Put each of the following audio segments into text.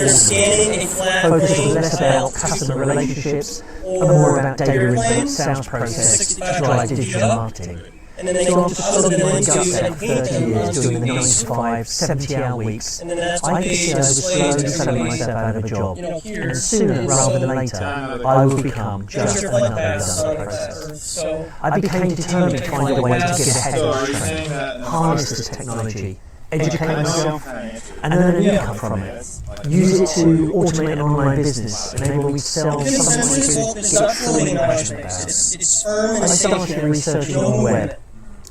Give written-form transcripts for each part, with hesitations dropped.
they're scanning a flat Focus plane, less about customer relationships and more about data and sales process to drive digital marketing. and then they So go after out following my into guts and out for paint 30 them years onto doing the 9 these, to 5, 70-hour weeks, and then that's I what could they see I was display slowly to selling everybody. myself out of a job. Here, And sooner rather than later, I would become just another redundant process. So I became determined to find a way to get ahead of the trend, harness this technology, educate myself, and earn an income from it. Use it to automate an online business, enable me to sell something I could get truly passionate about. it's firm I started researching on the web,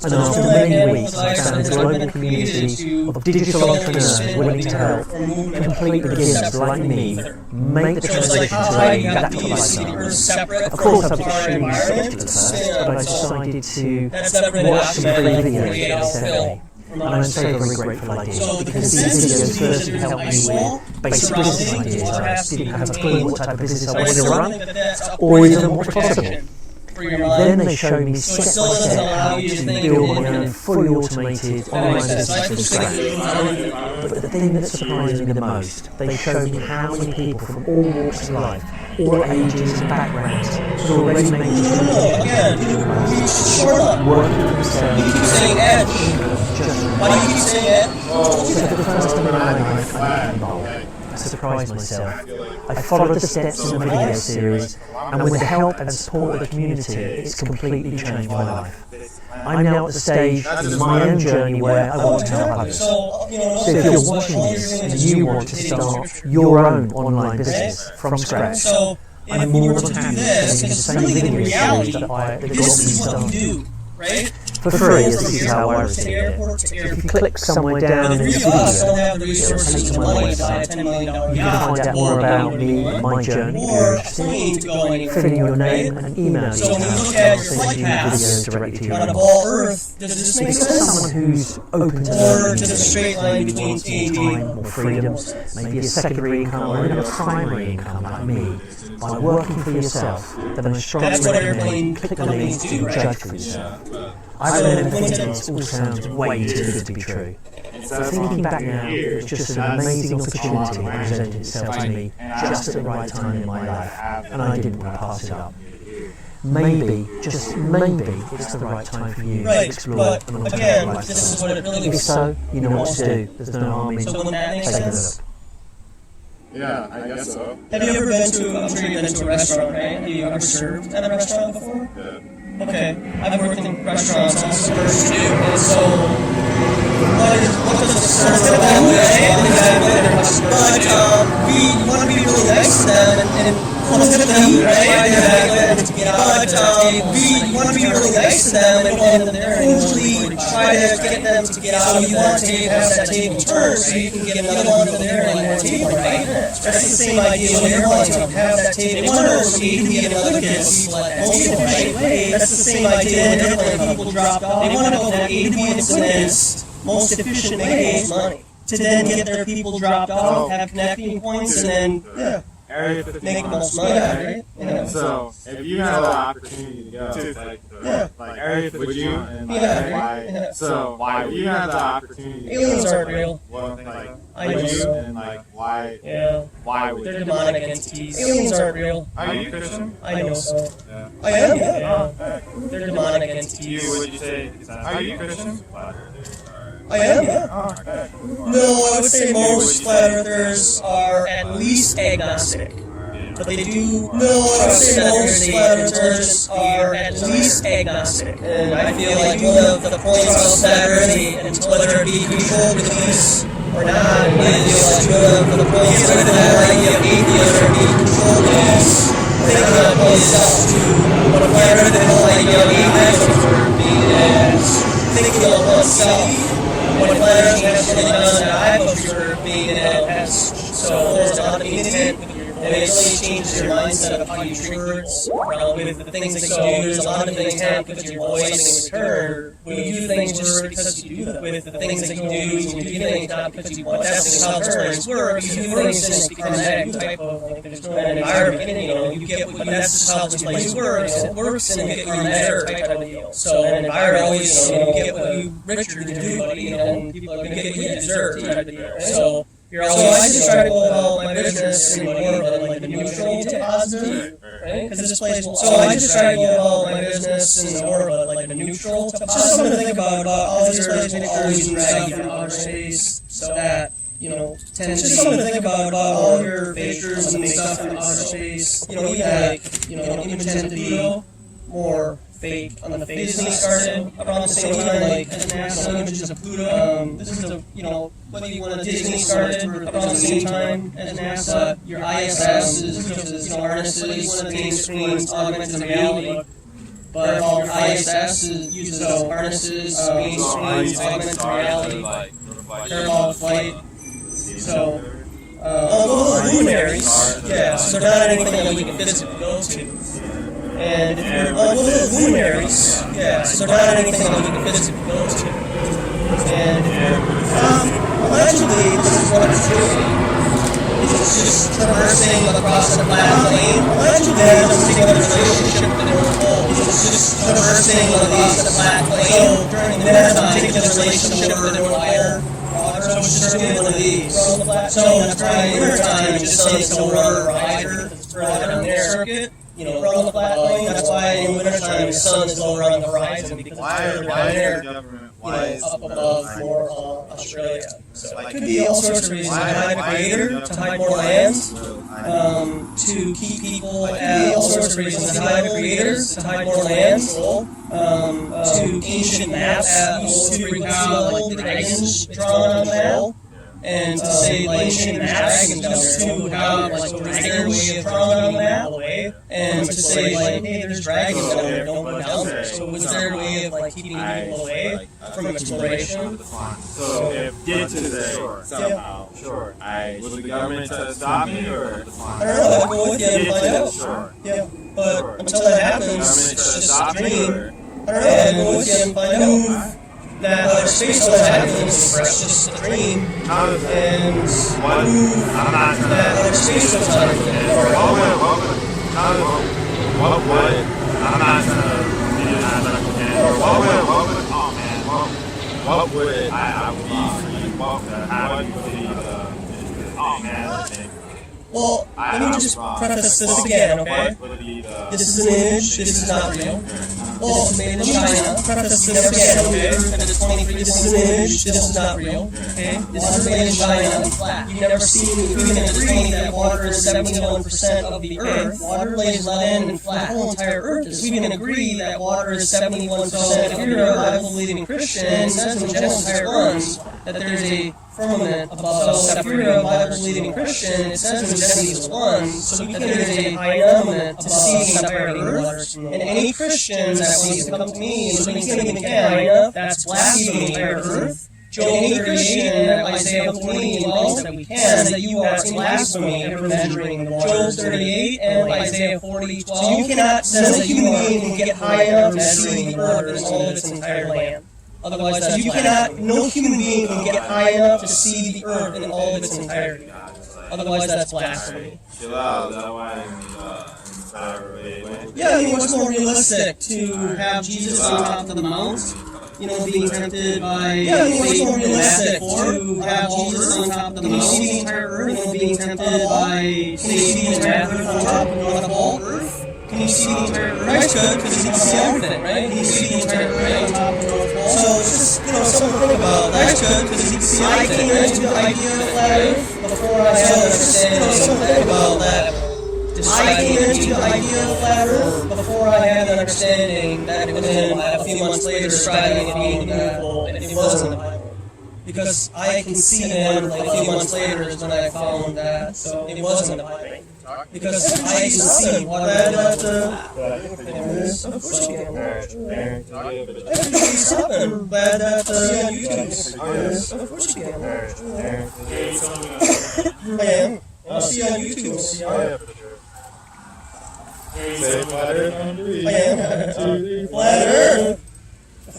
and after many weeks I found a global community of digital entrepreneurs willing to help complete beginners like me make the transition to a laptop lifestyle. Of course I was extremely skeptical at first, but I decided to watch some free videos that they sent me. And I'm so very grateful I did, because these videos firstly helped me with basic business ideas. I didn't have a clue what type of business I wanted to run, or even what's possible. Then they showed me step by step how to build my own fully automated online business from scratch. But the thing that surprised me the most, they showed me how many people from all walks of life, all ages and backgrounds, had already made the working for themselves. Why do you keep saying that? So for the first time in my life, I became bold. I surprised myself. I followed the steps in the video series, and with the help and support of the community, it's completely changed my life. I'm now at the stage in my own journey where I want to help others. So if you're watching this and you want to start your own online business from scratch, I'm more than happy to send you the same video series that got me started. Right? For free, as this is how I received it. So if you click somewhere down in the video, it'll take you to my website. You can find out more about me and my journey if you're interested. Fill in your name and email details, and I'll send you the video directly to your inbox. If you're someone who's open to learning English and you want some time or freedom, maybe a secondary income or even a primary income like me, by working for yourself, then I strongly recommend you click the link to judge for yourself. I remember thinking this all sounds way too good to be true. Thinking back now, it was just an amazing opportunity that presented itself to me just at the right time in my life, and I didn't want to pass it up. Maybe, just maybe, it's the right time for you to explore an alternative lifestyle. If so, you know what to do. There's no harm in taking a look. Yeah, I guess so. Have you ever been to, I'm sure you've been to a restaurant, right? Have you ever served at a restaurant before? Yeah. Okay, I've worked in restaurants also first too, and so what does the server that way? But we want to be really nice to them and tip them, right? But we want to be really nice to them and hopefully try to get them to get out. You want to have that table turned so you can get another one over there and more table, right? That's the same idea when airlines have that table turned so you can get another group of people at that table, right? That's the same idea when airline people drop off. They want to go from A to B in the quickest, most efficient way money to then get their people dropped off, have connecting points, and then make the most money, right? Yeah. So, if you had the opportunity to go, like Area 51, would you? And why? So, why would you have the opportunity to go? Aliens aren't real. Well, like, I would know. you? And why? Yeah. Why would They're you? demonic entities. Aliens aren't real. Are you Christian? I know so. Yeah. I am, yeah. They're demonic entities. Would you say? Are you Christian? I am, yeah. No, I would say most flat earthers are at least agnostic. But they do. No, I would say most flat earthers are at least agnostic. And I feel like one of the points of flat earth, and whether it be controlled release or not, is one of the points of the whole idea of atheism or being controlled release. Thinking of oneself. But a flat earth, the whole idea of atheism is thinking of oneself. What flat earth has really done that I've observed being an past. So there's a lot of intent with your voice. It really changes your mindset of how you treat words. With the things that you do, there's a lot of things happen because of your voice in return. When you do things just because you do them. With the things that you do, you do things not because you want. That's how things work. You do things and it becomes that type of like there's no environment. You get what that's just how this place works. It works and you get your measure type of deal. So an environment always you get what you Richard to do, buddy, and people are gonna get what you deserve type of deal. So So I just try to go about my business in more of like the neutral to positive, right? Because this plays well. So I just try to go about my business in more of like the neutral to positive. Just something to think about all these plays make always use stuff in outer space, so that tends just something to think about all your features and stuff in outer space. Image tend to be more fake on the face. Disney started around the same time, like NASA images of Pluto. This is whether you want to Disney started around the same time as NASA. Your ISS is harnesses, one of the main screens, augmented reality. But all your ISS uses harnesses, main screens, augmented reality, parabolic flight. So, luminaries, yeah, so they're not anything that we can physically go to. And if you're luminaries, yeah, so they're not anything that we can physically go to. And if you're, allegedly, this is what it's doing. It's just traversing across the flat plane. Allegedly, it has a particular relationship with the North Pole. It's just traversing across the flat plane. So, during the winter time, it has a relationship with the North Pole. So it's just one of these. So during the winter time, the sun still run a rider that's further on their circuit. Run the flat plane. That's why in the wintertime the sun is still running the horizon because it's further down there, up above more Australia. So it could be all sorts of reasons. To hide the equator, to hide more land, to keep people at all sorts of reasons. To hide the equators, to hide more land, to ancient maps to recall the dragons drawn on the map. And to say, ancient maps and to have, a dragon way drawn on the map, and to say, hey, there's dragons down there, don't go down there. So was there a way of, keeping people away from exploration? So if get to there somehow, would the government stop me, or? I don't know, I'll go with you and find out. Yeah, but until that happens, it's just a dream. I don't know, I'll go with you and find out. That outer space was happens, it's just a dream, and that outer space was not a dream. What would, I'm not gonna be what would I believe, how would you believe, well, let me just preface this again, okay? This is an image, this is not real. Well, this is made in China. Preface this again, okay? This is an image, this is not real, okay? This is made in China. You've never seen me even agree that water is 71% of the earth. Water lays lead and flat. The whole entire earth is. We can agree that water is 71%. If you're a Bible-believing Christian, it says in Genesis chapter 1 that there's a firmament above. So if you're a Bible-believing Christian, it says in Genesis 1, so we can there's a firmament to see the entire earth. And any Christian that wants to come to me and say we can't even get high enough, that's blaspheming the entire earth. Job 38 and Isaiah 20 involves that we can, that you are in blasphemy for measuring the waters. Job 38 and Isaiah 40, 12. So you cannot, says that a human being can get high enough to see the earth and all of its entire land. Otherwise, you cannot, no human being can get high enough to see the earth in all of its entirety. Otherwise, that's blasphemy. Yeah, I mean, what's more realistic? To have Jesus on top of the mount, being tempted by what's more realistic? To have Jesus on top of the mount, see the entire earth, being tempted by Satan and Matthew on top of the whole earth? Can you see the entire earth? Christ could, because he can see everything, right? Can you see the entire earth on top of the North Pole? So it's just, something to think about. Christ could, because he can see everything. I came into the idea of flat earth before I had an understanding. Something to think about that. I came into the idea of flat earth before I had an understanding that it was in a few months later striving and being beautiful, and it wasn't the Bible. Because I can see then, a few months later is when I found that it wasn't the Bible. Because I can see what I left of course you can. I can see something bad that on YouTube. Of course you can. I am. I'll see on YouTube. Say flat earth on 3. I am. Flat earth.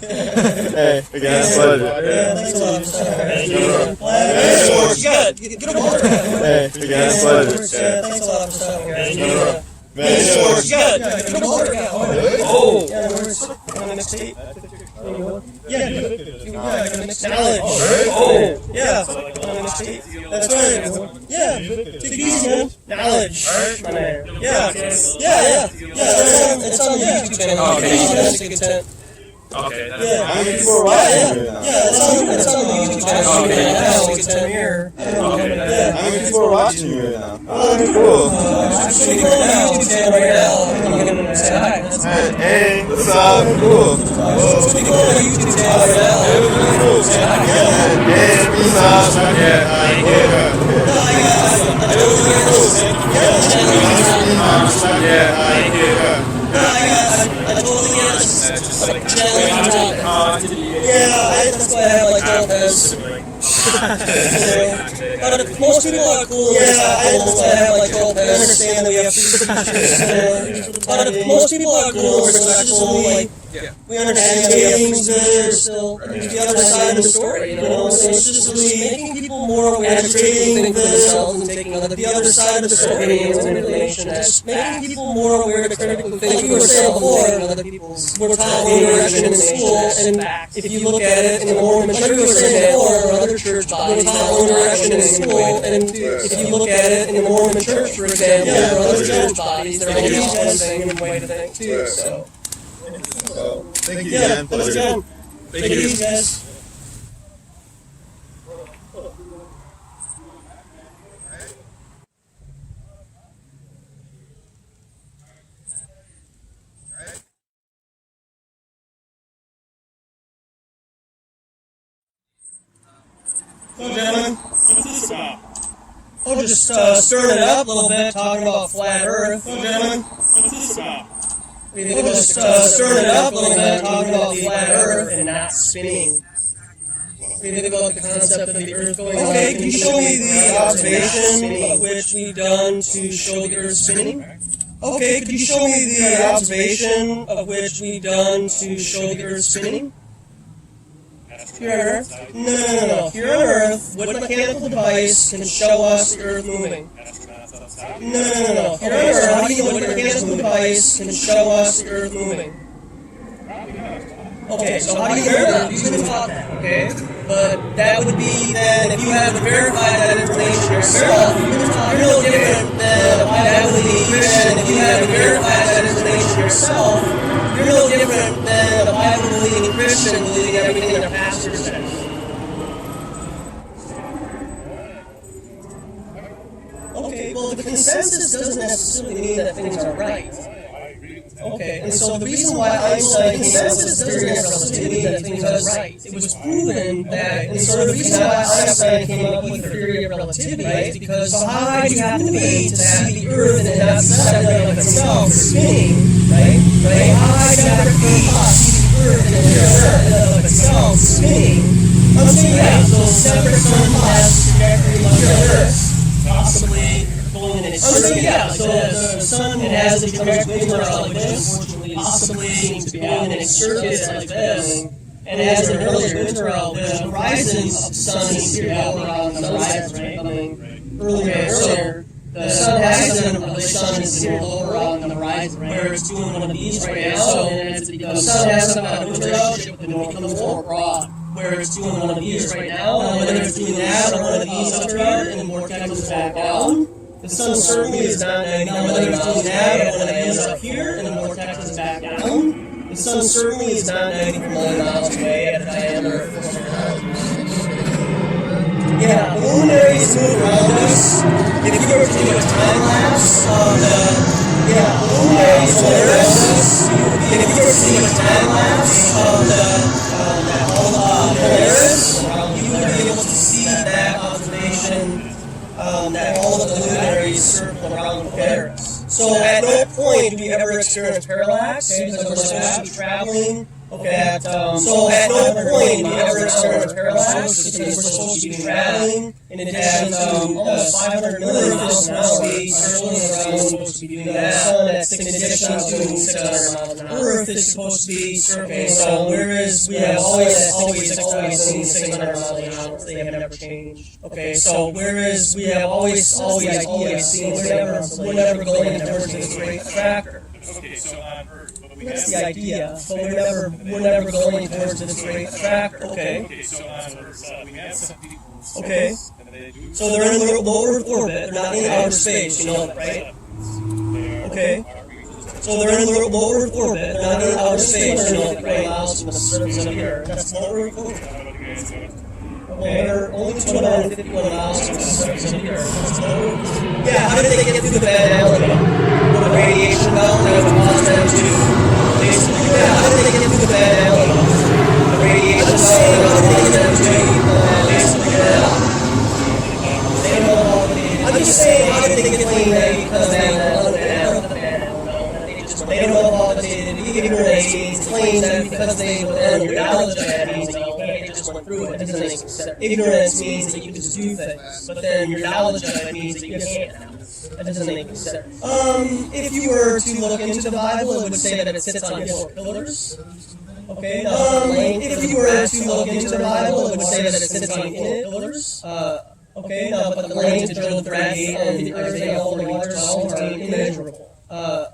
Hey, again, flat earth. Yeah, thanks a lot for stopping. Flat earth. You got it. Get a water. Hey, again, flat earth. Yeah, thanks a lot for stopping. Man, you got it. Get a water. Oh! Yeah, it works. Want to mix tape? Yeah, I got to mix knowledge. Oh! Yeah, want to mix tape? That's right. Yeah. Take it easy, man. Knowledge. My man. Yeah. Yeah. It's on the YouTube channel. Okay. Content. Okay. Yeah. How many people are watching? Yeah. It's on the YouTube channel. Okay. It's Denier. Okay. How many people are watching you right now? Oh, cool. I'm shooting on the YouTube channel right now. I'm gonna say hi. Hey, what's up? Cool. I'm shooting on the YouTube channel right now. Cool. Say hi. Hey, what's up? Yeah. That's why I have like all this. But most people are cool. That's why I have like all this. I understand that we have free. But most people are cool. Respectful. We understand that things are still the other side of the story, you know. So it's just really making people more aware, educating themselves, and taking the other side of the story and information. Just making people more aware to critically think. Like we were saying before, other people's we're taught one direction in school, and if you look at it in the more mature, we were saying before, other church bodies taught one direction in school, and if you look at it in the Mormon church, for example, or other church bodies, they're all used one thing and way to think too. So. Thank you, man. Pleasure. Take it easy, guys. Hello, gentlemen. What's this about? Oh, just stirring it up a little bit, talking about flat Earth. Hello, gentlemen. What's this about? We're just stirring it up a little bit, talking about the flat Earth and not spinning. What do you think about the concept of the Earth going around? Okay, can you show me the observation of which we've done to show the Earth spinning? Okay, could you show me the observation of which we've done to show the Earth spinning? Here on Earth? No. Here on Earth, what mechanical device can show us the Earth moving? No. Here on Earth, how do you know what mechanical device can show us the Earth moving? Okay, so how do you know that? You've been taught that, okay? But that would be then, if you have to verify that information yourself, you're no different than a Bible-believing Christian. If you have to verify that information yourself, you're no different than a Bible-believing Christian believing everything their pastor says. Okay, well, the consensus doesn't necessarily mean that things are right. Okay, and so the reason why Einstein consensus doesn't necessarily mean that things are right. It was proven that, and so the reason why Einstein came up with the theory of relativity is because how high do you have to be to see the Earth and not separate of itself spinning, right? How high do you have to be to see the Earth and not of itself spinning? I'm saying that, so separate from the trajectory like the Earth, possibly going in its circuit. So the sun has a trajectory like this, possibly seems to be going in its circuits like this. And as an earlier interval, the horizon of the sun is here around the horizon, right? Earlier, the sun is here lower on the horizon, where it's doing one of these right now, and the sun has some kind of relationship with it becomes more broad. Where it's doing one of these right now, and whether it's doing that or one of these up here, and the vortex is back down. The sun certainly is not 90. Now, whether it's doing that or one of these up here, and the vortex is back down. The sun certainly is not 90 million miles away at a diameter of 400 miles. Yeah, the luminaries move around us. If you were to do a time lapse of the luminaries Polaris, if you were to do a time lapse of the Polaris, you would be able to see that observation that all of the luminaries circle around the Polaris. So at no point do we ever experience parallax because we're supposed to be traveling. Okay. So at no point do we ever experience parallax because we're supposed to be traveling. In addition to almost 500 millimeters an hour, circling around, we're supposed to be doing that. In addition to 600 miles an hour, Earth is supposed to be circling. So whereas we have always seen 600 miles an hour, they have never changed. Okay. So whereas we have always seen, we're never going towards this great attractor. Okay, so on Earth, but we That's have the idea, but we're never going towards this great attractor. Okay. Okay, so on Earth, we have some people Okay. and So they're in low Earth orbit. They're not in outer space. You know that, right? Okay. So they're in low Earth orbit. They're not in outer space. You know that, right? Miles from the surface of the Earth. That's low Earth orbit. Okay. They're only 251 miles from the surface of the Earth. That's low Earth. Yeah. How did they get through the banality? With a radiation belt that would cause them to basically. Yeah. How did they get through the banality? The radiation belt that would cause them to basically get out. I'm just saying, how did they get clean because they don't know about the ignorance means claim that because they learn your knowledge of that means that you can't, they just went through it. That doesn't make sense. Ignorance means that you can just do things, but then your knowledge of it means that you can't. That doesn't make sense. If you were to look into the Bible, it would say that it sits on 4 pillars. Okay. If you were to look into the Bible, it would say that it sits on 4 pillars. Okay, no, but the lane to drill the thread and everything all the water are immeasurable.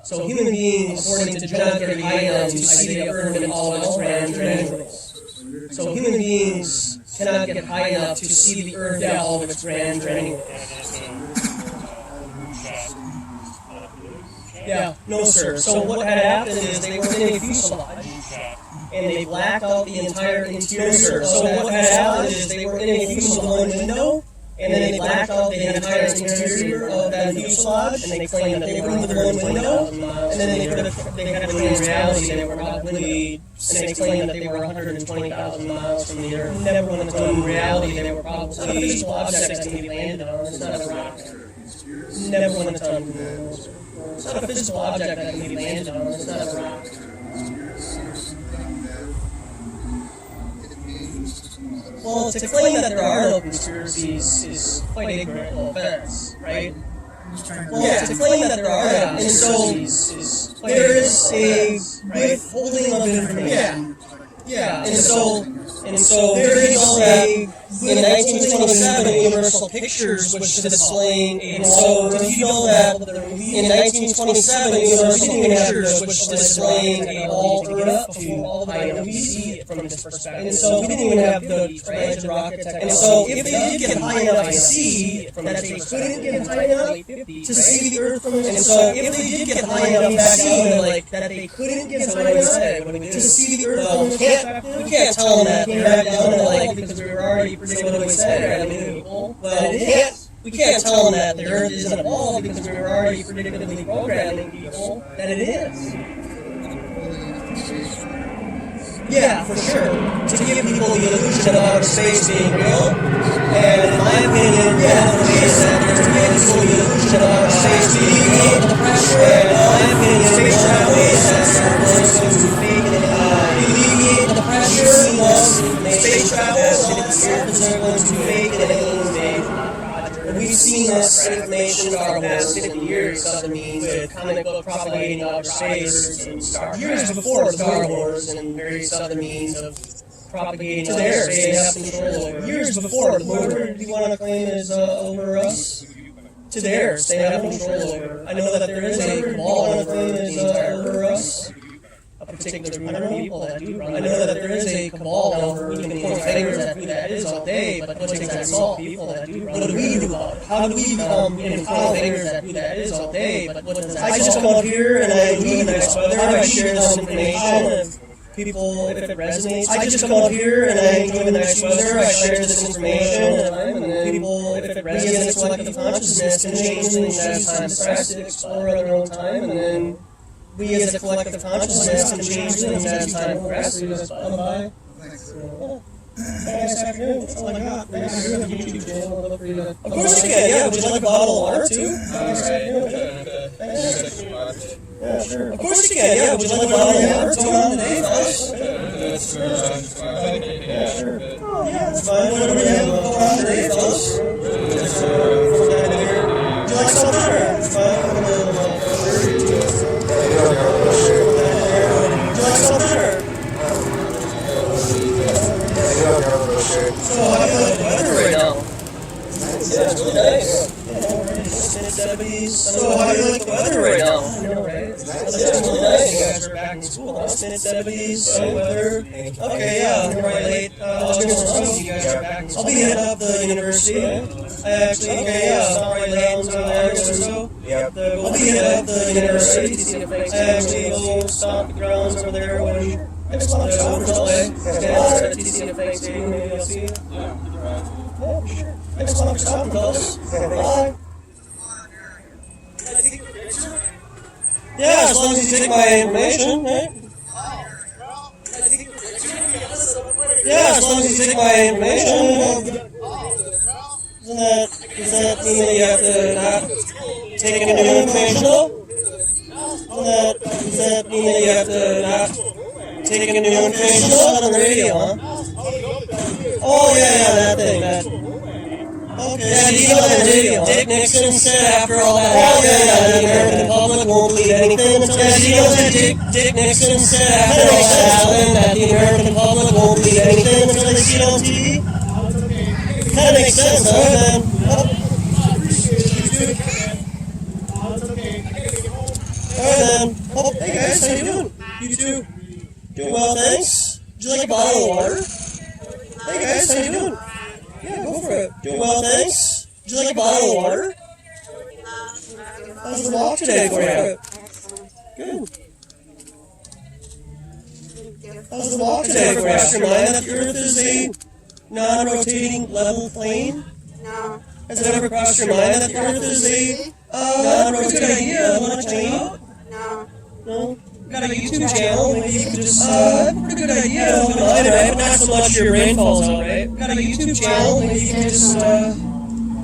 So human beings, according to cannot get high enough to see the earth and all its grand triangles. So human beings cannot get high enough to see the earth and all of its grand triangles. Yeah, no sir. So what had happened is they were in a fuselage, and they blacked out the entire interior. So what had happened is they were in a fuselage window, and then they blacked out the entire interior of that fuselage, and they claimed that they were in the one window, and then they had a dream reality, they were probably, and they claimed that they were 120,000 miles from the Earth. Never went into reality, they were probably physical objects that can be landed on. It's not a rock. Never went into it's not a physical object that can be landed on. It's not a rock. Well, to claim that there are no conspiracies is quite ignorant, no offense, right? Well, yeah, to claim that there are no conspiracies is there is a withholding of information. Yeah, and so there is a in 1927 Universal Pictures which is displaying. And so did you know that in 1927 Universal Pictures which is displaying a ball Earth to all the way, and we see it from this perspective. And so we didn't even have the transit rocket technology. And so if they did get high enough to see from that they couldn't get high enough to see the Earth from, and so if they did get high enough back down, like that they couldn't get high enough to see the Earth, we can't tell them that came back down to like because we were already predicting what we said. I mean, well, we can't tell them that the Earth isn't a ball because we were already predictably programming people that it is. Yeah, for sure. To give people the illusion of outer space being real, and in my opinion, yeah, the way is that to give people the illusion of outer space being real, and in my opinion, space travel is that going to fake it, alleviate the pressure, space travel, is going to fake it and we've seen this information for the past 50 years of the means with comic book propagating outer space and years before Star Wars and various other means of propagating outer space they have control over. Years before the border you want to claim is over us, to theirs they have control over. I know that there is a cabal on the claim is over us. A particular group of people that do run. I know that there is a cabal over. We can point fingers at who that is all day, but what things that small people that do run. What do we do about it? How do we become? We can point fingers at who that is all day, but what does that? I just come up here and I leave nice weather. I share this information. People, if it resonates, I just come up here and I enjoy the nice weather. I share this information, and then people, if it resonates, collective consciousness can change things as time progresses, explore on their own time, and then. We as a collective consciousness can change things as time progresses. Bye. Nice afternoon. That's all I got. YouTube channel. Of course you can. Yeah. Would you like a bottle of water too? Yeah, sure. Of course you can. Yeah. Would you like a bottle of water too? Today, fellas? Yeah, sure. Oh, yeah, that's fine. Whatever you have on today, fellas. Would you like some better? It's fine. So how do you like the weather right now? Yeah, it's really nice. Mid-70s. So how do you like the weather right now? I know, right? It's really nice. You guys are back in school, huh? Mid-70s, sunny weather. Okay, yeah, I'm right late. You guys are back in school. I'll be heading up the university. I actually, sorry, lands over there or so. Yep. I'll be at the university. I actually go stomp the grounds over there when next month I over play. At TCFX Stadium, maybe I'll see you. Yeah, sure. Next month, stop, fellas. Bye. Yeah, as long as you take my information, right? Yeah, as long as you take my information. Does that mean that you have to not take any new information, though? Does that mean that you have to not take any new information, though? Not on the radio, huh? Oh, yeah, that thing, Okay, yeah, you know that Dick Nixon said after all that happened, the American public won't believe anything. Yeah, you know that Dick Nixon said after all that happened, that the American public won't believe anything until they see it on TV? Kind of makes sense, huh, man? Alright, then. Oh, hey guys, how you doing? You too. Doing well, thanks. Would you like a bottle of water? Hey guys, how you doing? Yeah, go for it. Doing well, thanks. Would you like a bottle of water? How's the walk today for you? Good. How's the walk today for you? Cross your mind that the Earth is a non-rotating level plane? No. Has it ever crossed your mind that the Earth is a non-rotating idea? Want to tell you? No. No? Got a YouTube channel, maybe you can just, I have a pretty good idea of it, right? But not so much your brain falls out, right? Got a YouTube channel, maybe you can just, have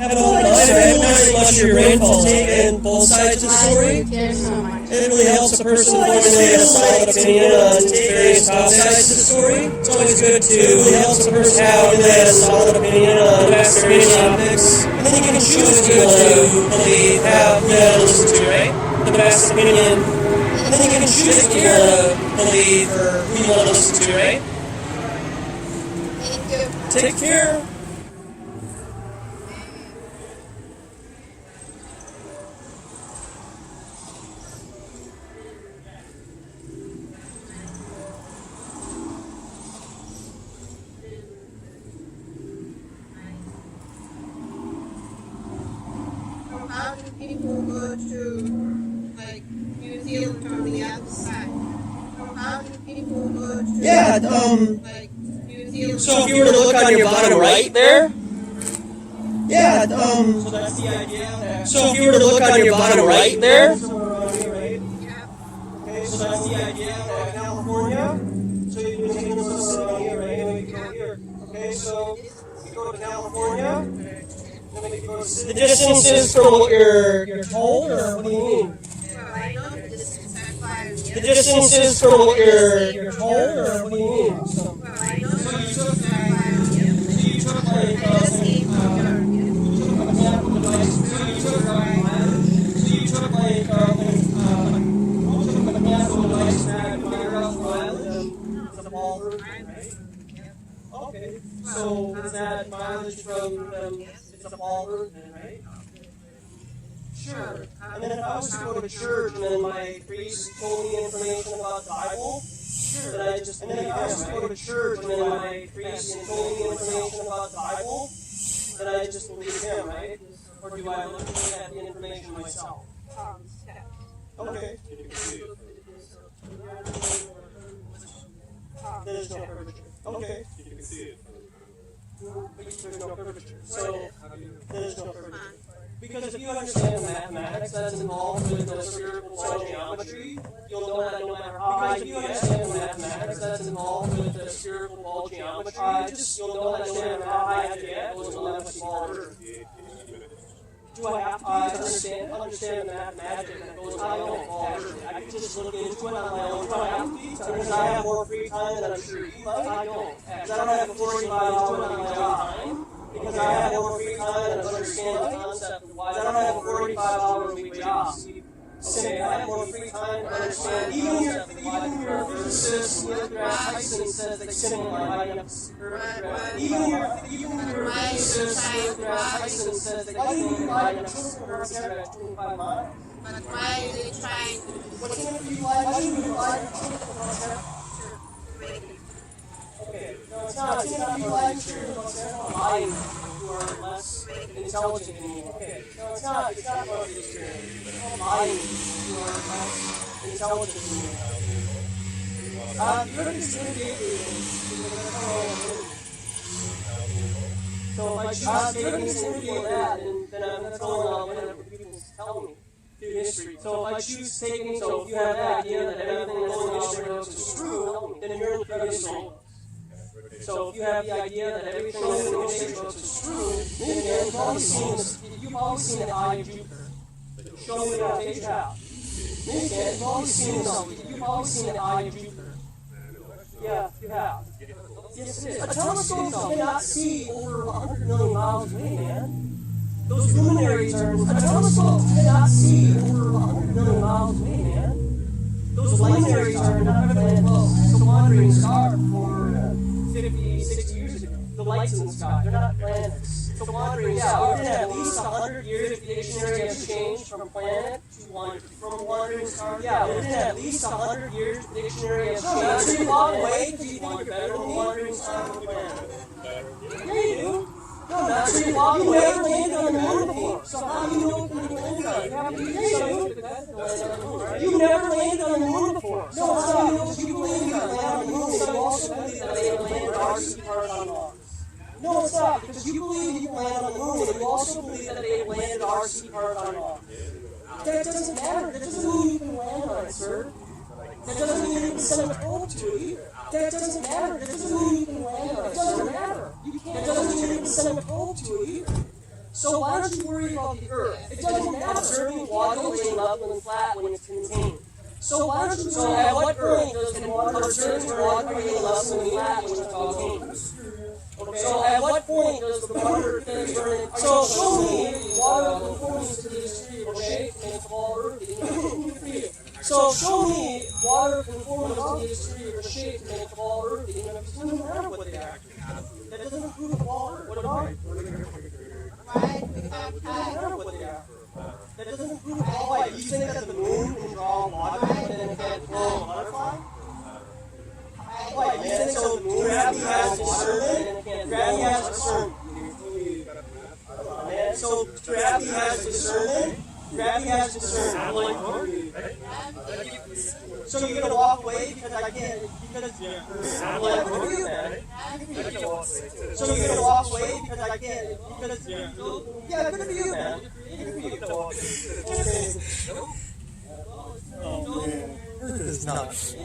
an open mind, right? Not so much your brain falls out, and both sides of the story. It really helps a person formulate a solid opinion on various sides of the story. It's always good to really helps a person formulate a solid opinion on various topics. And then you can choose who you want to believe, listen to, right? The best opinion. And then you can choose what you want to believe or who you want to listen to, right? Take care. How do people go to, like, New Zealand from the other side? How do people go to, like, New Zealand? So if you were to look on your bottom right there, so that's the idea. So if you were to look on your bottom right there, okay, so that's the idea of California. So you can take this around here, right? And we go here. Okay, so you go to California. The distance is from what you're told, or what do you mean? Well, I know the distance at 5 years. The distance is from what you're told, or what do you mean? Well, I know the distance at 5 years. So you took like I just came from Europe. Okay, so is that mileage from it's a ball route then, right? Sure. And then if I was to go to church and then my priest told me information about the Bible, then I just, and then if I was to go to church and then my priest told me information about the Bible, then I just believe him, right? Or do I look at the information myself? Okay. There's no curvature. Okay. You can see it. There's no curvature. So, there's no curvature. Because if you understand the mathematics that's involved with the spherical ball geometry, you'll know that no matter how high you understand the mathematics that's involved with the spherical ball geometry, you'll know that no matter how high you get, it was 11 small Earth. Do I have to understand the mathematics that goes on in all Earth? I can just look into it on my own. Do I have to? Because I have more free time than I'm sure you like. I don't. Because I don't have a 45-hour on my time. Because I have more free time and I understand the concept of why I don't have a 45-hour-a-week job. Okay, I have more free time to understand the concept of why the physicist Neil deGrasse Tyson says they simulate lighting up the Earth. Even your physicist Neil deGrasse Tyson says they can light up the Earth at 25 miles. But why are they trying to Why should we light Okay, no, it's not. It's not lying. who are less intelligent than you. Okay, no, it's not about the experience. It's all lying who are less intelligent than you. You're just intimidated. So if I choose taking sympathy of that, then I'm going on whatever people tell me through history. So if I choose taking, so if you have that idea that everything that's in history books is true, then you're in the history books. So if you have the idea that everything that's in history books is true, then you've always seen the eye of Jupiter. Show me that page out. You've always seen the eye of Jupiter. Yeah, you have. Yes, it is. A telescope cannot see over 100 million miles away, man. Those luminaries are. A telescope cannot see over 100 million miles away, man. Those luminaries are not a wandering star for 50, 60 years ago. The lights in the sky, they're not planets. It's a wandering star. We're at least 100 years if the dictionary has changed from planet to wandering star. Yeah, we're at least 100 years if the dictionary has changed. Not so you walk away because you think you're better than wandering star from planet. Yeah, you do. No, not so you walk away. You never landed on the moon before. So how do you know what you landed on? You have to be you never landed on the moon before. No, how do you know what you believe you landed on the moon? So you also believe that they landed RC cars on Mars. No, it's not, because you believe you landed on the moon, and you also believe that they landed RC cars on Mars. That doesn't matter. That doesn't mean you can land on it, sir. That doesn't mean you can send a probe to it either. That doesn't matter. That doesn't mean you can land on it. It doesn't matter. That doesn't mean you can send a probe to it either. So why don't you worry about the Earth? It doesn't matter serving water laying level and flat when it's contained. So why don't you worry at what point does the water serving water laying level and flat when it's contained? So at what point does the water finish burning? So show me water conforming to the exterior shape and it's all earthy. So show me water conforming to the exterior shape and it's all earthy. And it doesn't matter what they are. That doesn't prove water. What are they? It doesn't matter what they are. That doesn't prove water. You think that the moon can draw water and then it can throw a butterfly? Like, man, so gravity has discernment, gravity has discernment. Man, so gravity has discernment, So you're gonna walk away because I can't, because I'm like, what are you, man? So you're gonna walk away because I can't, because, yeah, good for you, man. Good for you. Oh, man. Earth is not.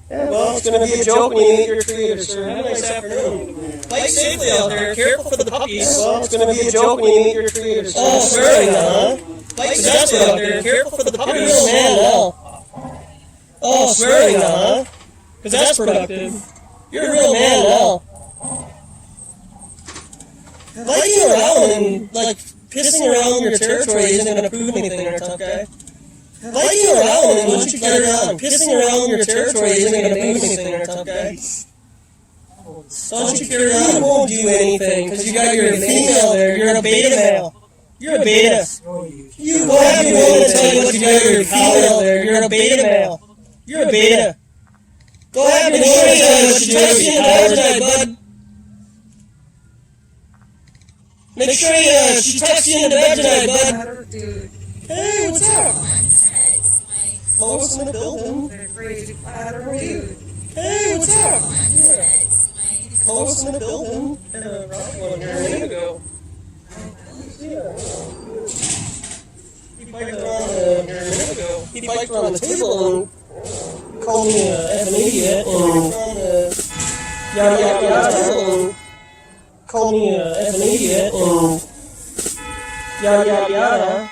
Yeah, well, it's going to be a joke when you meet your creator, sir. Have a nice afternoon. Bike safely out there. Careful for the puppies. Well, it's going to be a joke when you meet your creator, sir. Oh, swearing, huh? Bike safely out there. Careful for the puppies. You're a real man now. Oh, swearing, huh? Because that's productive. You're a real man now. Biking around and, like, pissing around your territory isn't going to prove anything, there, tough guy. Biking around and once you get around, pissing around your territory isn't going to do anything there, tough guy. Don't you carry on, it won't do anything, because you got your female there, you're a beta male. You're a beta. You go have your woman to tell you what you got your female there, you're a beta male. You're a beta. Go have your woman to tell you what you got in the bed tonight, bud. Make sure she tucks you in the bed tonight, bud. Hey, what's up? Lois in the building. They're crazy platter, dude. Hey, what's up? Lois in the building. And a rock one here a minute ago. He biked around here a minute ago. He biked around the table and called me an idiot and yada yada yada and called me an idiot and yada yada yada.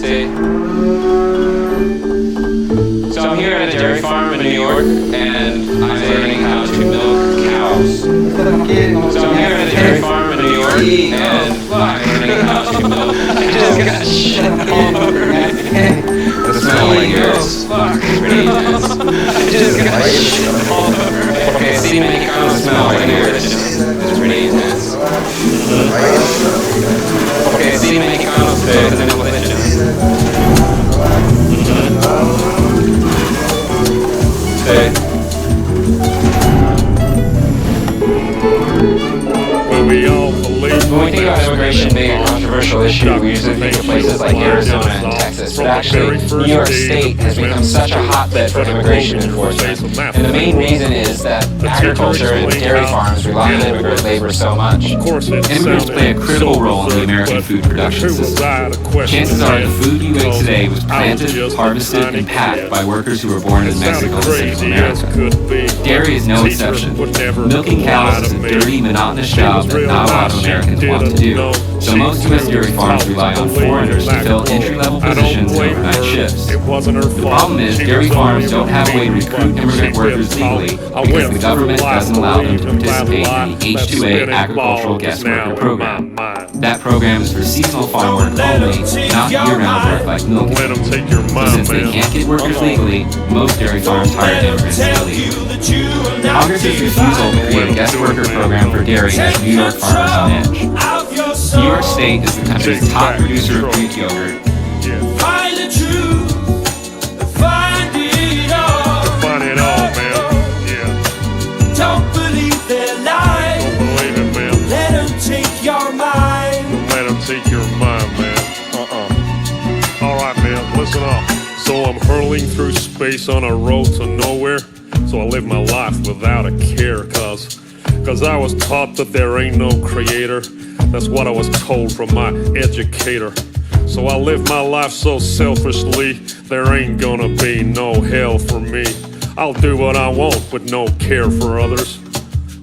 See? So I'm here at a dairy farm in New York, and I'm learning how to milk cows. So I'm here at a dairy farm in New York, and I'm learning how to milk cows. I just got shit all over my head. The smell like yours. Fuck, it's pretty intense. I just got shit all over my head. Okay, see, make it kind of smell like yours. It's pretty intense. think of places like Arizona and Texas, but actually, New York State has become such a hotbed for immigration enforcement. And the main reason is that agriculture and dairy farms rely on immigrant labor so much. Immigrants play a critical role in the American food production system. Chances are the food you ate today was planted, harvested, and packed by workers who were born in Mexico and Central America. Dairy is no exception. Milking cows is a dirty, monotonous job that not a lot of Americans want to do. So most U.S. dairy farms rely on foreigners to fill entry-level positions and overnight shifts. The problem is dairy farms don't have a way to recruit immigrant workers legally because the government doesn't allow them to participate in the H-2A agricultural guest worker program. That program is for seasonal farm work only, not year-round work like milking. So since they can't get workers legally, most dairy farms hire immigrants illegally. Congress's refusal to create a guest worker program for dairy has New York farmers on edge. New York State is the country's top producer of Greek yogurt. Find the truth, find it all. Find it all, man. Yeah. Don't believe their lies. Don't believe it, man. Let them take your mind. Let them take your mind, man. Alright, man, listen up. So I'm hurling through space on a road to nowhere. So I live my life without a care, cause I was taught that there ain't no creator. That's what I was told from my educator. So I live my life so selfishly, there ain't gonna be no hell for me. I'll do what I want with no care for others,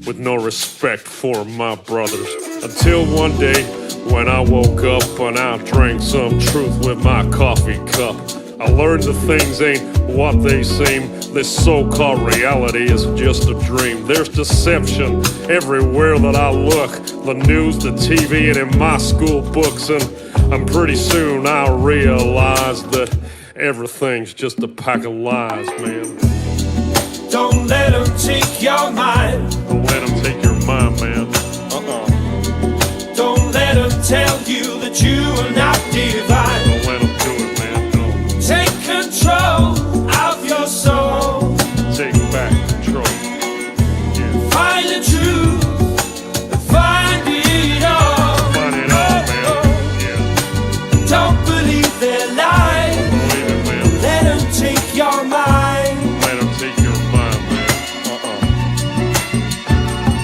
with no respect for my brothers. Until one day when I woke up and I drank some truth with my coffee cup. I learned that things ain't what they seem. This so-called reality is just a dream. There's deception everywhere that I look. The news, the TV, and in my school books. And pretty soon I'll realize that everything's just a pack of lies, man. Don't let them take your mind. Don't let them take your mind, man. Don't let them tell you that you are not divine. Don't let them do it, man. No. Take control of your soul. Take back control. Yeah. Find the truth, find it all. Find it all, man. Yeah. Don't believe their lies. Don't believe it, man. Let them take your mind. Let them take your mind, man.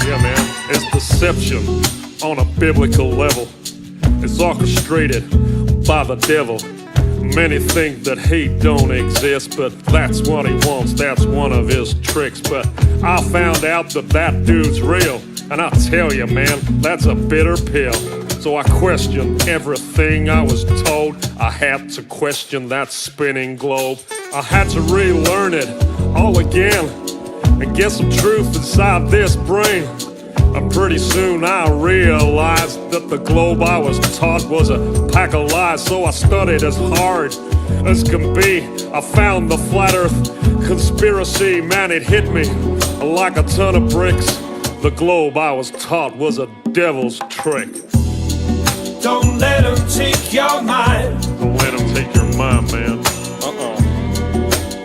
Yeah, man. It's deception on a biblical level. It's orchestrated by the devil. Many think that hate don't exist, but that's what he wants, that's one of his tricks. But I found out that dude's real, and I tell you, man, that's a bitter pill. So I questioned everything I was told. I had to question that spinning globe. I had to relearn it all again and get some truth inside this brain. And pretty soon I realized that the globe I was taught was a pack of lies. So I studied as hard as can be. I found the flat earth conspiracy. Man, it hit me like a ton of bricks. The globe I was taught was a devil's trick. Don't let them take your mind. Don't let them take your mind, man.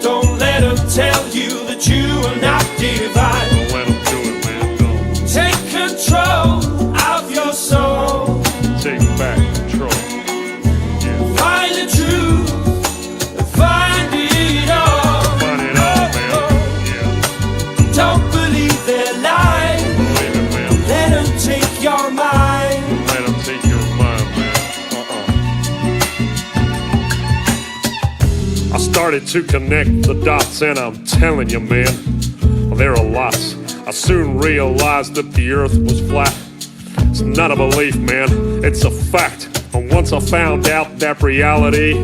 Don't let them tell you that you are not divine. Don't let them do it, man. Don't. Take control of your soul. Take back control. Yeah. Find the truth, find it all. Find it all, man. Yeah. Don't believe their lies. Don't believe it, man. Let them take your mind. Don't let them take your mind, man. I started to connect the dots, and I'm telling you, man, there are lots. I soon realized that the earth was flat. It's not a belief, man, it's a fact. And once I found out that reality,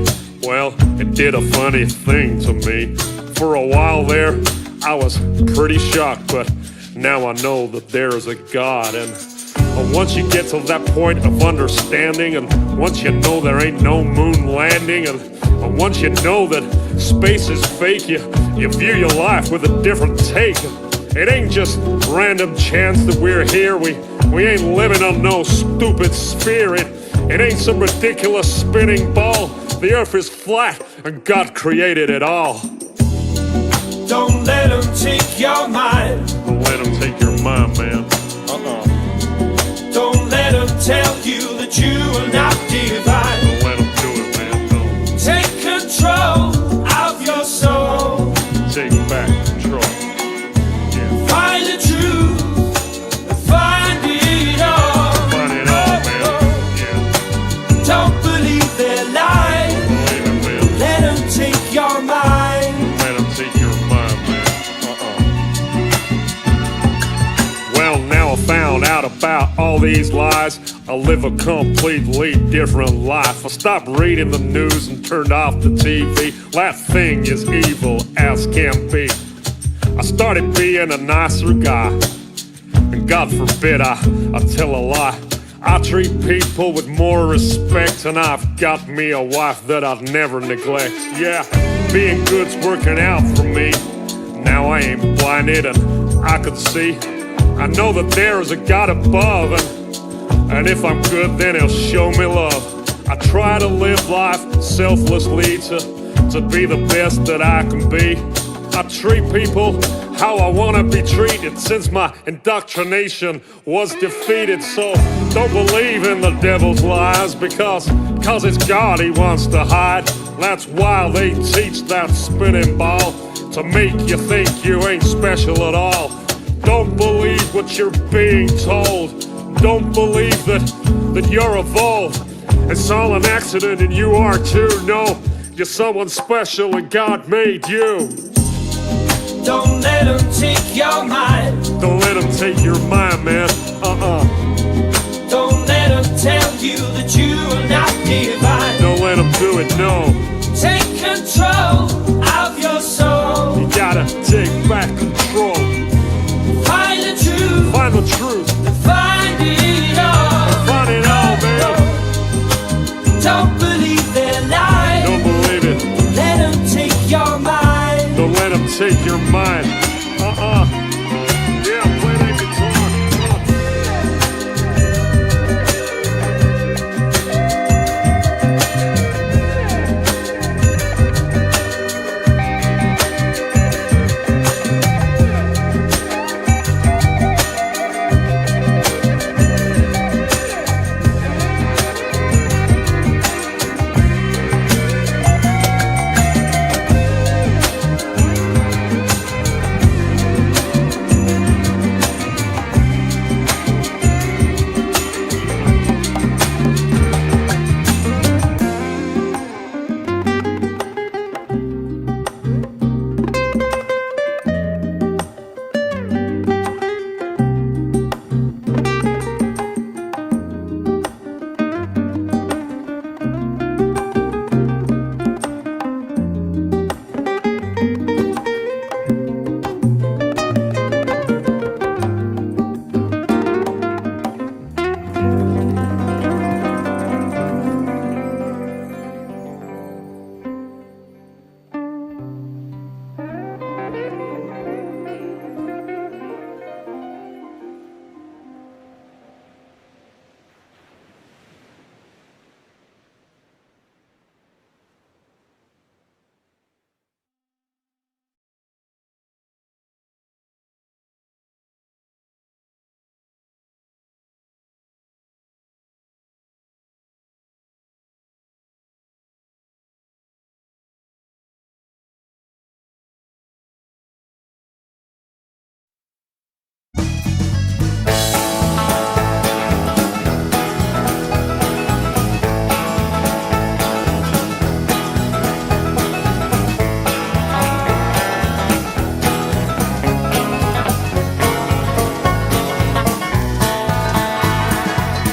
well, it did a funny thing to me. For a while there, I was pretty shocked, but now I know that there is a God. And once you get to that point of understanding, and once you know there ain't no moon landing, and once you know that space is fake, you view your life with a different take. It ain't just random chance that we're here. We ain't living on no stupid sphere. It ain't some ridiculous spinning ball. The earth is flat and God created it all. Don't let them take your mind. Don't let them take your mind, man. Don't let them tell you that you are not divine. Don't let these lies, I live a completely different life. I stopped reading the news and turned off the TV. That thing is evil as can be. I started being a nicer guy, and God forbid I tell a lie. I treat people with more respect, and I've got me a wife that I'd never neglect. Yeah, being good's working out for me. Now I ain't blinded and I can see. I know that there is a God above, and if I'm good, then he'll show me love. I try to live life selflessly to be the best that I can be. I treat people how I want to be treated since my indoctrination was defeated. So don't believe in the devil's lies because it's God he wants to hide. That's why they teach that spinning ball, to make you think you ain't special at all. Don't believe what you're being told. Don't believe that you're evolved. It's all an accident and you are too. No, you're someone special and God made you. Don't let them take your mind. Don't let them take your mind, man. Don't let them tell you that you are not divine. Don't let them do it, no. Take control of your soul. You gotta take back control. Find the truth. Find the truth. Find it all. Find it all, man. Don't believe their lies. Don't believe it. Let them take your mind. Don't let them take your mind. Yeah, play that guitar.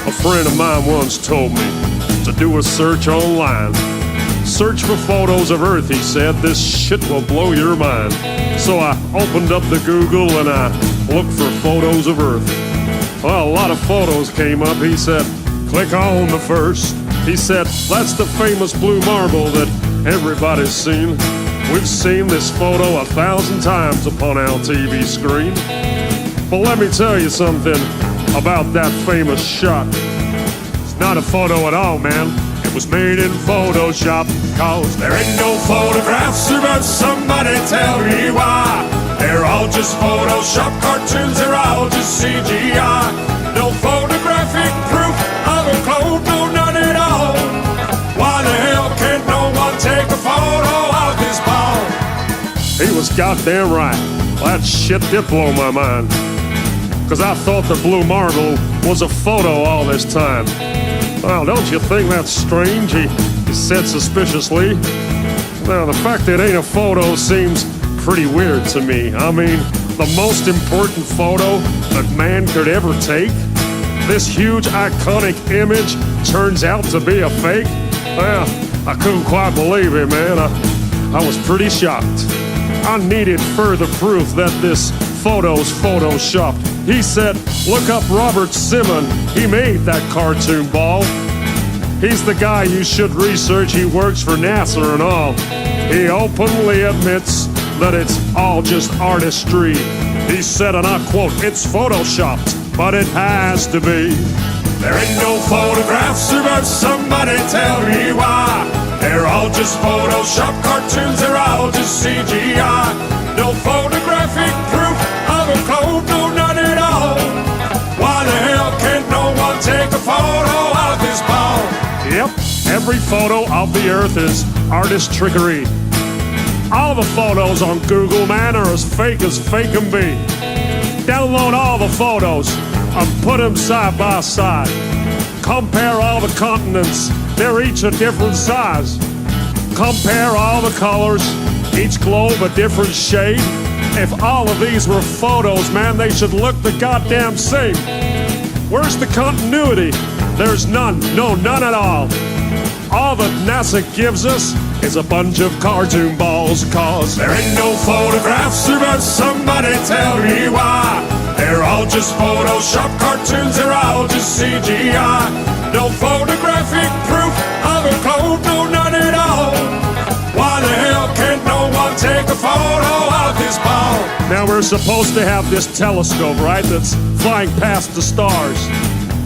A friend of mine once told me to do a search online. Search for photos of Earth, he said. This shit will blow your mind. So I opened up the Google and I looked for photos of Earth. Well, a lot of photos came up. He said, click on the first. He said, that's the famous blue marble that everybody's seen. We've seen this photo 1,000 times upon our TV screen. But let me tell you something about that famous shot. It's not a photo at all, man. It was made in Photoshop. Cause there ain't no photographs, but somebody tell me why. They're all just Photoshop cartoons, they're all just CGI. No photographic proof of a clone, no none at all. Why the hell can't no one take a photo of this ball? He was goddamn right. That shit did blow my mind. Cause I thought the blue marble was a photo all this time. Well, don't you think that's strange? He said suspiciously. Now, the fact that it ain't a photo seems pretty weird to me. I mean, the most important photo that man could ever take this huge iconic image turns out to be a fake? Well, I couldn't quite believe it, man. I was pretty shocked. I needed further proof that this photo's photoshopped. He said, look up Robert Simon. He made that cartoon ball. He's the guy you should research. He works for NASA and all. He openly admits that it's all just artistry. He said, and I quote, it's photoshopped, but it has to be. There ain't no photographs, but somebody tell me why. They're all just Photoshop cartoons, they're all just CGI. No photographic proof of a code, no none at all. Why the hell can't no one take a photo of this ball? Yep, every photo of the Earth is artist trickery. All the photos on Google, man, are as fake can be. Download all the photos and put them side by side. Compare all the continents, they're each a different size. Compare all the colors, each globe a different shade. If all of these were photos, man, they should look the goddamn same. Where's the continuity? There's none, no, none at all. All that NASA gives us is a bunch of cartoon balls, cause there ain't no photographs, but somebody tell me why. They're all just Photoshop cartoons, they're all just CGI. No photographic proof of a code, no none at all. Why the hell can't no one take a photo of this ball? Now we're supposed to have this telescope, right, that's flying past the stars,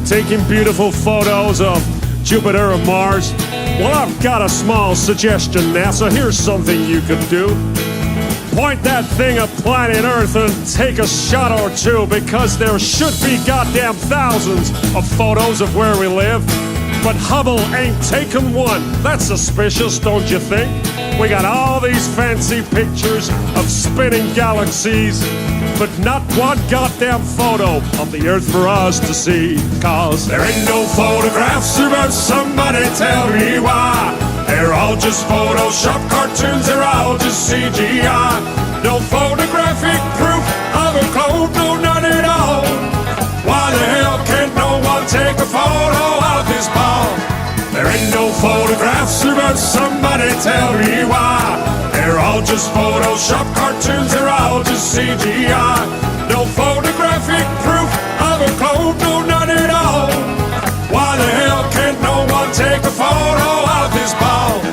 taking beautiful photos of Jupiter and Mars. Well, I've got a small suggestion, NASA. Here's something you could do. Point that thing at planet Earth and take a shot or two, because there should be goddamn thousands of photos of where we live. But Hubble ain't taken one. That's suspicious, don't you think? We got all these fancy pictures of spinning galaxies, but not one goddamn photo of the Earth for us to see. Cause there ain't no photographs, but somebody tell me why. They're all just Photoshop cartoons, they're all just CGI. No photographic proof of a code, no none at all. Why the hell can't no one take a photo of this ball? There ain't no photographs, but somebody tell me why. They're all just Photoshop cartoons, they're all just CGI. No photographic proof of a code, no none at all. Why the hell can't no one take a photo of this ball?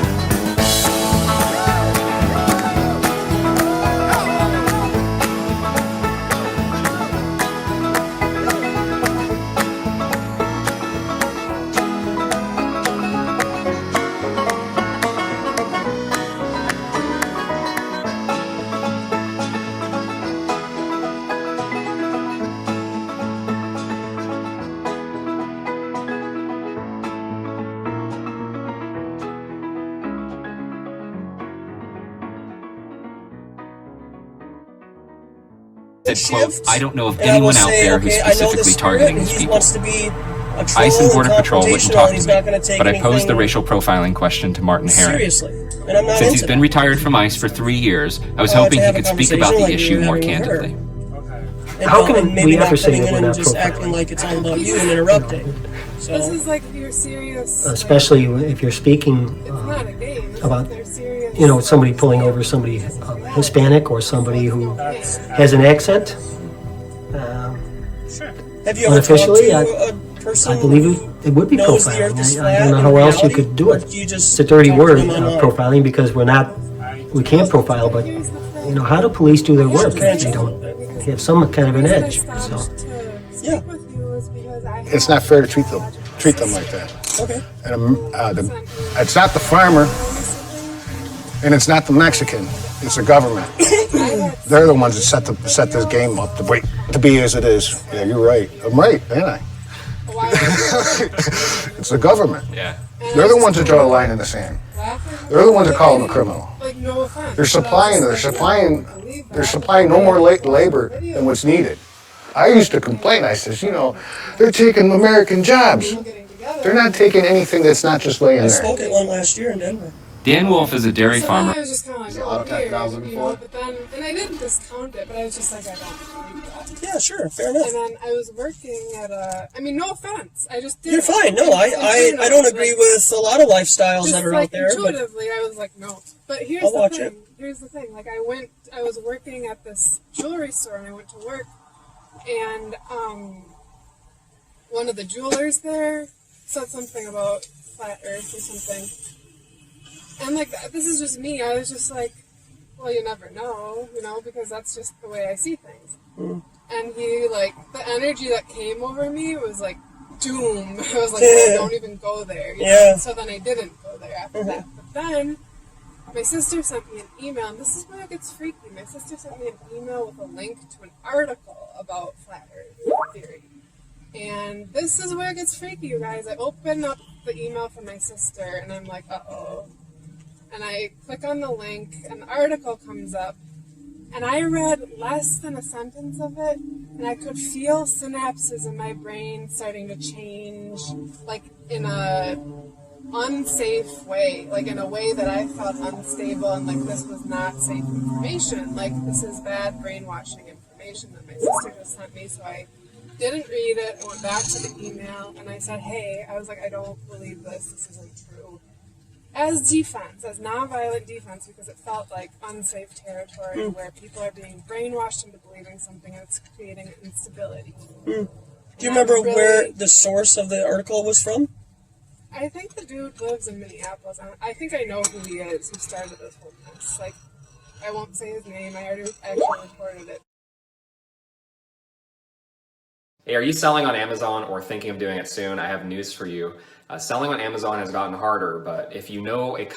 Quote, I don't know of anyone out there who's specifically targeting these people. ICE and Border Patrol wouldn't talk to me, but I posed the racial profiling question to Martin Herring. Since he's been retired from ICE for 3 years, I was hoping he could speak about the issue more candidly. How can we ever say that we're not profiling? Acting like it's all about you and interrupting. So, this is like if you're serious. Especially if you're speaking about, somebody pulling over somebody Hispanic or somebody who has an accent. have you ever Unofficially, talked to a person I believe it would be knows the Earth profiling. is I flat don't know in how else you reality? could do it. Or do you just It's a dirty talk to word, them online? profiling, because we can't profile, but how do police do their work? They don't have some kind of an edge. So. Yeah. It's not fair to treat them like that. Okay. And it's not the farmer, and it's not the Mexican. It's the government. They're the ones that set this game up to be as it is. Yeah, you're right. I'm right, ain't I? It's the government. Yeah. They're the ones that draw the line in the sand. They're the ones that call him a criminal. Like, no offense. They're supplying no more labor than what's needed. I used to complain. I says, they're taking American jobs. They're not taking anything that's not just laying I there. spoke at one last year in Denver. Dan Wolf is a dairy So farmer. then I was just kind of like, oh, weird, you know, but then, and I didn't discount it, but I was just like, I don't believe that. Yeah, sure, fair enough. And then I was working at a, I mean, no offense, I just did. You're fine. No, I don't agree with a lot of lifestyles that are out there. Intuitively, I was like, no. But here's the thing. Here's the thing. Like, I was working at this jewelry store, and I went to work, and one of the jewelers there said something about flat Earth or something. And like, this is just me. I was just like, well, you never know, you know, because that's just the way I see things. And he, like, the energy that came over me was like doom. I was like, oh, don't even go there. You know? And so then I didn't go there after that. But then my sister sent me an email, and this is where it gets freaky. My sister sent me an email with a link to an article about flat Earth theory. And this is where it gets freaky, you guys. I open up the email from my sister, and I'm like, uh-oh. And I click on the link, and the article comes up, and I read less than a sentence of it, and I could feel synapses in my brain starting to change, like in a unsafe way, like in a way that I felt unstable, and like this was not safe information, like this is bad brainwashing information that my sister just sent me. So I didn't read it. I went back to the email, and I said, hey, I was like, I don't believe this isn't true. As defense, as nonviolent defense, because it felt like unsafe territory where people are being brainwashed into believing something and it's creating instability. Do you remember where the source of the article was from? I think the dude lives in Minneapolis. I think I know who he is, who started this whole mess. Like, I won't say his name. I already actually reported it. Hey, are you selling on Amazon or thinking of doing it soon? I have news for you. Selling on Amazon has gotten harder, but if you know a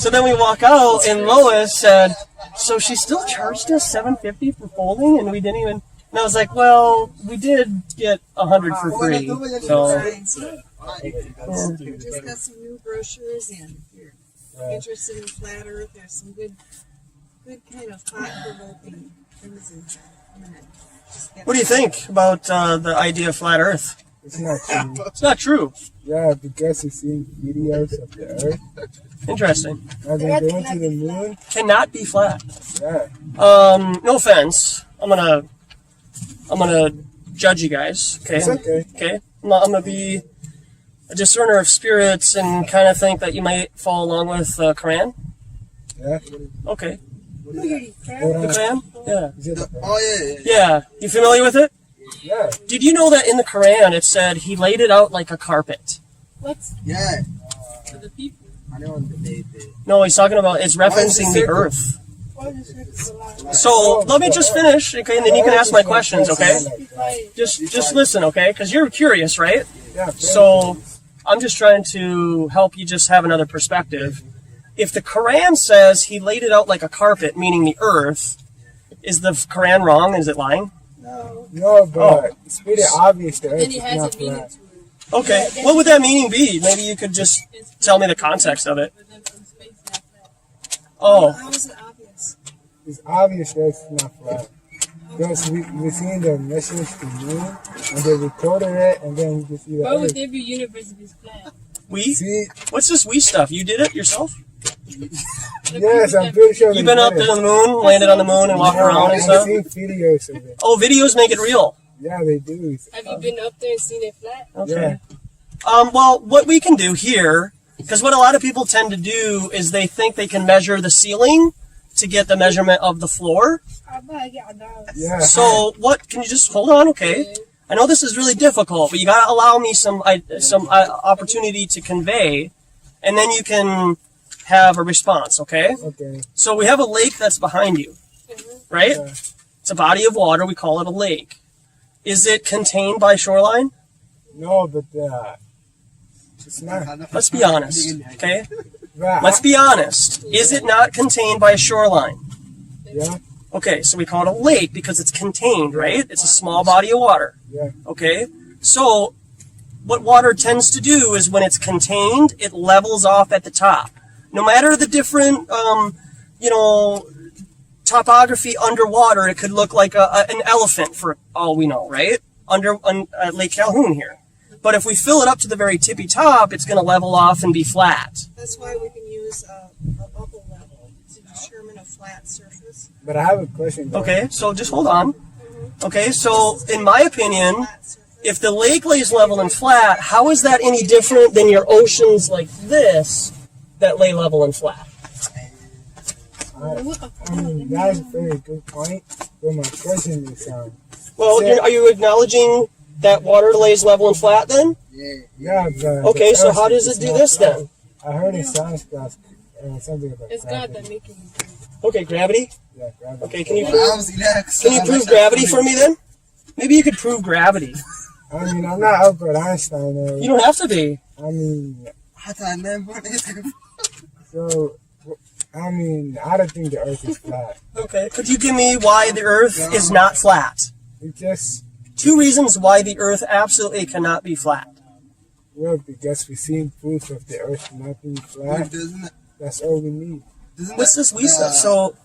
So then we walk out, and Lois said, so she still charged us $750 for folding, and we didn't even... And I was like, well, we did get $100 for free, so... Just got some new brochures in. If you're interested in flat Earth, there's some good kind of thought-provoking things in there. What do you think about the idea of flat Earth? It's not true. It's not true. Yeah, because you've seen videos of the Earth. Interesting. Have they going to the moon? Cannot be flat. Yeah. No offense. I'm gonna judge you guys. Okay. It's okay. Okay. I'm gonna be a discerner of spirits and kind of think that you might fall along with the Quran. Yeah. Okay. The Quran? Yeah. Oh yeah. Yeah. You familiar with it? Yeah. Did you know that in the Quran it said he laid it out like a carpet? Yeah. For the people. No, he's talking about, it's referencing the earth. So let me just finish, okay, and then you can ask my questions, okay? Just listen, okay? Because you're curious, right? Yeah. So I'm just trying to help you just have another perspective. If the Quran says he laid it out like a carpet, meaning the earth, is the Quran wrong? Is it lying? No, but it's pretty obvious the earth is not flat. Okay, what would that meaning be? Maybe you could just tell me the context of it. Oh. How is it obvious? It's obvious that it's not flat. Because we've seen the message to moon, and they recorded it, and then you can see the Why would earth. there be universe if it's flat? We? See? What's this we stuff? You did it yourself? Yes, I'm pretty sure. You've been up to the moon, landed on the moon, and walked around and stuff? I've seen videos of it. Oh, videos make it real. Yeah, they do. Have you been up there and seen it flat? Okay. Well, what we can do here, because what a lot of people tend to do is they think they can measure the ceiling to get the measurement of the floor. Yeah. So what, can you just hold on, okay? I know this is really difficult, but you gotta allow me some opportunity to convey, and then you can have a response, okay? Okay. So we have a lake that's behind you, right? Yeah. It's a body of water, we call it a lake. Is it contained by shoreline? No, but it's not. Let's be honest, okay? Right. Let's be honest. Is it not contained by a shoreline? Yeah. Okay, so we call it a lake because it's contained, right? It's a small body of water. Yeah. Okay? So what water tends to do is when it's contained, it levels off at the top. No matter the different, topography underwater, it could look like an elephant for all we know, right? Under Lake Calhoun here. But if we fill it up to the very tippy top, it's going to level off and be flat. That's why we can use a bubble level to determine a flat surface. But I have a question. Though. Okay, so just hold on. Okay, so in my opinion, if the lake lays level and flat, how is that any different than your oceans like this that lay level and flat? I mean, that's a very good point. But my question is, Well, are you acknowledging that water lays level and flat then? Yeah. Okay, so how does it do this then? I heard in science class something about It's gravity. God that making you. Okay, gravity? Yeah, gravity. Okay, can you prove gravity for me then? Maybe you could prove gravity. I mean, I'm not Albert Einstein. You don't have to be. I mean, so, I mean, I don't think the Earth is flat. Okay, could you give me why the Earth is not flat? It just, 2 reasons why the Earth absolutely cannot be flat. well, because we've seen proof of the Earth not being flat. That's all we need. What's this we stuff? So,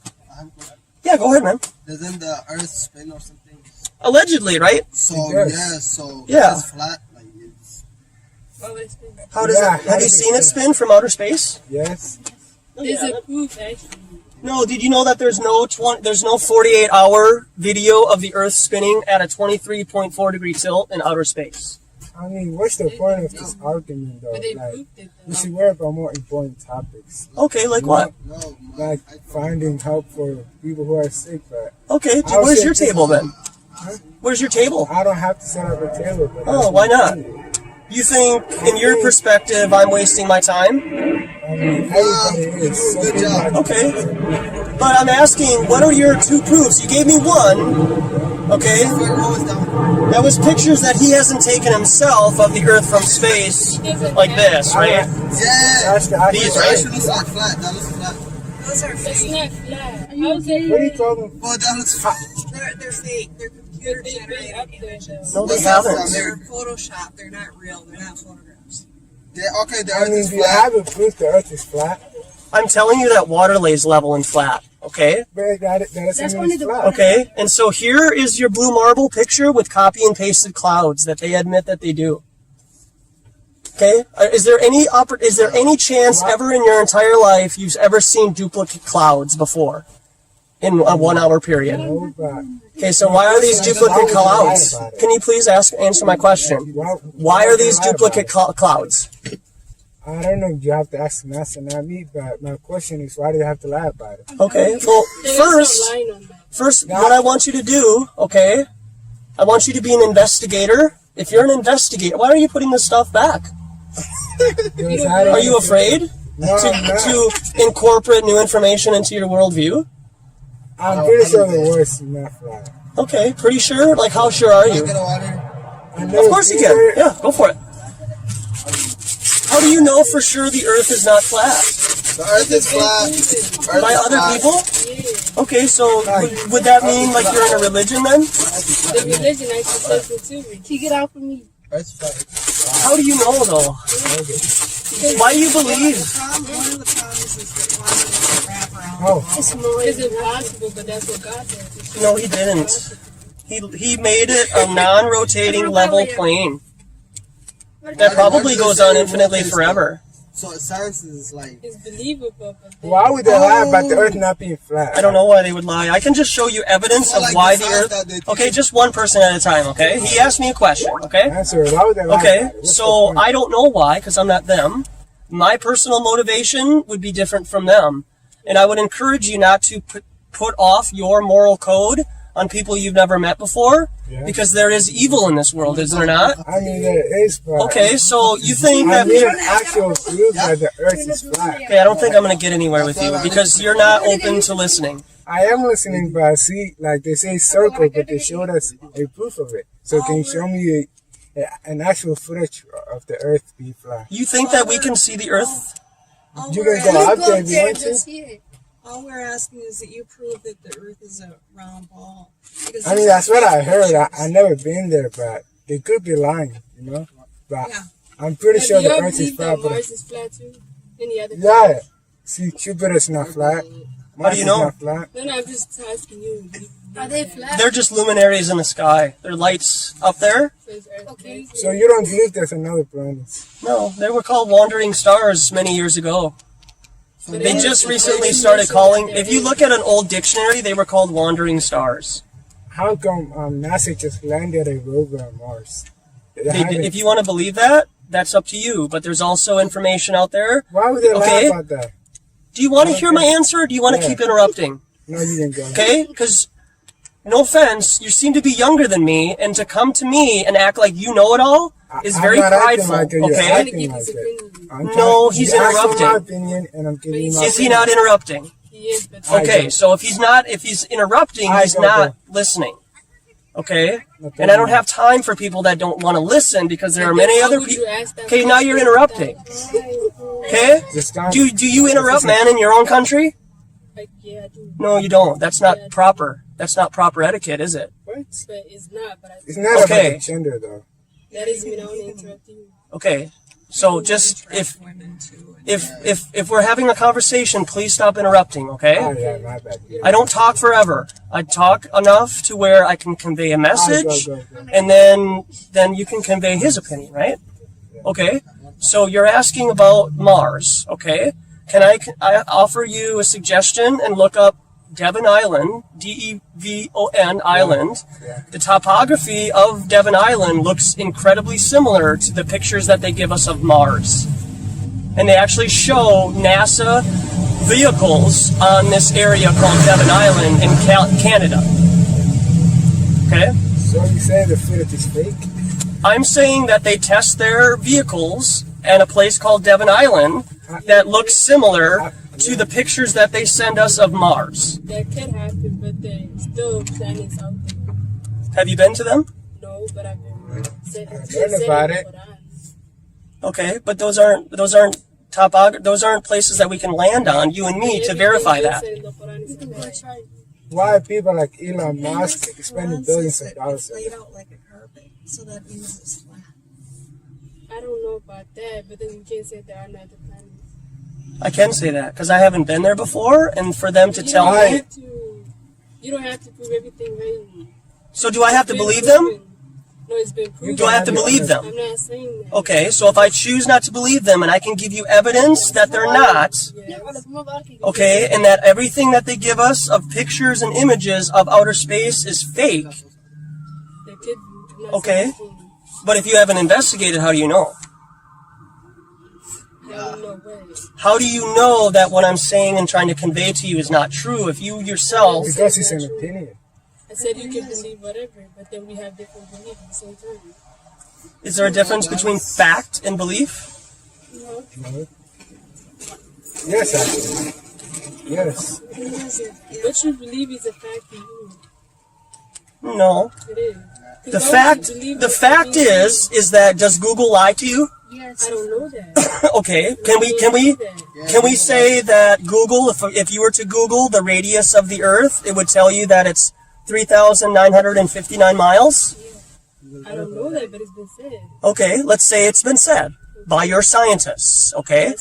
yeah, go ahead, man. Doesn't the Earth spin or something? Allegedly, right? So Yeah. it's flat. Like it's. How does it? Have you seen it spin from outer space? Yes. There's a proof actually. No. Did you know that there's no 48-hour video of the Earth spinning at a 23.4 degree tilt in outer space? I mean, what's the point of this argument, though? Like, we should worry about more important topics. Okay, like what? Like finding help for people who are sick, but... Okay, where's your table then? Where's your table? I don't have to set up a table. But Oh, why not? You think, in your perspective, I'm wasting my time? I mean, everybody is. So good job. Okay. But I'm asking, what are your 2 proofs? You gave me one, okay? That was pictures that he hasn't taken himself of the Earth from space, like this, right? Yeah. These, That right? looks like flat. That looks flat. Those are It's fake. not flat. What are you talking about? Oh, that looks flat. They're fake. They're computer generated images. No, they haven't. They're Photoshop. They're not real. They're not photographs. Okay, the I Earth mean, is do you flat. have a proof the Earth is flat? I'm telling you that water lays level and flat, okay? But that doesn't mean it's flat. Okay, and so here is your blue marble picture with copy and pasted clouds that they admit that they do. Okay, is there any chance ever in your entire life you've ever seen duplicate clouds before in a 1 hour period? No, but Okay, so why are these duplicate clouds? Can you please answer my question? Why are these duplicate clouds? I don't know if you have to ask NASA, not me, but my question is, why do you have to lie about it? Okay, well, first, what I want you to do, okay, I want you to be an investigator. If you're an investigator, why are you putting this stuff back? Are you afraid No, I'm not. to incorporate new information into your worldview? I'm pretty sure the world's not flat. Okay, pretty sure? Like, how sure are you? Of course you can. Yeah, go for it. How do you know for sure the Earth is not flat? The Earth is flat. By other people? Okay, so would that mean like you're in a religion then? The religion actually says it too. Take it out from me. Earth's flat. How do you know though? Why do you believe? One of the problems is that water doesn't wrap around. It's impossible, but that's what God does. No, he didn't. He made it a non-rotating level plane. That probably goes on infinitely forever. So science is like... It's believable, but... Why would they lie about the Earth not being flat? I don't know why they would lie. I can just show you evidence of why the Earth... Okay, just one person at a time, okay? He asked me a question, okay? Answer it. Why would they lie? Okay, so I don't know why, because I'm not them. My personal motivation would be different from them. And I would encourage you not to put off your moral code on people you've never met before, because there is evil in this world, is there not? I mean, there is, but... Okay, so you think that... I need actual proof that the Earth is flat. Okay, I don't think I'm going to get anywhere with you, because you're not open to listening. I am listening, but I see, like, they say circle, but they showed us a proof of it. So can you show me an actual footage of the Earth being flat? You think that we can see the Earth? You can go up there if you want to. All we're asking is that you prove that the Earth is a round ball. I mean, that's what I heard. I never been there, but they could be lying, you know? But I'm pretty sure the Earth is flat. But Mars is flat too? Any other yeah. See, Jupiter's not flat. How do you know? No, I'm just asking you. Are they flat? They're just luminaries in the sky. They're lights up there. Okay. So you don't believe there's another planet? No, they were called wandering stars many years ago. They just recently started calling, if you look at an old dictionary, they were called wandering stars. How come NASA just landed a rover on Mars? If you want to believe that, that's up to you. But there's also information out there. Why would they lie about that? Do you want to hear my answer, or do you want to keep interrupting? No, you didn't go. Okay? Because, no offense, you seem to be younger than me, and to come to me and act like you know it all is very prideful. Okay? No, he's interrupting. My opinion, and I'm giving my Is he not interrupting? Okay, so if he's interrupting, he's not listening. Okay? And I don't have time for people that don't want to listen, because there are many other people. Okay, now you're interrupting. Okay? Do you interrupt, man, in your own country? Yeah, I do. No, you don't. That's not proper. That's not proper etiquette, is it? What? But it's not. But it's not about the gender, though. That is me. I want to interrupt you. Okay. So just if we're having a conversation, please stop interrupting, okay? Oh, yeah, my bad. Yeah. I don't talk forever. I talk enough to where I can convey a message, and then you can convey his opinion, right? Okay. So you're asking about Mars, okay? Can I offer you a suggestion and look up Devon Island, D-E-V-O-N Island. The topography of Devon Island looks incredibly similar to the pictures that they give us of Mars. And they actually show NASA vehicles on this area called Devon Island in Canada. Okay? So you say the footage is fake? I'm saying that they test their vehicles at a place called Devon Island that looks similar to the pictures that they send us of Mars. That could happen, but they still planets out there. Have you been to them? No, but I've been heard about it. Okay, but those aren't places that we can land on, you and me, to verify that. Why are people like Elon Musk spending billions of dollars? Laid out like a carpet, so that means it's flat. I don't know about that, but then you can't say there are not the planets. I can say that because I haven't been there before, and for them to tell me. You don't have to prove everything right. So do I have to believe them? No, it's been proven. Do I have to believe them? I'm not saying that. Okay, so if I choose not to believe them, and I can give you evidence that they're not, okay, and that everything that they give us of pictures and images of outer space is fake, okay, but if you haven't investigated, how do you know? How do you know that what I'm saying and trying to convey to you is not true if you yourself... Because it's an opinion. I said you can believe whatever, but then we have different beliefs at the same time. Is there a difference between fact and belief? No. Yes, actually. Yes. What you believe is a fact to you. No. It is. The fact is that does Google lie to you? Yes. I don't know that. Okay. Can we say that Google, if you were to Google the radius of the Earth, it would tell you that it's 3,959 miles? I don't know that, but it's been said. Okay, let's say it's been said by your scientists. Okay.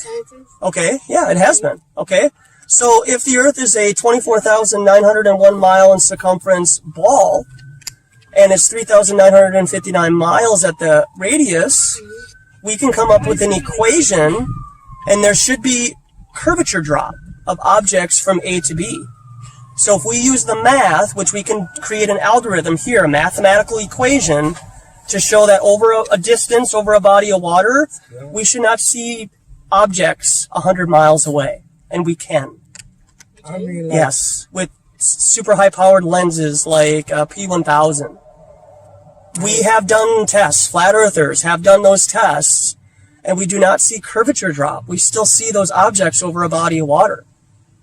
Okay. Yeah, it has been. Okay. So if the Earth is a 24,901 mile in circumference ball, and it's 3,959 miles at the radius, we can come up with an equation, and there should be curvature drop of objects from A to B. So if we use the math, which we can create an algorithm here, a mathematical equation, to show that over a distance, over a body of water, we should not see objects 100 miles away. And we can. I mean, like, yes, with super high-powered lenses like P1000. We have done tests. Flat earthers have done those tests, and we do not see curvature drop. We still see those objects over a body of water.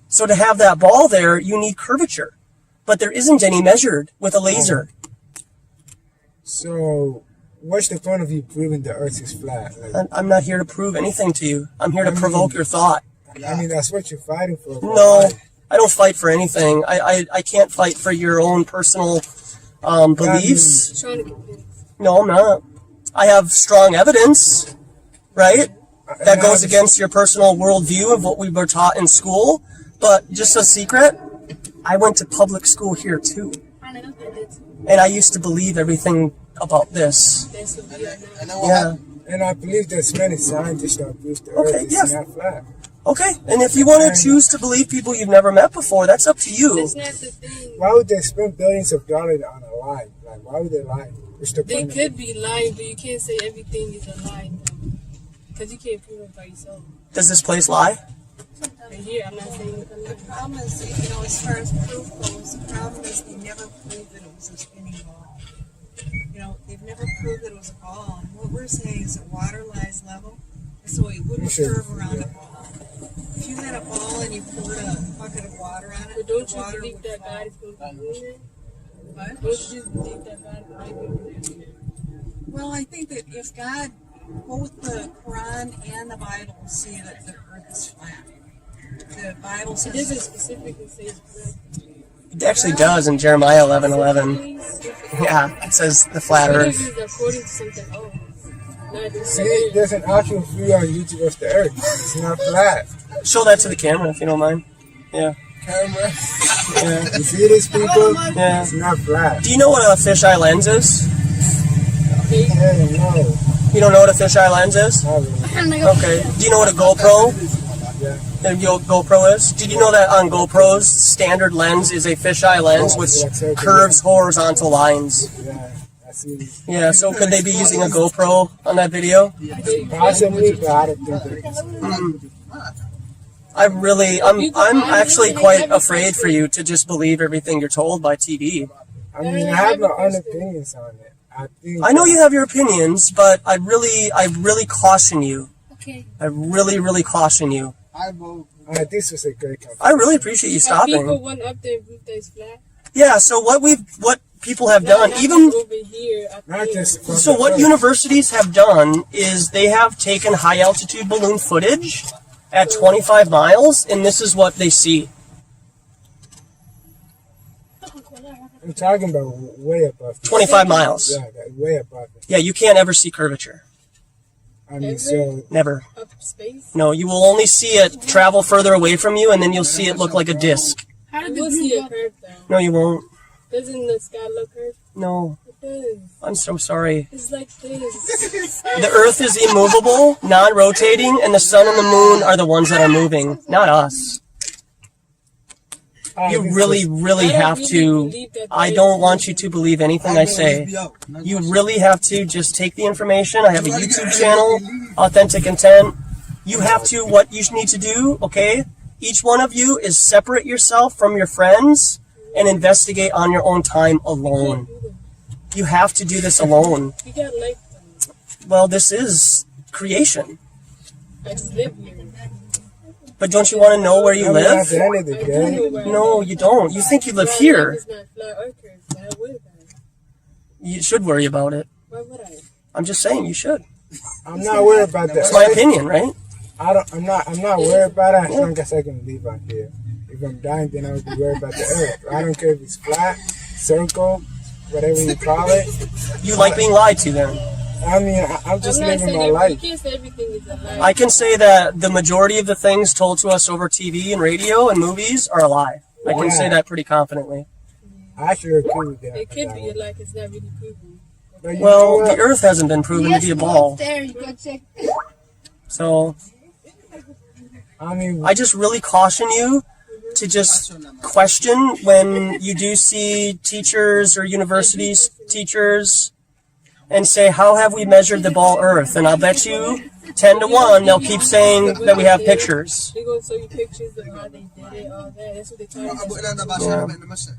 So to have that ball there, you need curvature. But there isn't any measured with a laser. So, what's the point of you proving the Earth is flat? Like, I'm not here to prove anything to you. I'm here to provoke your thought. I mean, that's what you're fighting for. No, I don't fight for anything. I can't fight for your own personal beliefs. No, I'm not. I have strong evidence, right? That goes against your personal worldview of what we were taught in school. But just a secret, I went to public school here too. And I used to believe everything about this. Yeah. And I believe there's many scientists that believe the Earth is not flat. Okay, and if you want to choose to believe people you've never met before, that's up to you. Why would they spend billions of dollars on a lie? Like, why would they lie? They could be lying, but you can't say everything is a lie. Because you can't prove it by yourself. Does this place lie? Right here, I'm not saying it. The problem is, you know, as far as proof goes, the problem is they never proved that it was a spinning ball. You know, they've never proved that it was a ball. And what we're saying is that water lies level, so it wouldn't curve around a ball. If you had a ball and you poured a bucket of water on it, but don't the you water believe that God is going to be doing it? What? Don't you believe that God might be doing it? Well, I think that if God, both the Quran and the Bible say that the earth is flat. The Bible says... It doesn't specifically say it's flat. It actually does in Jeremiah 11:11. Yeah, it says the flat earth. According to something else. See, there's an actual video on YouTube of the Earth. It's not flat. Show that to the camera if you don't mind. Yeah. Camera? Yeah. You see these people? Yeah. It's not flat. Do you know what a fisheye lens is? No. You don't know what a fisheye lens is? Okay. Do you know what a GoPro? Yeah. GoPro is? Did you know that on GoPro's standard lens is a fisheye lens which curves horizontal lines? Yeah, I see. Yeah, so could they be using a GoPro on that video? Possibly, but I don't think that. I'm actually quite afraid for you to just believe everything you're told by TV. I mean, I have my own opinions on it. I know you have your opinions, but I really caution you. Okay. I really caution you. This was a great conversation. I really appreciate you stopping. People went up there and proved that it's flat. Yeah, so what people have done, even over here, so what universities have done is they have taken high altitude balloon footage at 25 miles, and this is what they see. I'm talking about way above. 25 miles. Yeah, way above it. Yeah, you can't ever see curvature. I mean, so... Never. Up space? No, you will only see it travel further away from you, and then you'll see it look like a disc. How did you see it curved though? No, you won't. Doesn't the sky look curved? No. It does. I'm so sorry. It's like this. The Earth is immovable, non-rotating, and the sun and the moon are the ones that are moving, not us. You really have to. I don't want you to believe anything I say. You really have to just take the information. I have a YouTube channel, Authentic Intent. You have to, what you need to do, okay? Each one of you is separate yourself from your friends and investigate on your own time alone. You have to do this alone. You got like Well, this is creation. I just live here. But don't you want to know where you live? At the end of the day, No, you don't. You think you live here. It's not flat earthers. Why would I? You should worry about it. Why would I? I'm just saying you should. I'm not worried about that. It's my opinion, right? I'm not worried about it as long as I can live out here. If I'm dying, then I would be worried about the earth. I don't care if it's flat, circle, whatever you call it. You like being lied to then? I mean, I'm just I'm not living saying my you life. can't say everything is a lie. I can say that the majority of the things told to us over TV and radio and movies are a lie. I can say that pretty confidently. I actually agree with that. It could be a lie. It's not really proven. Well, the Earth hasn't been proven to be a ball. There, you go check. So, I mean, I just really caution you to just question when you do see teachers or universities teachers and say, how have we measured the ball Earth? And I'll bet you 10 to 1 they'll keep saying that we have pictures. They're going to show you pictures of how they did it, all that. That's what they're trying to say.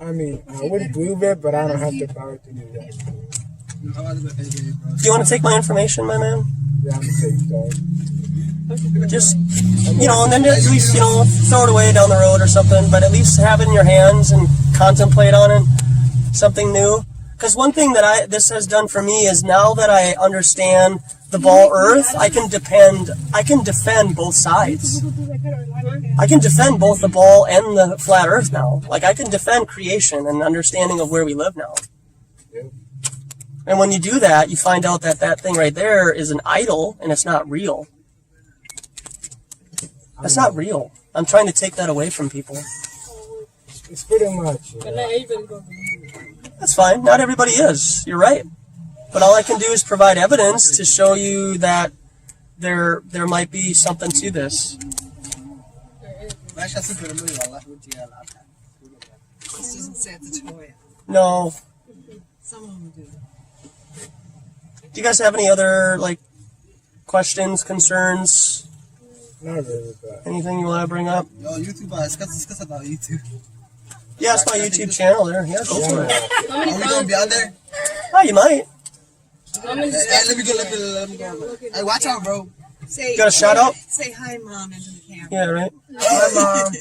I mean, I would prove it, but I don't have the power to do that. Do you want to take my information, my man? Yeah, I'm gonna take that. Just, and then at least, throw it away down the road or something, but at least have it in your hands and contemplate on it, something new. Because one thing that this has done for me is now that I understand the ball Earth, I can defend both sides. I can defend both the ball and the flat Earth now. Like, I can defend creation and understanding of where we live now. And when you do that, you find out that that thing right there is an idol and it's not real. That's not real. I'm trying to take that away from people. It's pretty much. But not everybody going to believe it. That's fine. Not everybody is. You're right. But all I can do is provide evidence to show you that there might be something to this. This doesn't say it's a toy. No. Some of them do. Do you guys have any other questions, concerns? Not really, but Anything you want to bring up? Yo, YouTube, discuss about YouTube. Yeah, it's my YouTube channel there. Yeah, go for it. Are we going to be on there? Oh, you might. Hey, let me go. Hey, watch out, bro. You got a shout out? Say hi, Mom, into the camera. Yeah, right. Hi, Mom.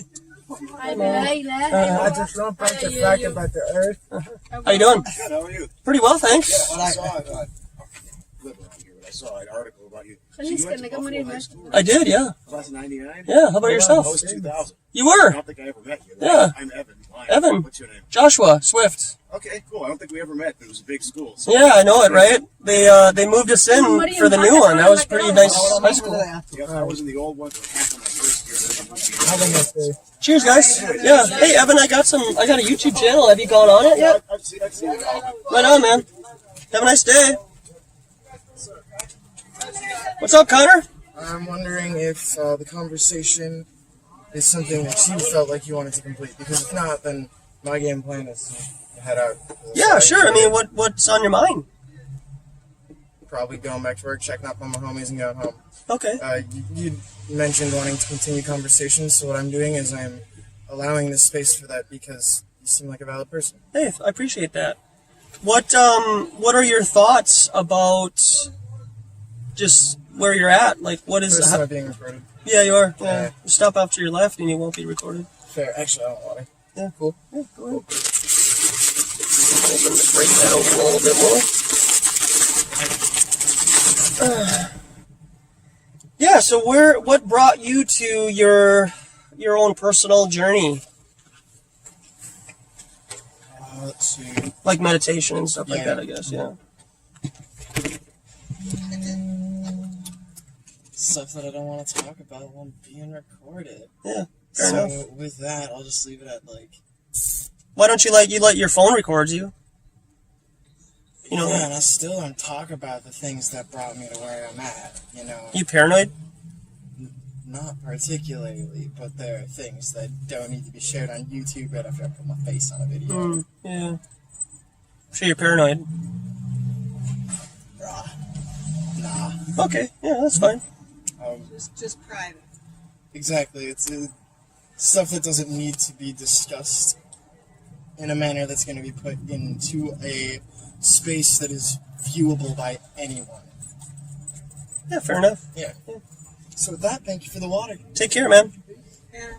Hi, Mom. I just don't like the fact about the Earth. How you doing? Good, how are you? Pretty well, thanks. Yeah, I saw it. I live around here, but I saw an article about you. So you went to Buffalo High School? I did, yeah. Class of 99? Yeah, how about yourself? I was 2000. You were? I don't think I ever met you. Yeah. I'm Evan. Evan. What's your name? Joshua Swift. Okay, cool. I don't think we ever met, but it was a big school. So Yeah, I know it, right? They moved us in for the new one. That was pretty nice high school. Yep, I was in the old one for half of my first year. Cheers, guys. Yeah. Hey, Evan, I got a YouTube channel. Have you gone on it yet? I've seen it all. Right on, man. Have a nice day. What's up, Connor? I'm wondering if the conversation is something that you felt like you wanted to complete, because if not, then my game plan is to head out. Yeah, sure. I mean, what's on your mind? Probably going back to work, checking up on my homies, and going home. Okay. You mentioned wanting to continue conversations, so what I'm doing is I'm allowing this space for that because you seem like a valid person. Hey, I appreciate that. What are your thoughts about just where you're at? Like, what is... First, am I being recorded? Yeah, you are. Yeah. Stop off to your left and you won't be recorded. Fair. Actually, I don't want to. Yeah. Cool. Yeah, go ahead. Break that open a little bit more. Yeah, so what brought you to your own personal journey? Let's see. Like meditation and stuff like that, I guess, yeah. Stuff that I don't want to talk about while being recorded. Yeah, fair enough. With that, I'll just leave it at Why don't you let your phone record you? You know. Yeah, and I still don't talk about the things that brought me to where I'm at. You know. You paranoid? Not particularly, but there are things that don't need to be shared on YouTube right after I put my face on a video. Yeah. So you're paranoid? Nah. Okay, yeah, that's fine. Just private. Exactly. It's stuff that doesn't need to be discussed in a manner that's going to be put into a space that is viewable by anyone. Yeah, fair enough. Yeah. So with that, thank you for the water. Take care, man. Yeah.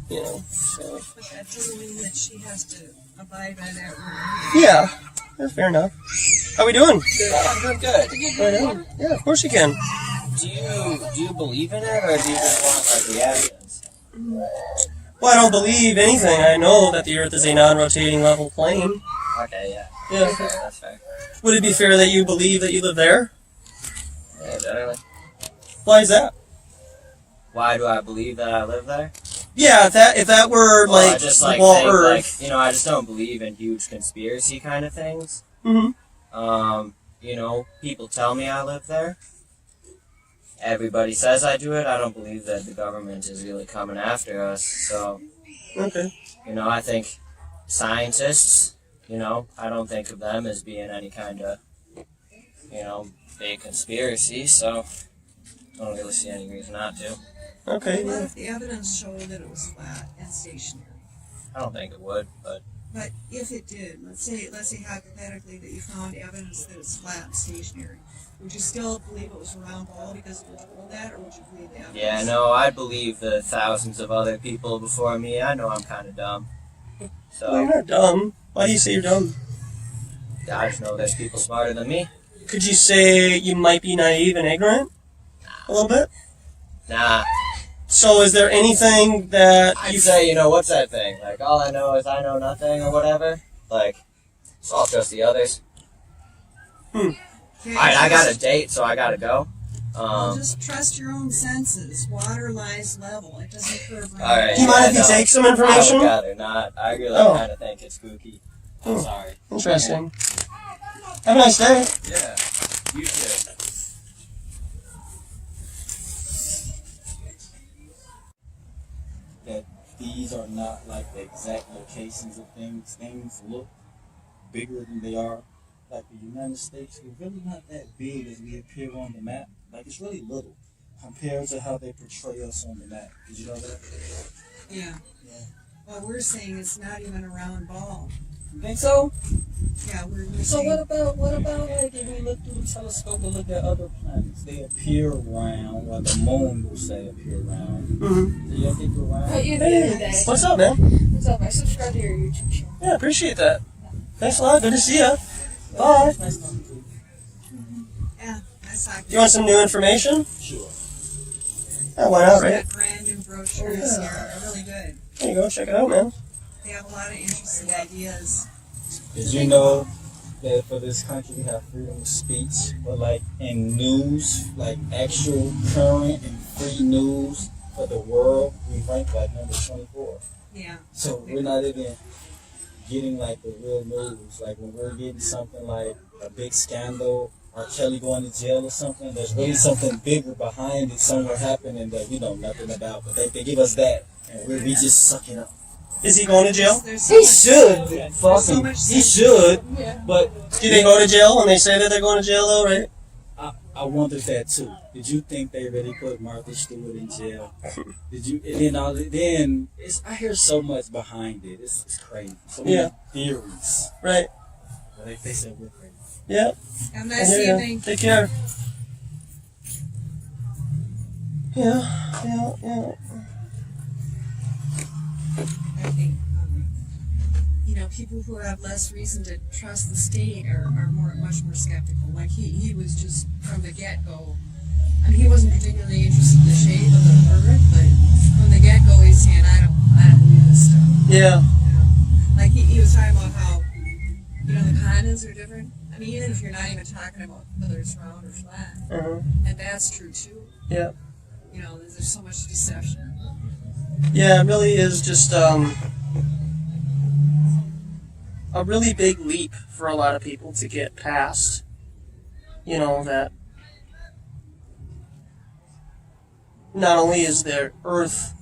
You know, so. But that doesn't mean that she has to abide by that rule. Yeah, that's fair enough. How we doing? Good, good. Right on. Yeah, of course you can. Do you believe in it, or do you just want like the evidence? Well, I don't believe anything. I know that the Earth is a non-rotating level plane. Okay, yeah. Yeah. That's fair. Would it be fair that you believe that you live there? Yeah, generally. Why is that? Why do I believe that I live there? Yeah, if that were Well, I like just the like whole think, Earth. like, I just don't believe in huge conspiracy kind of things. Mm-hmm. People tell me I live there. Everybody says I do it. I don't believe that the government is really coming after us. So, okay. I think scientists, I don't think of them as being any kind of, big conspiracy. So, I don't really see any reason not to. Okay. What if the evidence showed that it was flat and stationary? I don't think it would, but if it did, let's say hypothetically that you found evidence that it's flat and stationary, would you still believe it was a round ball because you were told that, or would you believe the evidence? yeah, no, I believe the thousands of other people before me. I know I'm kind of dumb. So Well, you're not dumb. Why do you say you're dumb? I just know there's people smarter than me. Could you say you might be naive and ignorant? A little bit? Nah. So is there anything that I'd say, what's that thing? Like, all I know is I know nothing or whatever. Like, so I'll trust the others. Alright, I got a date, so I gotta go. Just trust your own senses. Water lies level. It doesn't curve around. Alright. Do you mind if you take some information? I would rather not. I really kind of think it's spooky. I'm sorry. Interesting. Have a nice day. Yeah. You too. That these are not like the exact locations of things. Things look bigger than they are. Like the United States, we're really not that big as we appear on the map. Like, it's really little compared to how they portray us on the map. Did you know that? Yeah. Well, we're saying it's not even a round ball. You think so? Yeah, we're So saying... what about like if we look through the telescope and look at other planets? They appear round, like the moon will say appear round. Mm-hmm. Do you think we're round? Hey, what's up, man? What's up? I subscribe to your YouTube channel. Yeah, appreciate that. Thanks a lot. Good to see ya. Bye. Yeah, that's like... Do you want some new information? Sure. Yeah, why not, right? Brand new brochures here. They're really good. There you go. Check it out, man. They have a lot of interesting ideas. Did you know that for this country we have freedom of speech, but like in news, like actual current and free news for the world, we rank like number 24. Yeah. So we're not even getting like the real news. Like when we're getting something like a big scandal, or Kelly going to jail or something, there's really something bigger behind it somewhere happening that we know nothing about. But they give us that, and we just suck it up. Is he going to jail? He should. He should. But do they go to jail when they say that they're going to jail, though, right? I wondered that too. Did you think they really put Martha Stewart in jail? Did you? And then I hear so much behind it. It's crazy. So many theories. Right. But they said we're crazy. Yeah. Have a nice evening. Take care. Yeah. I think, people who have less reason to trust the state are much more skeptical. Like he was just from the get-go. I mean, he wasn't particularly interested in the shape of the earth, but from the get-go, he's saying, I don't believe this stuff. Yeah. Like he was talking about how, the continents are different. I mean, even if you're not even talking about whether it's round or flat, and that's true too. Yeah. There's so much deception. Yeah, it really is just a really big leap for a lot of people to get past, that not only is the Earth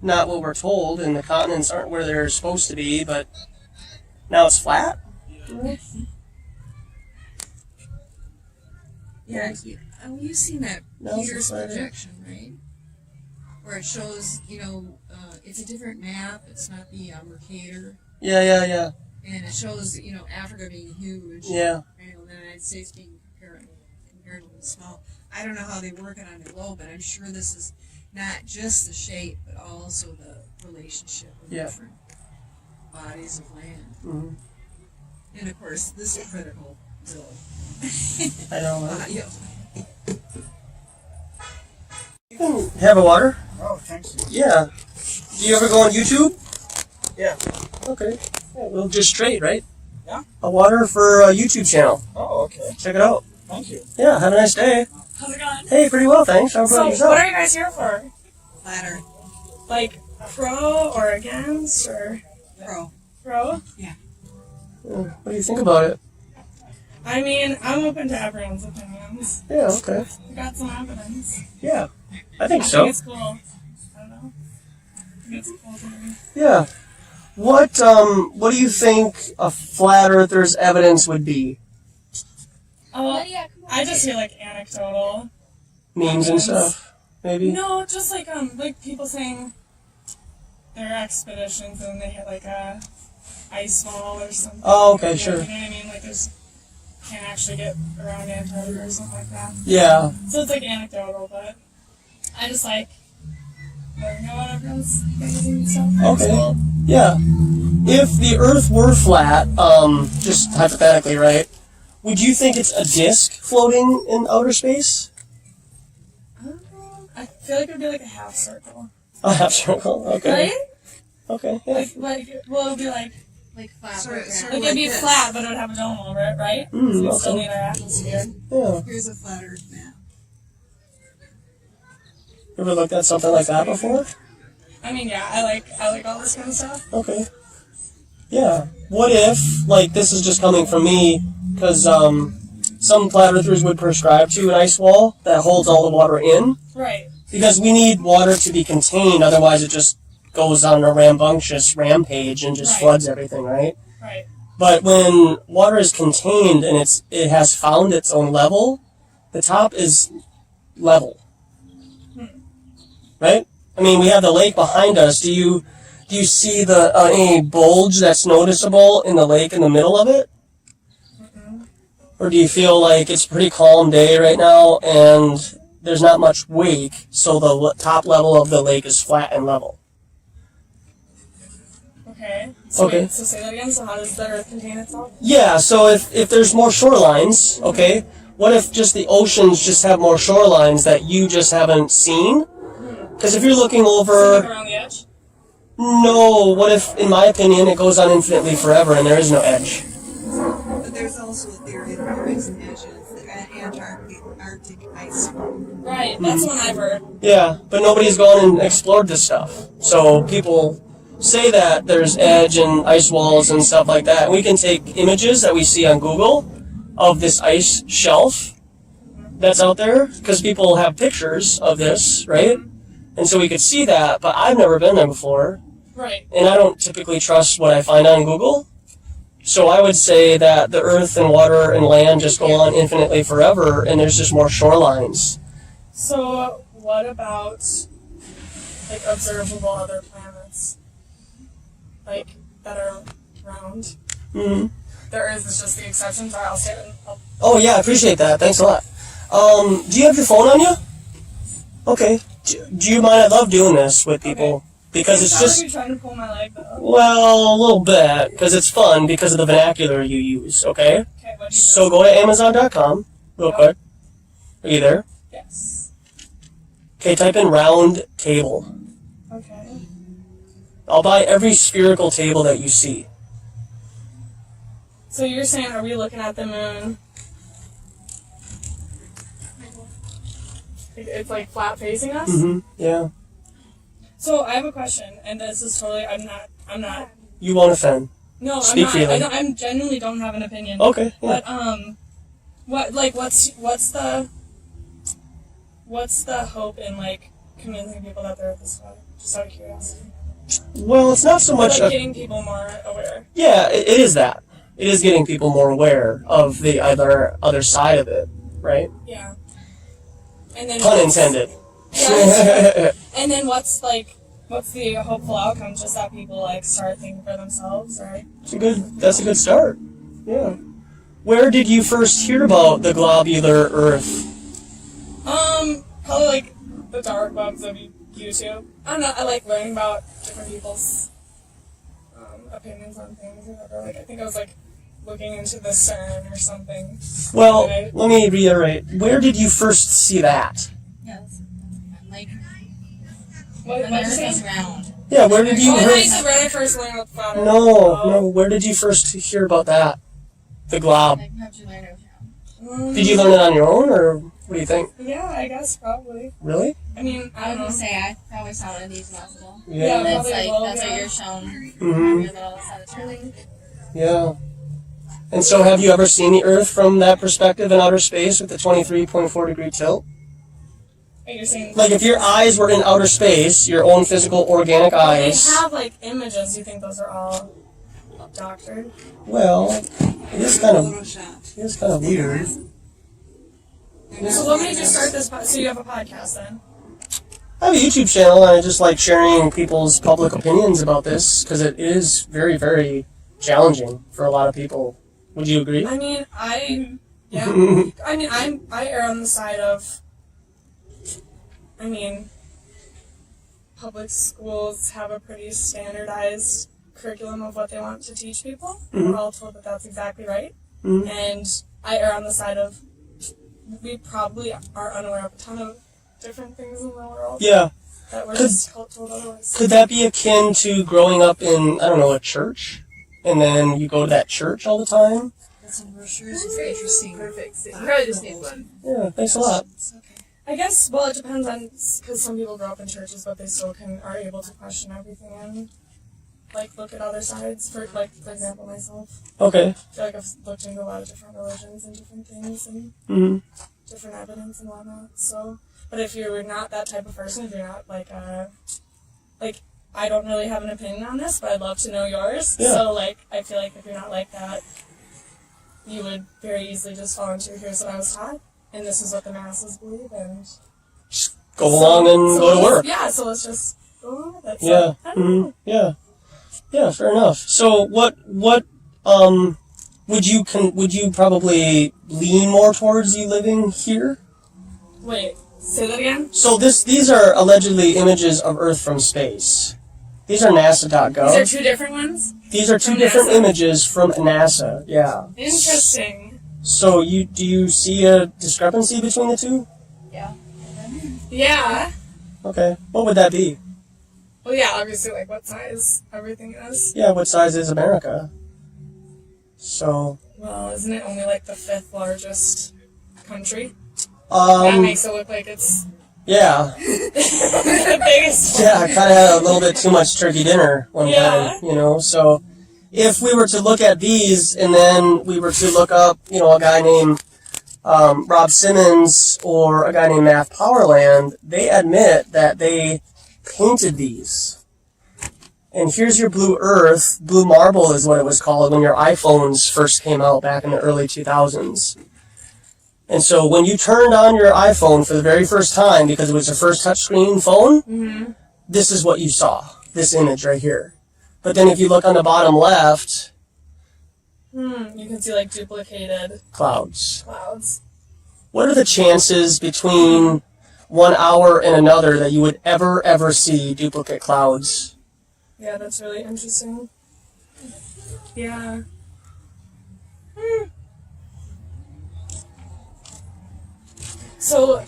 not what we're told and the continents aren't where they're supposed to be, but now it's flat. Yeah, you've seen that Peters projection, right? Where it shows, it's a different map. It's not the Mercator. Yeah. And it shows, Africa being huge. Yeah. The United States being comparatively small. I don't know how they work it on the globe, but I'm sure this is not just the shape, but also the relationship of different bodies of land. Mm-hmm. And of course, this is critical to I know. audio. You can have a water. Oh, thank you. Yeah. Do you ever go on YouTube? Yeah. Okay. Yeah, we'll just straight, right? Yeah. A water for a YouTube channel. Oh, okay. Check it out. Thank you. Yeah, have a nice day. How's it going? Hey, pretty well, thanks. How about So, yourself? what are you guys here for? Flat Earth. Like, pro or against, or? Pro. Pro? Yeah. What do you think about it? I mean, I'm open to everyone's opinions. Yeah, okay. We got some evidence. Yeah, I think I so. think it's cool. I don't know. I think it's cool to me. Yeah. What do you think a flat earther's evidence would be? Oh, I just hear like anecdotal. Memes and stuff, maybe? No, just like people saying their expeditions and they hit like a ice wall or something. Oh, okay, sure. You know what I mean? Like can't actually get around Antarctica or something like that. Yeah. So it's like anecdotal, but I just like learning about everyone's things and stuff. Okay. Cool. Yeah. If the Earth were flat, just hypothetically, right? Would you think it's a disk floating in outer space? I feel like it would be like a half circle. A half circle. Okay. Right? Okay. Yeah. Well, it would be like flat. like it'd be flat, but it would have a dome over it, right? So we still need our atmosphere. Yeah. Here's a flat Earth map. You ever looked at something like that before? I mean, yeah, I like all this kind of stuff. Okay. Yeah. What if, like, this is just coming from me, because some flat earthers would prescribe to an ice wall that holds all the water in. Right. Because we need water to be contained, otherwise it just goes on a rambunctious rampage and just floods everything, right? Right. But when water is contained and it has found its own level, the top is level. Right? I mean, we have the lake behind us. Do you see the any bulge that's noticeable in the lake in the middle of it? Or do you feel like it's a pretty calm day right now and there's not much wake, so the top level of the lake is flat and level? Okay. So Okay. Wait, so say that again. So how does the Earth contain itself? Yeah, so if there's more shorelines, okay, what if just the oceans just have more shorelines that you just haven't seen? Because if you're looking over... So like around the edge? No, what if, in my opinion, it goes on infinitely forever and there is no edge? But there's also a theory that there is an edge, and it's the Arctic ice wall. Right, that's one I've heard. Yeah, but nobody's gone and explored this stuff. So people say that there's edge and ice walls and stuff like that. We can take images that we see on Google of this ice shelf that's out there, because people have pictures of this, right? And so we could see that, but I've never been there before. Right. And I don't typically trust what I find on Google. So I would say that the earth and water and land just go on infinitely forever, and there's just more shorelines. So what about like observable other planets, like that are round? Mm-hmm. The Earth is just the exception. Sorry, I'll say it. Oh yeah, I appreciate that. Thanks a lot. Do you have your phone on you? Okay. Do you mind? I love doing this with people because it's just... Like you're trying to pull my leg though. Well, a little bit, because it's fun because of the vernacular you use, okay? Okay, what do you So go to Amazon.com real quick. Are you there? Yes. Okay, type in round table. Okay. I'll buy every spherical table that you see. So you're saying, are we looking at the moon? It's like flat facing us? Mm-hmm, yeah. So I have a question, and this is totally, I'm not. You won't offend. No, Speak I'm not. freely. I genuinely don't have an opinion. Okay, yeah. But, what's the hope in, like, convincing people that the Earth is flat? Just out of curiosity. Well, it's not so much... Like, getting people more aware. Yeah, it is that. It is getting people more aware of the other side of it, right? Yeah. And then Pun intended. Yeah, and then what's the hopeful outcome? Just that people, like, start thinking for themselves, right? That's a good start. Yeah. Where did you first hear about the globular Earth? Probably like the dark webs of YouTube. I don't know. I like learning about different people's opinions on things or whatever. Like I think I was like looking into the CERN or something. Well, let me reiterate. Where did you first see that? Yes. Like, America's round. Yeah, where did you when hear? I first learned about the flat Earth. No. Where did you first hear about that? The glob. Like, how'd you learn it from? Did you learn it on your own, or what do you think? Yeah, I guess probably. Really? I mean, I was gonna say I probably saw one of these months ago. Yeah. And it's probably like will, that's yeah. what you're shown. Mhm. Your little set of turning. Yeah. And so, have you ever seen the Earth from that perspective in outer space with the 23.4 degree tilt? You're saying Like, if your eyes were in outer space, your own physical organic they eyes. have like images. You think those are all doctored? Well, it is kind of weird. So what made you start this? So you have a podcast then? I have a YouTube channel, and I just like sharing people's public opinions about this because it is very, very challenging for a lot of people. Would you agree? I mean, I err on the side of. I mean, public schools have a pretty standardized curriculum of what they want to teach people. Mhm. We're all told that that's exactly right. Mhm. And I err on the side of we probably are unaware of a ton of different things in the world. Yeah. That we're just told otherwise. Could that be akin to growing up in, I don't know, a church? And then you go to that church all the time? That's some brochures. It's interesting. Perfect. You probably just need one. Yeah, thanks a lot. I guess, well, it depends on, because some people grow up in churches, but they still are able to question everything and, like, look at other sides. For example, myself. Okay. I feel like I've looked into a lot of different religions and different things and different evidence and whatnot. So, but if you're not that type of person, if you're not, like, I don't really have an opinion on this, but I'd love to know yours. Yeah. So, like, I feel like if you're not like that, you would very easily just fall into, here's what I was taught, and this is what the masses believe, and Go along and go to work. Yeah, so let's just go along with it. So, Yeah. I don't know. Yeah. Yeah, fair enough. So what would you probably lean more towards you living here? Wait, say that again? So these are allegedly images of Earth from space. These are NASA.gov. These are two different ones? These are two From different NASA? images from NASA. Yeah. Interesting. So do you see a discrepancy between the two? Yeah. Okay. What would that be? Well, yeah, obviously, like, what size everything is. Yeah, what size is America? So Well, isn't it only, like, the 5th largest country? That makes it look like it's yeah. the biggest. Yeah, I kind of had a little bit too much turkey dinner one time, so if we were to look at these and then we were to look up, a guy named Rob Simmons or a guy named Math Powerland, they admit that they painted these. And here's your blue earth. Blue marble is what it was called when your iPhones first came out back in the early 2000s. And so when you turned on your iPhone for the very first time, because it was your first touchscreen phone, this is what you saw, this image right here. But then if you look on the bottom left, you can see, like, duplicated clouds. What are the chances between 1 hour and another that you would ever see duplicate clouds? Yeah, that's really interesting. Yeah. So,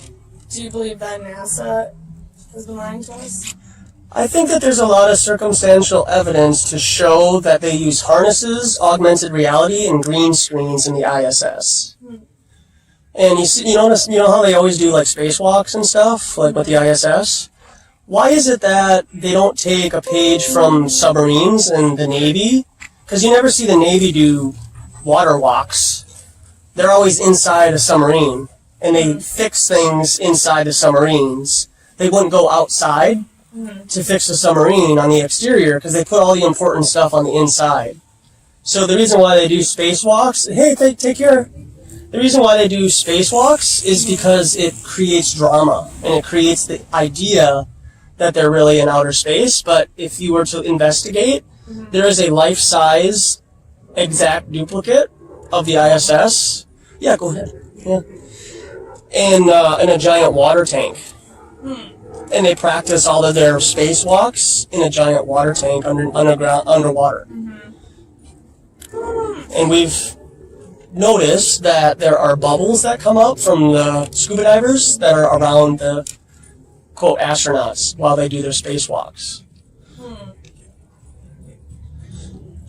do you believe that NASA has been lying to us? I think that there's a lot of circumstantial evidence to show that they use harnesses, augmented reality, and green screens in the ISS. And you know how they always do like spacewalks and stuff, like with the ISS? Why is it that they don't take a page from submarines and the Navy? Because you never see the Navy do water walks. They're always inside a submarine, and they fix things inside the submarines. They wouldn't go outside to fix the submarine on the exterior because they put all the important stuff on the inside. So the reason why they do spacewalks, hey, take care. The reason why they do spacewalks is because it creates drama, and it creates the idea that they're really in outer space. But if you were to investigate, there is a life-size exact duplicate of the ISS. Yeah, go ahead. Yeah. in a giant water tank. And they practice all of their spacewalks in a giant water tank underwater. And we've noticed that there are bubbles that come up from the scuba divers that are around the, quote, astronauts while they do their spacewalks.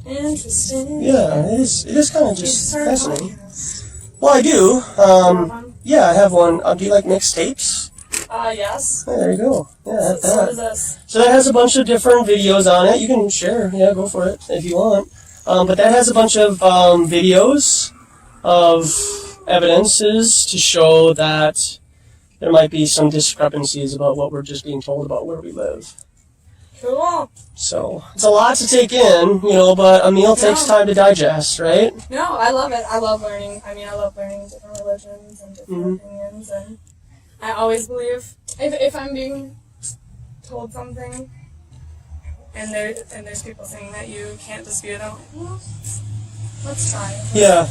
Interesting. Yeah, it is kind of just fascinating. Well, I do. Yeah, I have one. Do you like mixtapes? Yes. Yeah, there you go. Yeah, I have So what that. is this? So that has a bunch of different videos on it. You can share. Yeah, go for it if you want. But that has a bunch of videos of evidences to show that there might be some discrepancies about what we're just being told about where we live. Cool. So it's a lot to take in, but a meal takes time to digest, right? No, I love it. I love learning. I mean, I love learning different religions and different opinions, and I always believe if I'm being told something, and there's people saying that you can't dispute it, I'm like, well, let's try it. Yeah.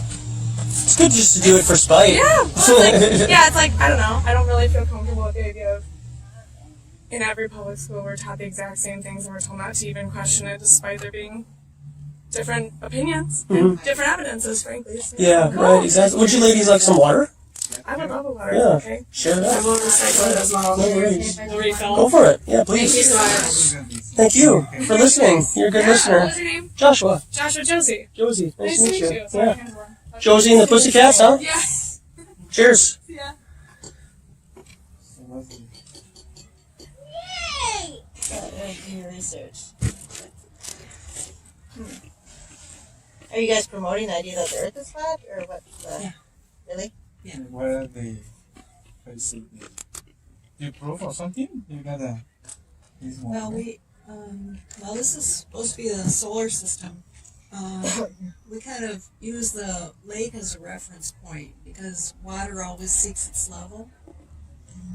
It's good just to do it for spite. Yeah. It's like, I don't know. I don't really feel comfortable with the idea of in every public school we're taught the exact same things and we're told not to even question it despite there being different opinions and different evidences, frankly. So Yeah, right, exactly. Would you ladies like some water? I would love a water. Yeah, Okay. share I that. will recycle it as well. No worries. The refill. Go for it. Yeah, please. Thank you so much. Thank you for listening. You're a good listener. What's your name? Joshua. Joshua Josie. Josie. Nice to meet you. Sorry, Yeah. hands were- Josie and the Pussycats, huh? Yeah. Cheers. Yeah. Your research. Are you guys promoting the idea that the Earth is flat, or what? Really? Yeah. What are the you proof or something? You gotta. Well, this is supposed to be the solar system. We kind of use the lake as a reference point because water always seeks its level.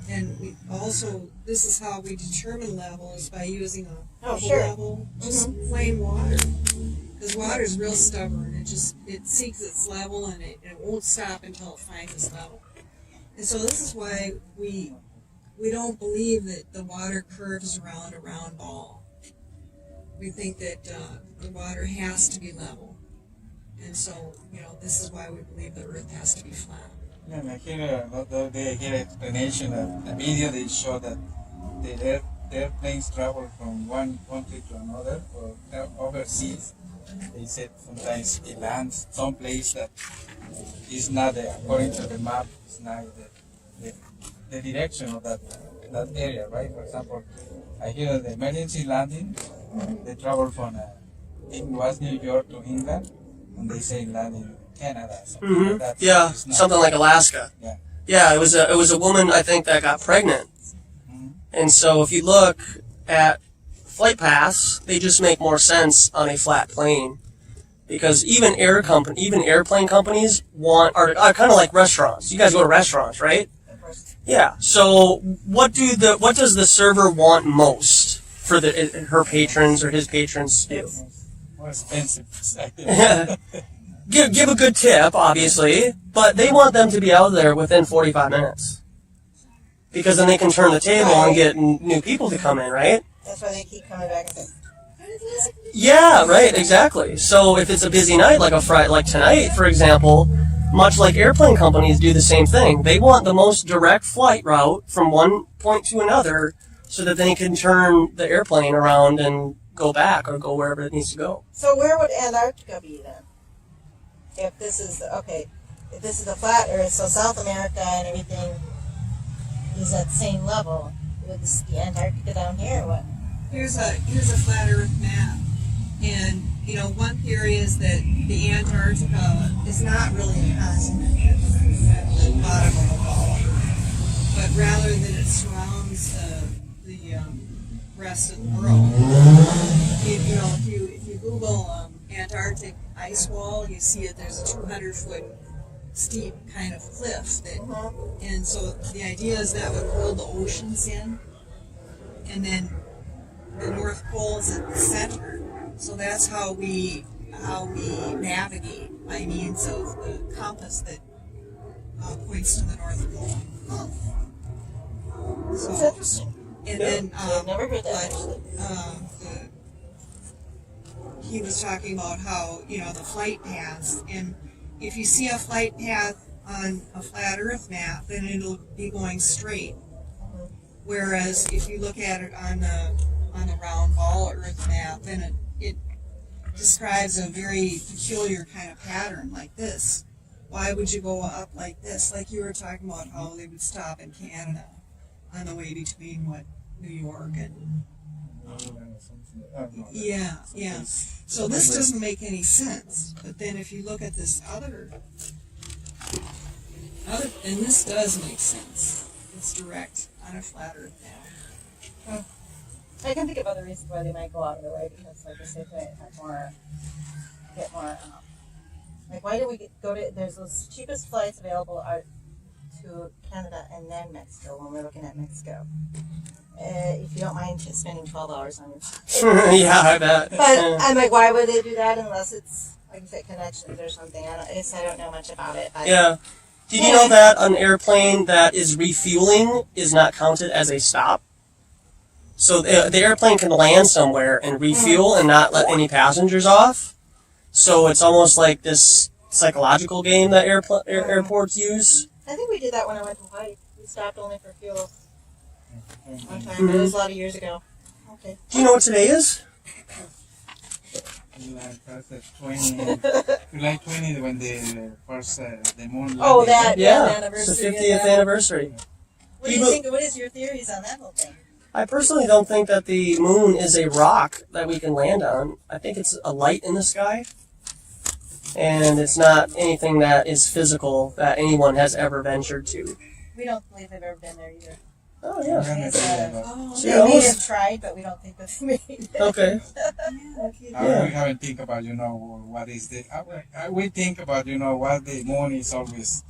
And we also, this is how we determine level is by using a bubble level, just plain water. Because water is real stubborn. It seeks its level and it won't stop until it finds its level. And so this is why we don't believe that the water curves around a round ball. We think that the water has to be level. And so, this is why we believe the Earth has to be flat. Yeah, I hear the other day I hear explanation of the media. They show that the airplanes travel from one country to another or overseas. They said sometimes it lands someplace that is not according to the map. It's not the direction of that area, right? For example, I hear the emergency landing. They travel from I think it was New York to England, and they say land in Canada. Like that. Yeah, something like Alaska. Yeah. Yeah, it was a woman, I think, that got pregnant. And so if you look at flight paths, they just make more sense on a flat plane. Because even airplane companies are kind of like restaurants. You guys go to restaurants, right? Yeah. So what does the server want most for her patrons or his patrons to do? More expensive. Give a good tip, obviously, but they want them to be out there within 45 minutes. Because then they can turn the table and get new people to come in, right? That's why they keep coming back and saying, Yeah, right, exactly. So if it's a busy night, like like tonight, for example, much like airplane companies do the same thing. They want the most direct flight route from one point to another so that they can turn the airplane around and go back or go wherever it needs to go. so where would Antarctica be then? If this is the flat Earth, so South America and everything is at the same level. Would the Antarctica down here or what? Here's a flat Earth map, and one theory is that the Antarctica is not really a continent at the bottom of the ball, but rather that it surrounds the rest of the world. If you Google Antarctic ice wall, you see that there's a 200-foot steep kind of cliff and so the idea is that would hold the oceans in, and then the North Pole is at the center. So that's how we navigate by means of the compass that points to the North Pole. It's interesting. And then, I've never heard that. He was talking about how, you know, the flight paths, and if you see a flight path on a flat Earth map, then it'll be going straight. Whereas if you look at it on the round ball Earth map, then it describes a very peculiar kind of pattern like this. Why would you go up like this? Like you were talking about how they would stop in Canada on the way between New York and yeah. So this doesn't make any sense. But then if you look at this other, and this does make sense. It's direct on a flat Earth now. I can think of other reasons why they might go out of their way, because, like I said, they have get more. Like, why do we go to? There's those cheapest flights available are to Canada and then Mexico when we're looking at Mexico. If you don't mind spending 12 hours on your flight. Yeah, I bet. But I'm like, why would they do that unless it's, like you said, connections or something? I don't know much about it. But Yeah. Did you know that an airplane that is refueling is not counted as a stop? So the airplane can land somewhere and refuel and not let any passengers off. So it's almost like this psychological game that airports use. I think we did that when I went to Hawaii. We stopped only for fuel one time, but it was a lot of years ago. Okay. Do you know what today is? July 20, when the first the moon landed. Oh, that It's the 50th anniversary. What do you think? What is your theories on that whole thing? I personally don't think that the moon is a rock that we can land on. I think it's a light in the sky. And it's not anything that is physical that anyone has ever ventured to. We don't believe they've ever been there either. Oh, yeah. They may have tried, but we don't think that they made it. Okay. We haven't think about, what is the... we think about, what the moon is always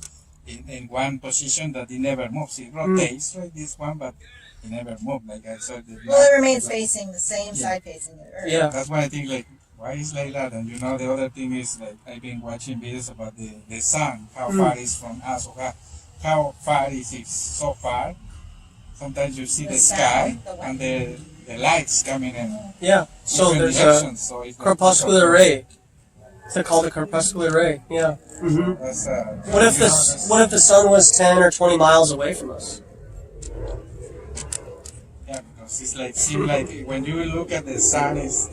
in one position that it never moves. It rotates like this one, but it never moves. Like I said. Well, it remains facing the same side facing the Earth. Yeah. That's why I think, like, why is like that? And the other thing is, like, I've been watching videos about the sun, how far it is from us, or how far is it so far. Sometimes you see the sky and the lights coming in. Yeah, so there's a corpuscular ray. It's called a corpuscular ray, yeah. Mm-hmm. What if the sun was 10 or 20 miles away from us? Yeah, because it's like, seems like when you look at the sun, is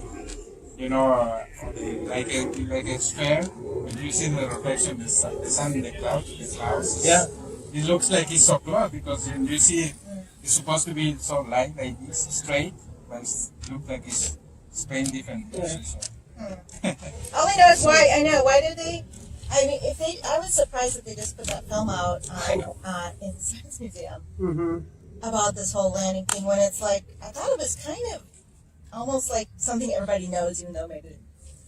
like a sphere. When you see the reflection of the sun in the clouds, it looks like it's so close, because you see it's supposed to be so light like this, straight, but it looks like it's spraying different directions. All I know is why did they? I mean, I was surprised that they just put that film out in the Science Museum about this whole landing thing, when it's like, I thought it was kind of almost like something everybody knows, even though maybe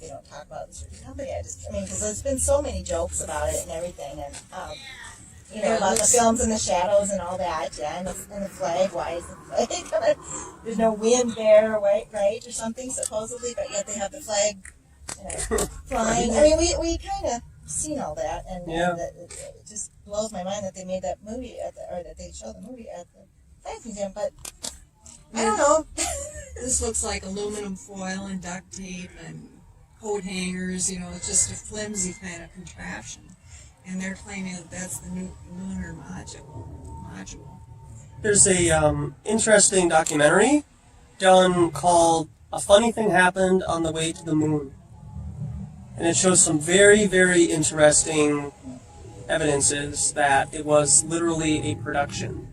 they don't talk about this company. Because there's been so many jokes about it and everything, and about the films and the shadows and all that, and the flag. Why is the flag? There's no wind there, right, or something supposedly, but yet they have the flag flying. I mean, we kind of seen all that, and it just blows my mind that they made that movie or that they showed the movie at the Science Museum, but I don't know. This looks like aluminum foil and duct tape and coat hangers. It's just a flimsy kind of contraption. And they're claiming that that's the new lunar module. There's a interesting documentary done called "A Funny Thing Happened on the Way to the Moon," and it shows some very, very interesting evidences that it was literally a production.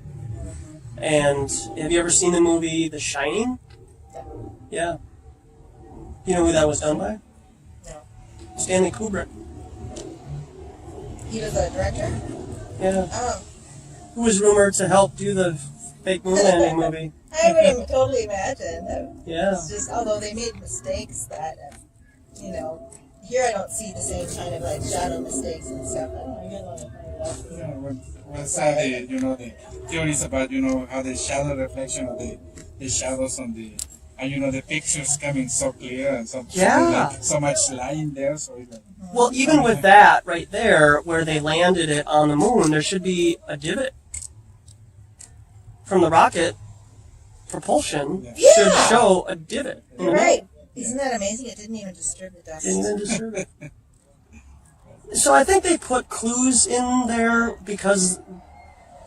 And have you ever seen the movie The Shining? Yeah. You know who that was done by? No. Stanley Kubrick. He was a director? Yeah. Oh. Who was rumored to help do the fake moon landing movie. I would totally imagine that. Yeah. It's just, although they made mistakes that, here I don't see the same kind of like shadow mistakes and stuff. I don't know, you're the one that pointed it out. What's the theories about, how the shadow reflection of the shadows on the pictures coming so clear and so much light in there, so it's like, well, even with that right there, where they landed it on the moon, there should be a divot from the rocket propulsion should show a divot. You're right. Isn't that amazing? It didn't even disturb the dust. Didn't even disturb it. So I think they put clues in there because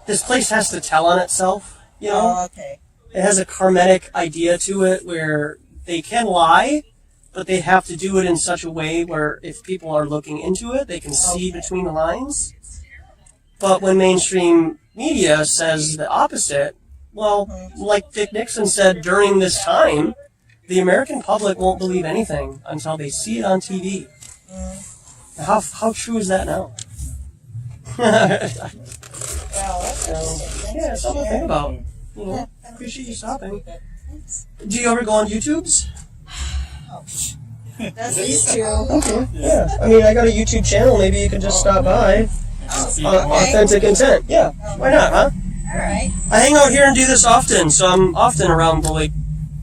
this place has to tell on itself, you know? Oh, okay. It has a karmatic idea to it where they can lie, but they have to do it in such a way where if people are looking into it, they can see between the lines. But when mainstream media says the opposite, well, like Dick Nixon said during this time, the American public won't believe anything until they see it on TV. How true is that now? Yeah, something to think about. You know, appreciate you stopping. Do you ever go on YouTubes? That's these two. Okay, yeah. I mean, I got a YouTube channel. Maybe you could just stop by. Authentic Intent. Yeah, why not, huh? All right. I hang out here and do this often, so I'm often around the Lake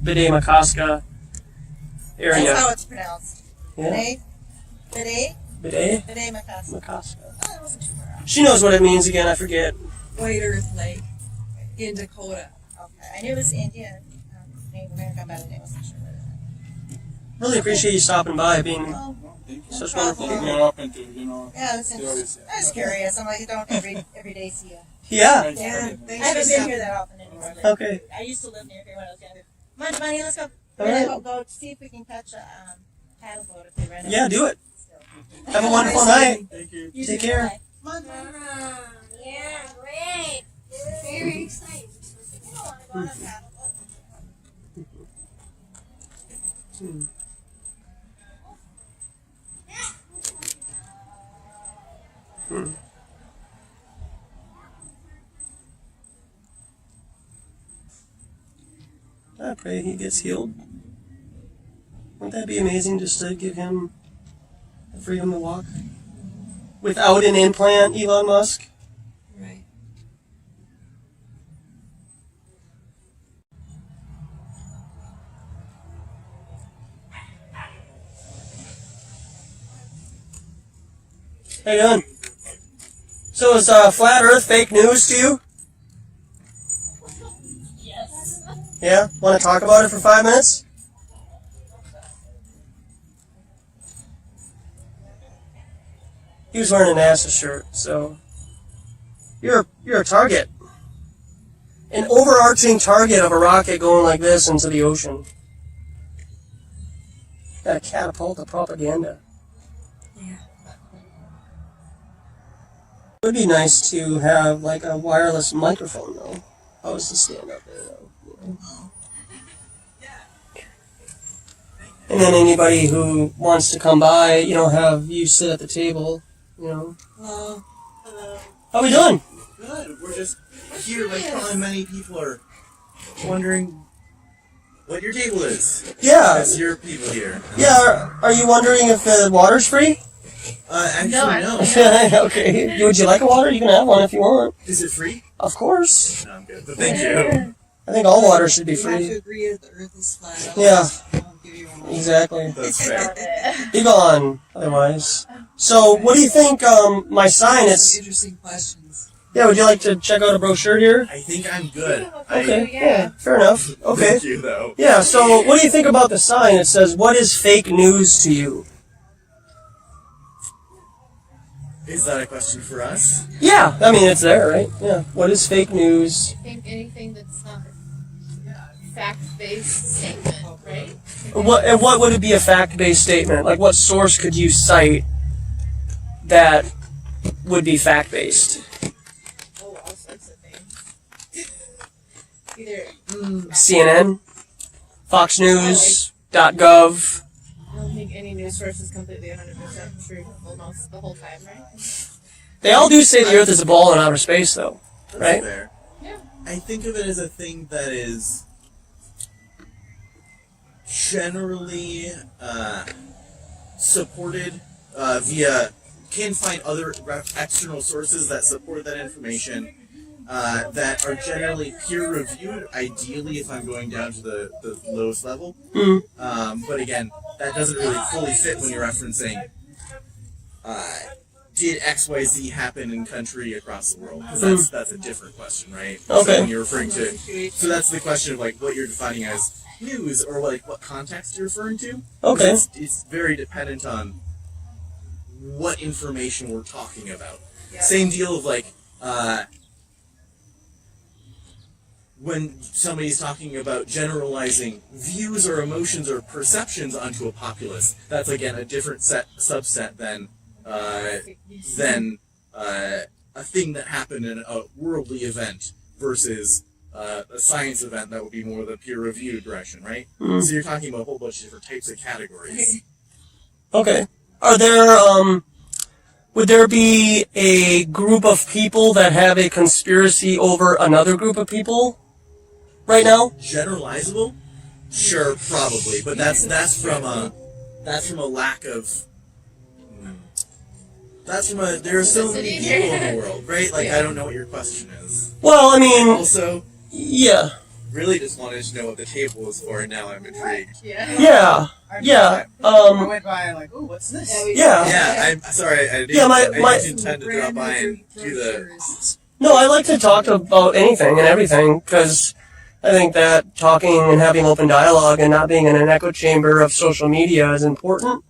Bidet-Makaska area. That's how it's pronounced. Yeah. Bidet? Bidet? Bidet-Makaska. She knows what it means again, I forget. White Earth Lake in Dakota. Okay, I knew it was Indian. We're going to come by today, I wasn't sure. Really appreciate you stopping by, being such wonderful people. Yeah, I was curious. I'm like, you don't every day see you. Yeah. Yeah. I haven't been here that often anymore. But Okay. I used to live near here when I was younger. Come on, Money, let's go. All We're right. going to go see if we can catch a paddle boat if they rent it. Yeah, do it. Have a wonderful night. You Take too. care. Bye. Come on. Yeah, great. Very exciting. You don't want to go on a paddle boat. I pray he gets healed. Wouldn't that be amazing just to give him the freedom to walk? Without an implant, Elon Musk? Right. How you doing? So is flat Earth fake news to you? Yes. Yeah? Want to talk about it for 5 minutes? He was wearing a NASA shirt, so you're a target. An overarching target of a rocket going like this into the ocean. Got a catapult of propaganda. Yeah. It would be nice to have like a wireless microphone though. I was to stand up there though. You know? And then anybody who wants to come by, you know, have you sit at the table, you know. Hello. How we doing? Good. We're just here, like probably many people are wondering what your table is. Yeah. Because your people here. Yeah, are you wondering if the water's free? Actually, no. Okay. Would you like a water? You can have one if you want. Is it free? Of course. No, I'm good. But thank you. I think all water should be You have to free. agree that the Earth is flat. Yeah. I won't give you one. Exactly. That's fair. Be gone, otherwise. So, what do you think, my sign, it's... Interesting questions. Yeah, would you like to check out a brochure here? I think I'm good. Okay, yeah, fair enough. Okay. Thank you, though. Yeah, so what do you think about the sign? It says, what is fake news to you? Is that a question for us? Yeah, I mean, it's there, right? Yeah. What is fake news? I think anything that's not fact-based statement, right? What would it be a fact-based statement? Like, what source could you cite that would be fact-based? Oh, all sorts of things. Either CNN? Fox News? .gov? I don't think any news source is completely 100% true almost the whole time, right? They all do say the Earth is a ball in outer space, though, right? That's fair. Yeah. I think of it as a thing that is generally supported via, can find other external sources that support that information that are generally peer reviewed, ideally if I'm going down to the lowest level. But again, that doesn't really fully fit when you're referencing did XYZ happen in country across the world? Because that's a different question, right? Okay. So when you're referring to, so that's the question of like what you're defining as news, or like what context you're referring to. Okay. It's very dependent on what information we're talking about. Same deal of like when somebody's talking about generalizing views or emotions or perceptions onto a populace, that's again a different subset than a thing that happened in a worldly event versus a science event that would be more the peer-reviewed direction, right? Mm. So you're talking about a whole bunch of different types of categories. Okay. Are there, would there be a group of people that have a conspiracy over another group of people right now? Generalizable? Sure, probably, but that's from a lack of. There are so many people in the world, right? Like, I don't know what your question is. Well, I mean, also, yeah. Really just wanted to know what the table was for, and now I'm intrigued. Yeah. I went by and like, ooh, what's this? Yeah. I'm sorry, I didn't, Yeah, I didn't intend to drop by and do the... No, I like to talk about anything and everything, because I think that talking and having open dialogue and not being in an echo chamber of social media is important.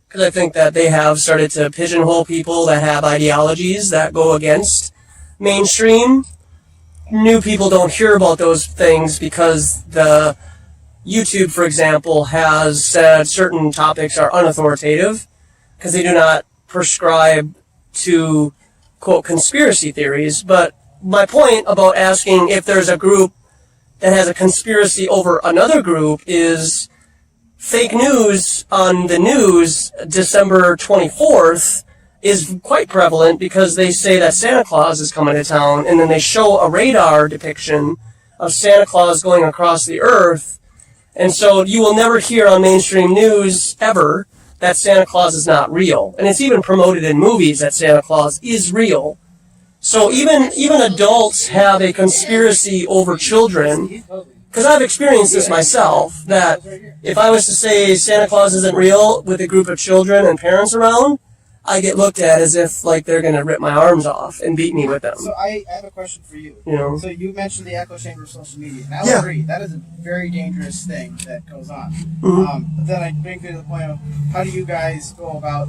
Because I think that they have started to pigeonhole people that have ideologies that go against mainstream. New people don't hear about those things because the YouTube, for example, has said certain topics are unauthoritative because they do not prescribe to, quote, conspiracy theories. But my point about asking if there's a group that has a conspiracy over another group is fake news on the news December 24th is quite prevalent because they say that Santa Claus is coming to town, and then they show a radar depiction of Santa Claus going across the earth. And so you will never hear on mainstream news ever that Santa Claus is not real. And it's even promoted in movies that Santa Claus is real. So even adults have a conspiracy over children. Because I've experienced this myself, that if I was to say Santa Claus isn't real with a group of children and parents around, I get looked at as if like they're going to rip my arms off and beat me with them. So I have a question for you. You know? So you mentioned the echo chamber of social media. And I agree, that is a very dangerous thing that goes on. Mm-hmm. But then I bring to the point of how do you guys go about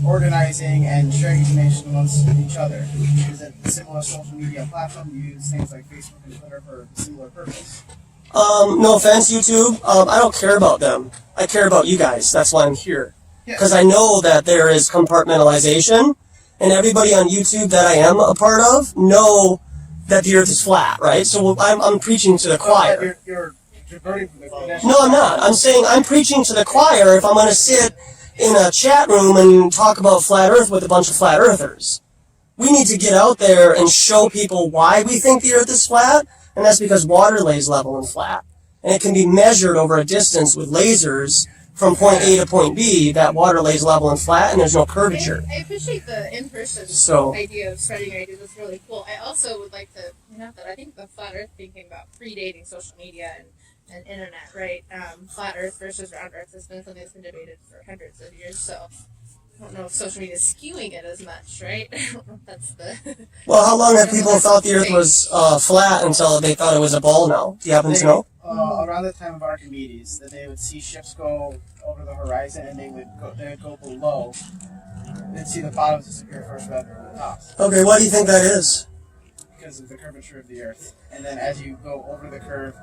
organizing and sharing information amongst each other? Is it a similar social media platform? Do you use things like Facebook and Twitter for a similar purpose? No offense, YouTube. I don't care about them. I care about you guys. That's why I'm here. Because I know that there is compartmentalization, and everybody on YouTube that I am a part of know that the Earth is flat, right? So I'm preaching to the choir. You're diverting from the No, I'm not. I'm saying I'm preaching to the choir if I'm going to sit in a chat room and talk about flat Earth with a bunch of flat earthers. We need to get out there and show people why we think the Earth is flat, and that's because water lays level and flat. And it can be measured over a distance with lasers from point A to point B, that water lays level and flat, and there's no curvature. I appreciate the in-person idea of spreading your ideas. That's really cool. I also would like to point out that I think the flat Earth thing came about predating social media and internet, right? Flat Earth versus round Earth has been something that's been debated for hundreds of years, so I don't know if social media is skewing it as much, right? I don't know if that's the... Well, how long have people thought the Earth was flat until they thought it was a ball now? Do you happen to know? Around the time of Archimedes, that they would see ships go over the horizon and they would go below. They'd see the bottoms disappear first rather than the tops. Okay, why do you think that is? Because of the curvature of the Earth. And then as you go over the curve,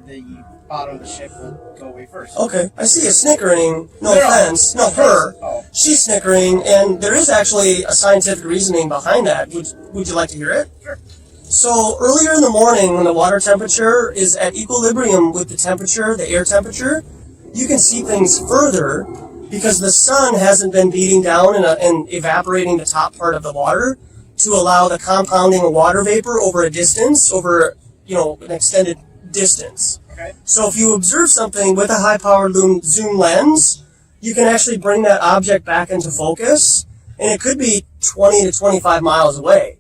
the bottom of the ship will go away first. Okay, I see you snickering. No offense. No, her. She's snickering, and there is actually a scientific reasoning behind that. Would you like to hear it? Sure. So earlier in the morning, when the water temperature is at equilibrium with the temperature, the air temperature, you can see things further because the sun hasn't been beating down and evaporating the top part of the water to allow the compounding of water vapor over a distance, over an extended distance. Okay. So if you observe something with a high-powered zoom lens, you can actually bring that object back into focus, and it could be 20 to 25 miles away.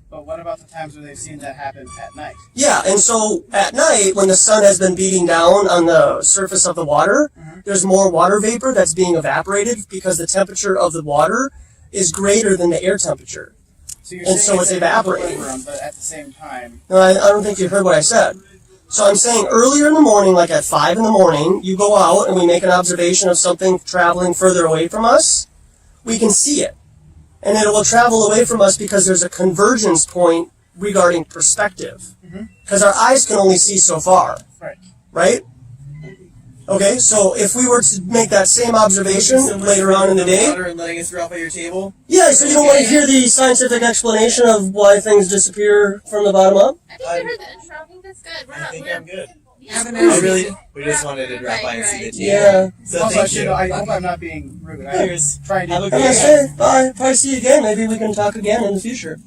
But what about the times where they've seen that happen at night? Yeah, and so at night, when the sun has been beating down on the surface of the water, there's more water vapor that's being evaporated because the temperature of the water is greater than the air temperature. So you're And saying so it's that evaporating. equilibrium, but at the same time, No, I don't think you heard what I said. So I'm saying earlier in the morning, like at 5 in the morning, you go out and we make an observation of something traveling further away from us. We can see it. And it will travel away from us because there's a convergence point regarding perspective. Because our eyes can only see so far. Right. Right? Okay, so if we were to make that same observation later on in the day, Water and letting it throw off at your table. yeah, so you don't want to hear the scientific explanation of why things disappear from the bottom up? I think I heard the intro. I think that's good. We're not. I'm good. Yeah. We just wanted to drop by and see the team. Yeah. So also, thank you. I hope I'm not being rude. I'm trying to. I'm gonna say bye. Probably see you again. Maybe we can talk again in the future.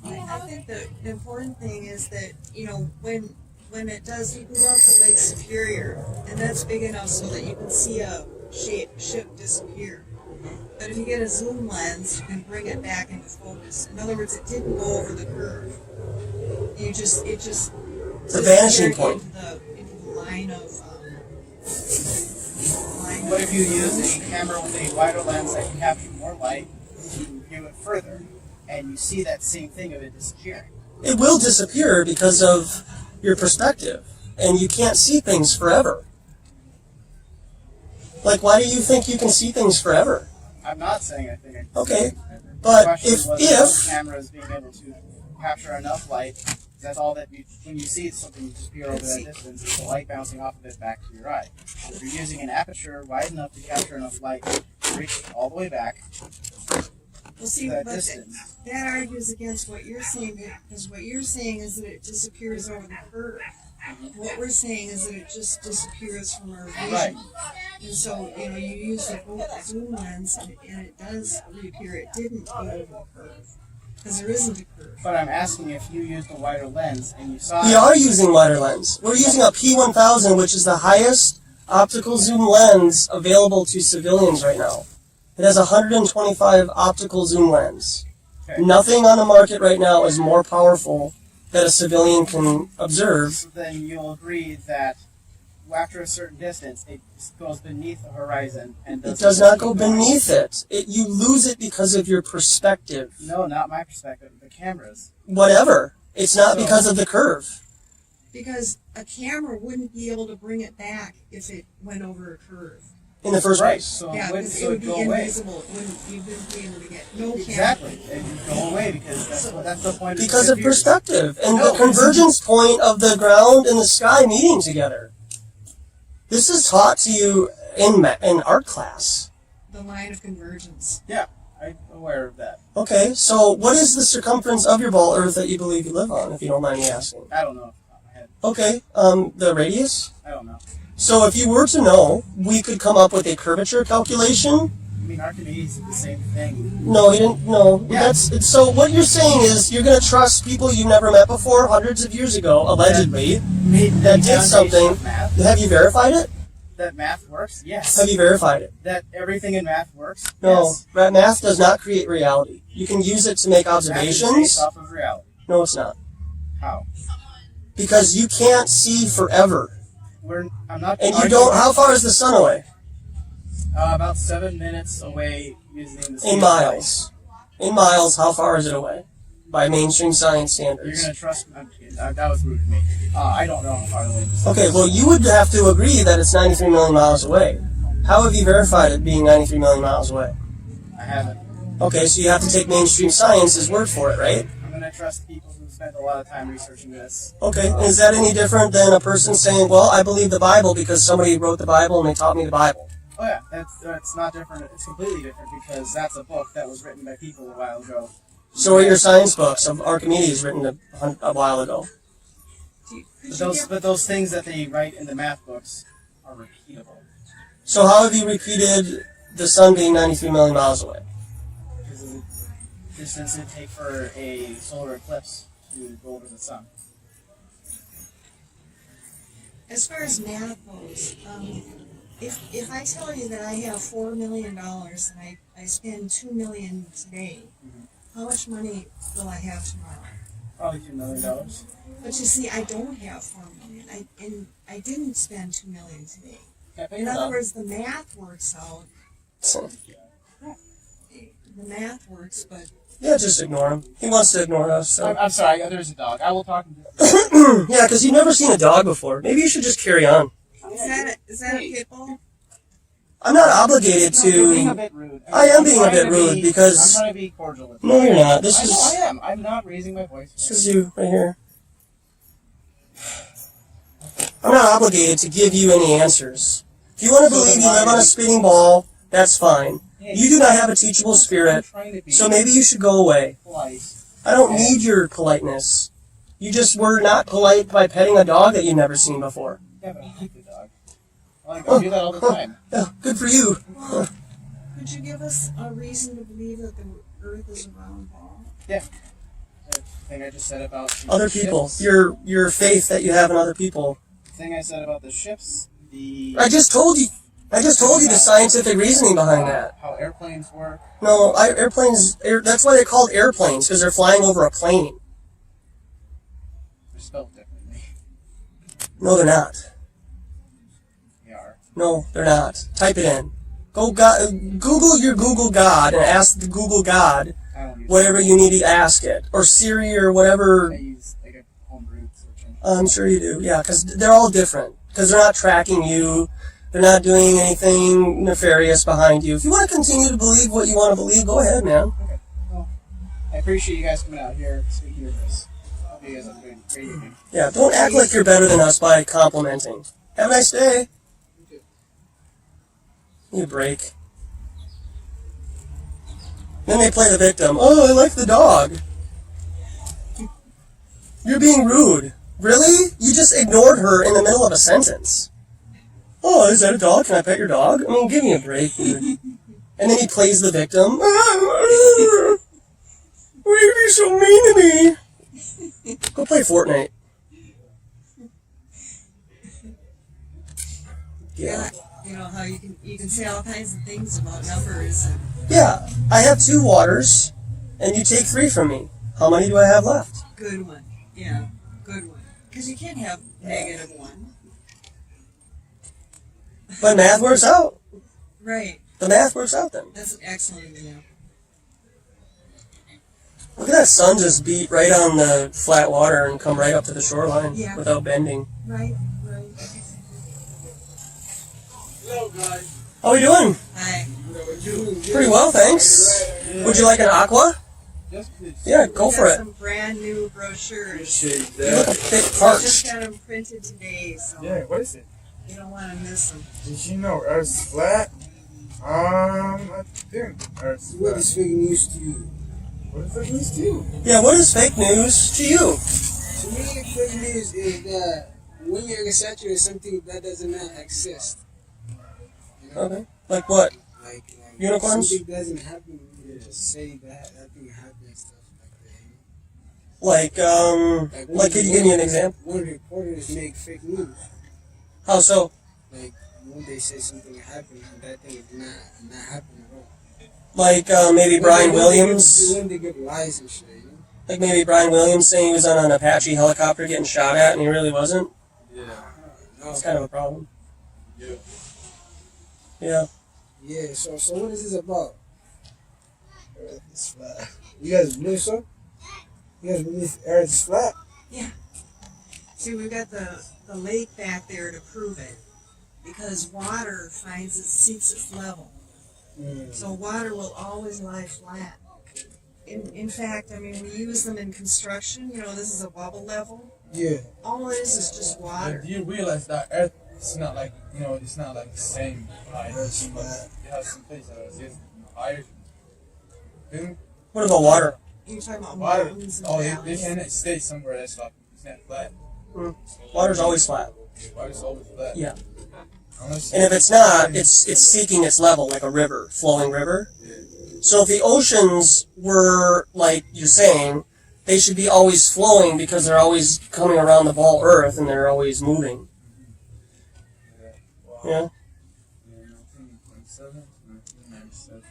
I think the important thing is that, you know, when it does, you can go up to Lake Superior, and that's big enough so that you can see a ship disappear. But if you get a zoom lens, you can bring it back into focus. In other words, it didn't go over the curve. It's a vanishing point. Into the line of. But if you use a camera with a wider lens that can capture more light, you can view it further, and you see that same thing of it disappearing. It will disappear because of your perspective, and you can't see things forever. Like, why do you think you can see things forever? I'm not saying I think. Okay, The but question if was the camera is being able to capture enough light. That's all that when you see something disappear over that distance, it's the light bouncing off of it back to your eye. If you're using an aperture wide enough to capture enough light to reach all the way back, Well, see, that but distance. that argues against what you're saying, because what you're saying is that it disappears over the curve. What we're saying is that it just disappears from our vision. Right. And so, you know, you use the zoom lens, and it does reappear. It didn't go over the curve, because there isn't a curve. But I'm asking if you used a wider lens and you saw. We are using wider lens. We're using a P1000, which is the highest optical zoom lens available to civilians right now. It has 125 optical zoom lens. Okay. Nothing on the market right now is more powerful that a civilian can observe. So then you'll agree that after a certain distance, it goes beneath the horizon and It does not go beneath it. You lose it because of your perspective. No, not my perspective. The camera's. Whatever. It's not because of the curve. Because a camera wouldn't be able to bring it back if it went over a curve. In the first place. So Yeah, because it would be invisible. You wouldn't be able to get no camera. Exactly. It would go away because that's the point. Because of perspective and No, the convergence point of the ground and the sky meeting together. This is taught to you in art class. The line of convergence. Yeah, I'm aware of that. Okay, so what is the circumference of your ball Earth that you believe you live on, if you don't mind me asking? I don't know. Okay, the radius? I don't know. So if you were to know, we could come up with a curvature calculation. I mean, Archimedes did the same thing. No, he didn't. No, Yeah. So what you're saying is you're going to trust people you've never met before, hundreds of years ago, allegedly, that did something. Have you verified it? That math works? Yes. Have you verified it? That everything in math works? No, Yes. math does not create reality. You can use it to make Math is observations. based off of reality. No, it's not. How? Because you can't see forever. I'm not. And you don't. How far is the sun away? About 7 minutes away using the speed In of miles. In miles, how far is it away? By mainstream science light. You're standards. gonna trust. I'm kidding. That was rude to me. I don't know how far away. Okay, well, you would have to agree that it's 93 million miles away. How have you verified it being 93 million miles away? I haven't. Okay, so you have to take mainstream science's word for it, right? I'm gonna trust people who spent a lot of time researching this. Okay, is that any different than a person saying, well, I believe the Bible because somebody wrote the Bible and they taught me the Bible? Oh yeah, that's not different. It's completely different because that's a book that was written by people a while ago. So are your science books of Archimedes written a while ago? But those things that they write in the math books are repeatable. So how have you repeated the sun being 93 million miles away? Because of the distance it would take for a solar eclipse to go over the sun. As far as math goes, if I tell you that I have $4 million and I spend $2 million today, how much money will I have tomorrow? Probably $2 million. But you see, I don't have $4 million, and I didn't spend $2 million today. Yeah, In other words, the math works out. the math works, but Yeah, just ignore him. He wants to ignore us. So. I'm sorry. There's a dog. I will talk to him. Yeah, because you've never seen a dog before. Maybe you should just carry on. is that a pit bull? I'm not obligated to. You're being a bit rude. I am being a bit rude because. I'm trying to be cordial with you. No, you're not. This I is. know I am. I'm not raising my voice. This is you right here. I'm not obligated to give you any answers. If you want to believe you live on a spinning ball, that's fine. You do not have a teachable spirit, so maybe you should go away. I don't need your politeness. You just were not polite by petting a dog that you've never seen before. Yeah, but I like the dog. I do that all the time. Yeah, good for you. Well, could you give us a reason to believe that the Earth is a round ball? Yeah. The thing I just said about the Other people. ships. Your faith that you have in other people. The thing I said about the ships. I just told you the scientific reasoning behind that. How airplanes work. No, airplanes. That's why they're called airplanes, because they're flying over a plane. They're spelled differently. No, they're not. They are. No, they're not. Type it in. Google your Google God and ask the Google God whatever you need to ask it, or Siri or whatever. I use like a homebrew search engine. I'm sure you do. Yeah, because they're all different. Because they're not tracking you. They're not doing anything nefarious behind you. If you want to continue to believe what you want to believe, go ahead, man. Okay. Well, I appreciate you guys coming out here speaking your voice. I hope you guys have a great evening. Yeah, don't act like you're better than us by complimenting. Have a nice day. You break. Then they play the victim. Oh, I like the dog. You're being rude. Really? You just ignored her in the middle of a sentence. Oh, is that a dog? Can I pet your dog? I mean, give me a break, dude. And then he plays the victim. Why are you being so mean to me? Go play Fortnite. Yeah. You know how you can say all kinds of things about numbers. And Yeah, I have 2 waters, and you take 3 from me. How many do I have left? good one. Yeah, good one. Because you can't have -1. But math works out. Right. The math works out then. That's an excellent example. Look at that sun just beat right on the flat water and come right up to the shoreline without bending. Right. Hello, guys. How are we doing? Hi. Pretty well, thanks. Would you like an aqua? Yeah, go for it. Some brand new brochures. You look a bit I parched. just got them printed today, so Yeah, what is it? you don't want to miss them. Did you know Earth's flat? I think Earth's flat. What is fake news to you? What is fake news to you? Yeah, what is fake news to you? To me, fake news is that when you're exaggerating with something that does not exist. You know? Okay. Like what? Like Unicorns? Something doesn't happen, you just say that thing happened and stuff like that. You know? Like, could you give me an example? When reporters make fake news. How so? Like, when they say something happened and that thing is not happening at all. Like, maybe Brian Williams? When they get lies and shit, you know? Like maybe Brian Williams saying he was on an Apache helicopter getting shot at and he really wasn't? Yeah. That's kind of a problem. Yeah. Yeah. Yeah, so what is this about? Earth is flat. You guys believe so? You guys believe Earth is flat? Yeah. See, we've got the lake back there to prove it. Because water seeks its level. So water will always lie flat. In fact, I mean, we use them in construction. You know, this is a bubble level. Yeah. All it is just water. Do you realize that Earth is not like, it's not like the same height? It has some places that are just higher. What about water? You're talking about Water. mountains and Oh, valleys. they can stay somewhere that's like, it's not flat. Water's always flat. Water's always flat. Yeah. Unless And if it's not, it's seeking its level, like a river, flowing river. So if the oceans were, like you're saying, they should be always flowing because they're always coming around the ball Earth and they're always moving. Yeah? 1927 to 1997.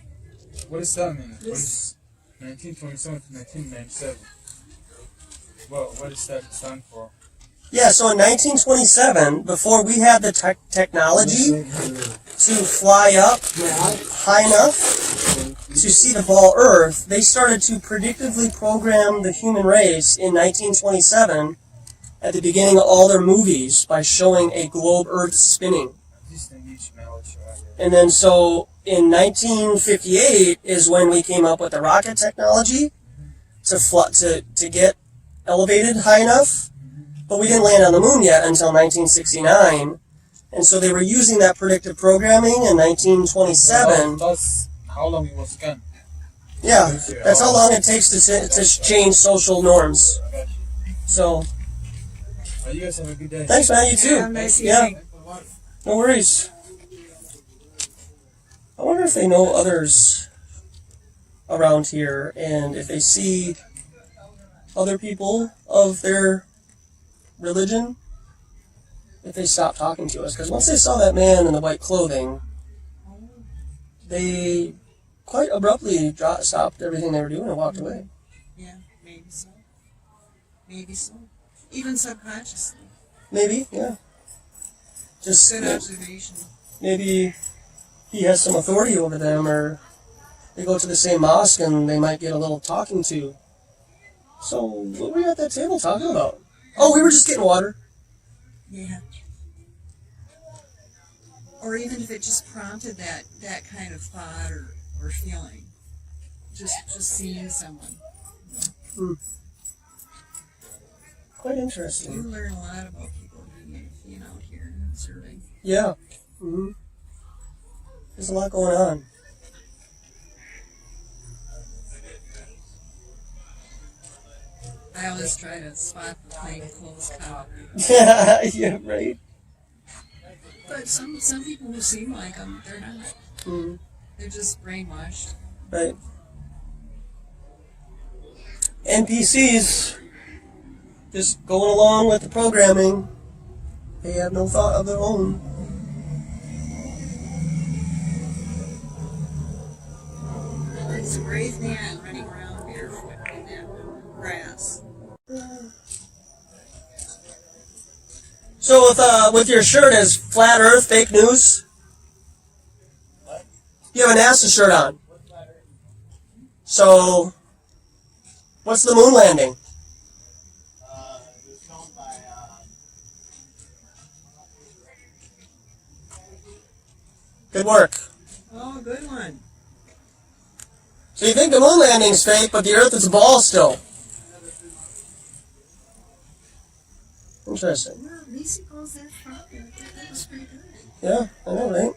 What does that mean? What is 1927 to 1997? Well, what does that stand for? Yeah, so in 1927, before we had the technology to fly up high enough, to see the ball Earth, they started to predictively program the human race in 1927 at the beginning of all their movies by showing a globe Earth spinning. And then so in 1958 is when we came up with the rocket technology to get elevated high enough, but we didn't land on the moon yet until 1969. And so they were using that predictive programming in 1927. That's how long it was gone. Yeah, that's how long it takes to change social norms. So, You guys have a good day. thanks, man. You too. Yeah, no worries. I wonder if they know others around here, and if they see other people of their religion, if they stop talking to us. Because once they saw that man in the white clothing, they quite abruptly stopped everything they were doing and walked away. Yeah, maybe so. Maybe so. Even subconsciously. Maybe, yeah. Just good observation. Maybe he has some authority over them, or they go to the same mosque and they might get a little talking to. So, what were we at that table talking about? Oh, we were just getting water. Yeah. Or even if it just prompted that kind of thought or feeling. Just seeing someone. Hmm. Quite interesting. You learn a lot about people being out here and observing. Yeah. Mm-hmm. There's a lot going on. I always try to spot the plainclothes cop. Yeah, right. But some people who seem like them, they're not. Mm. They're just brainwashed. Right. NPCs just going along with the programming. They have no thought of their own. It's a brave man running around barefoot in that grass. So with your shirt as Flat Earth Fake News, you have a NASA shirt on. So, what's the moon landing? Good work. Oh, good one. So you think the moon landing's fake, but the Earth is a ball still. Interesting. Well, at least it goes that far. That was pretty good. Yeah, I know, right?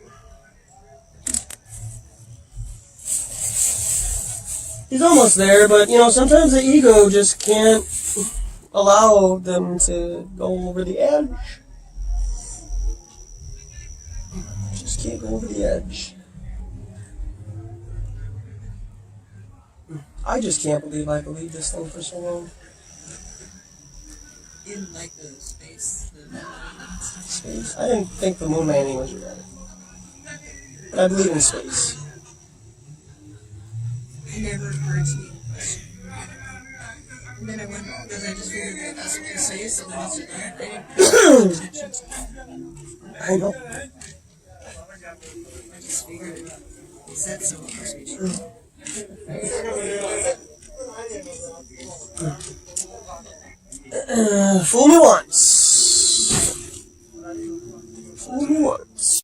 He's almost there, but, sometimes the ego just can't allow them to go over the edge. Just can't go over the edge. I just can't believe I believed this thing for so long. In like the space, the moon landing stuff. Space? I didn't think the moon landing was real. But I believe in space. It never occurred to me to question. And then I went, because I just figured that that's what they say, so then it's I didn't pay attention to it. I know. I just figured it said so, it must be true. Fool me once. Fool me once.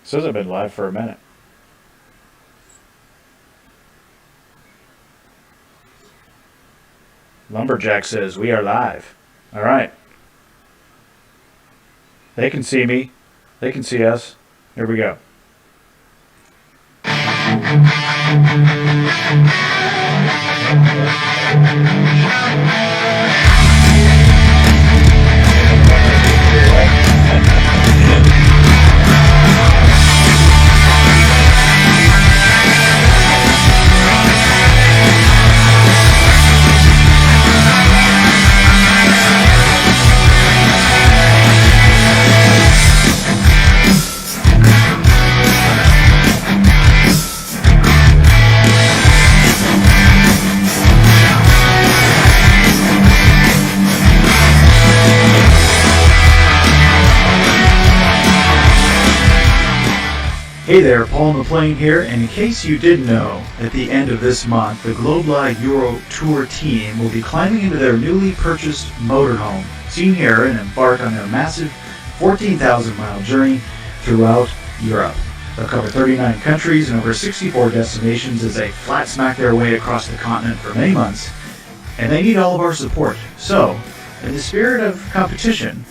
Says I've been live for a minute. Lumberjack says we are live. All right. They can see me. They can see us. Here we go. Hey there, Paul McLean here, and in case you didn't know, at the end of this month, the Globalist Euro Tour team will be climbing into their newly purchased motorhome, seen here, and embark on their massive 14,000-mile journey throughout Europe. They'll cover 39 countries and over 64 destinations as they flat smack their way across the continent for many months, and they need all of our support. So, in the spirit of competition,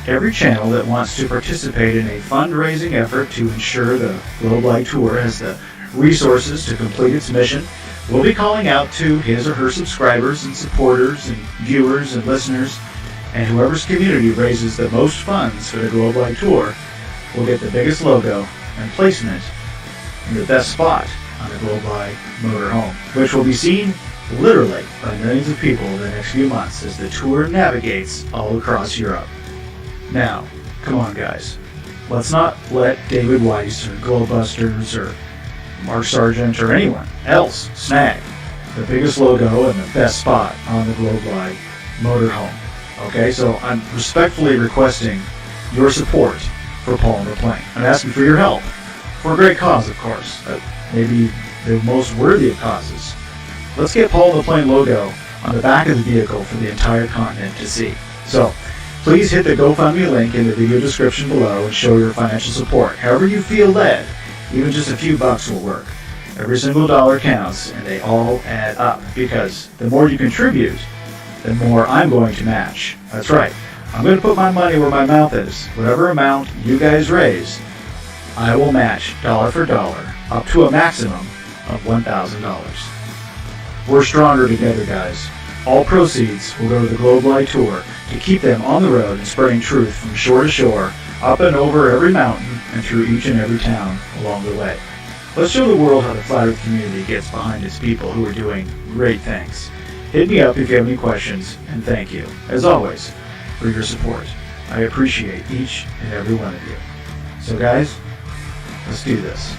every channel that wants to participate in a fundraising effort to ensure the Globalist Tour has the resources to complete its mission will be calling out to his or her subscribers and supporters and viewers and listeners, and whoever's community raises the most funds for the Globalist Tour will get the biggest logo and placement in the best spot on the Globalist motorhome, which will be seen literally by millions of people in the next few months as the tour navigates all across Europe. Now, come on guys, let's not let David Weiss or Globusters or Mark Sargent or anyone else snag the biggest logo and the best spot on the Globalist motorhome. Okay, so I'm respectfully requesting your support for Paul McLean. I'm asking for your help for a great cause, of course, maybe the most worthy of causes. Let's get Paul McLean logo on the back of the vehicle for the entire continent to see. So, please hit the GoFundMe link in the video description below and show your financial support. However you feel led, even just a few bucks will work. Every single dollar counts, and they all add up, because the more you contribute, the more I'm going to match. That's right. I'm going to put my money where my mouth is. Whatever amount you guys raise, I will match dollar for dollar, up to a maximum of $1,000. We're stronger together, guys. All proceeds will go to the Globalist Tour to keep them on the road and spreading truth from shore to shore, up and over every mountain, and through each and every town along the way. Let's show the world how the Flat Earth community gets behind its people who are doing great things. Hit me up if you have any questions, and thank you, as always, for your support. I appreciate each and every one of you. So guys, let's do this.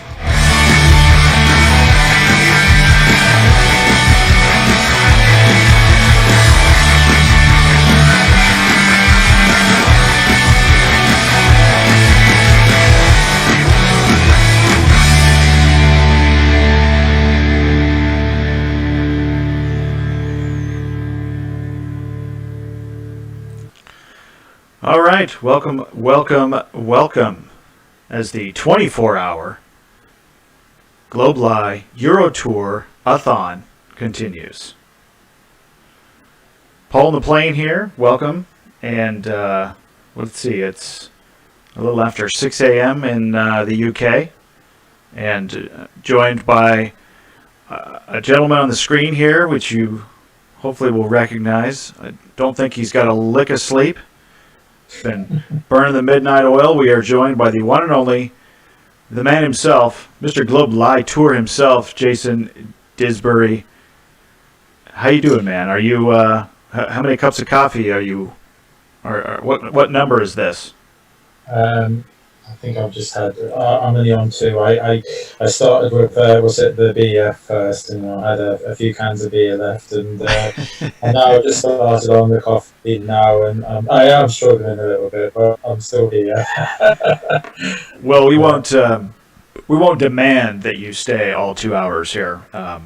All right, welcome as the 24-hour Globalist Euro Tour-A-Thon continues. Paul McLean here, welcome, and let's see, it's a little after 6 a.m. in the UK, and joined by a gentleman on the screen here, which you hopefully will recognize. I don't think he's got a lick of sleep. Been burning the midnight oil. We are joined by the one and only, the man himself, Mr. Globalist Tour himself, Jason Disbury. How you doing, man? Are you? How many cups of coffee are you? Or what number is this? I think I've just had. I'm only on 2. I started with was it the beer first, and I had a few cans of beer left, and and now I've just started on the coffee now, and I am struggling a little bit, but I'm still here. Well, we won't demand that you stay all 2 hours here. No,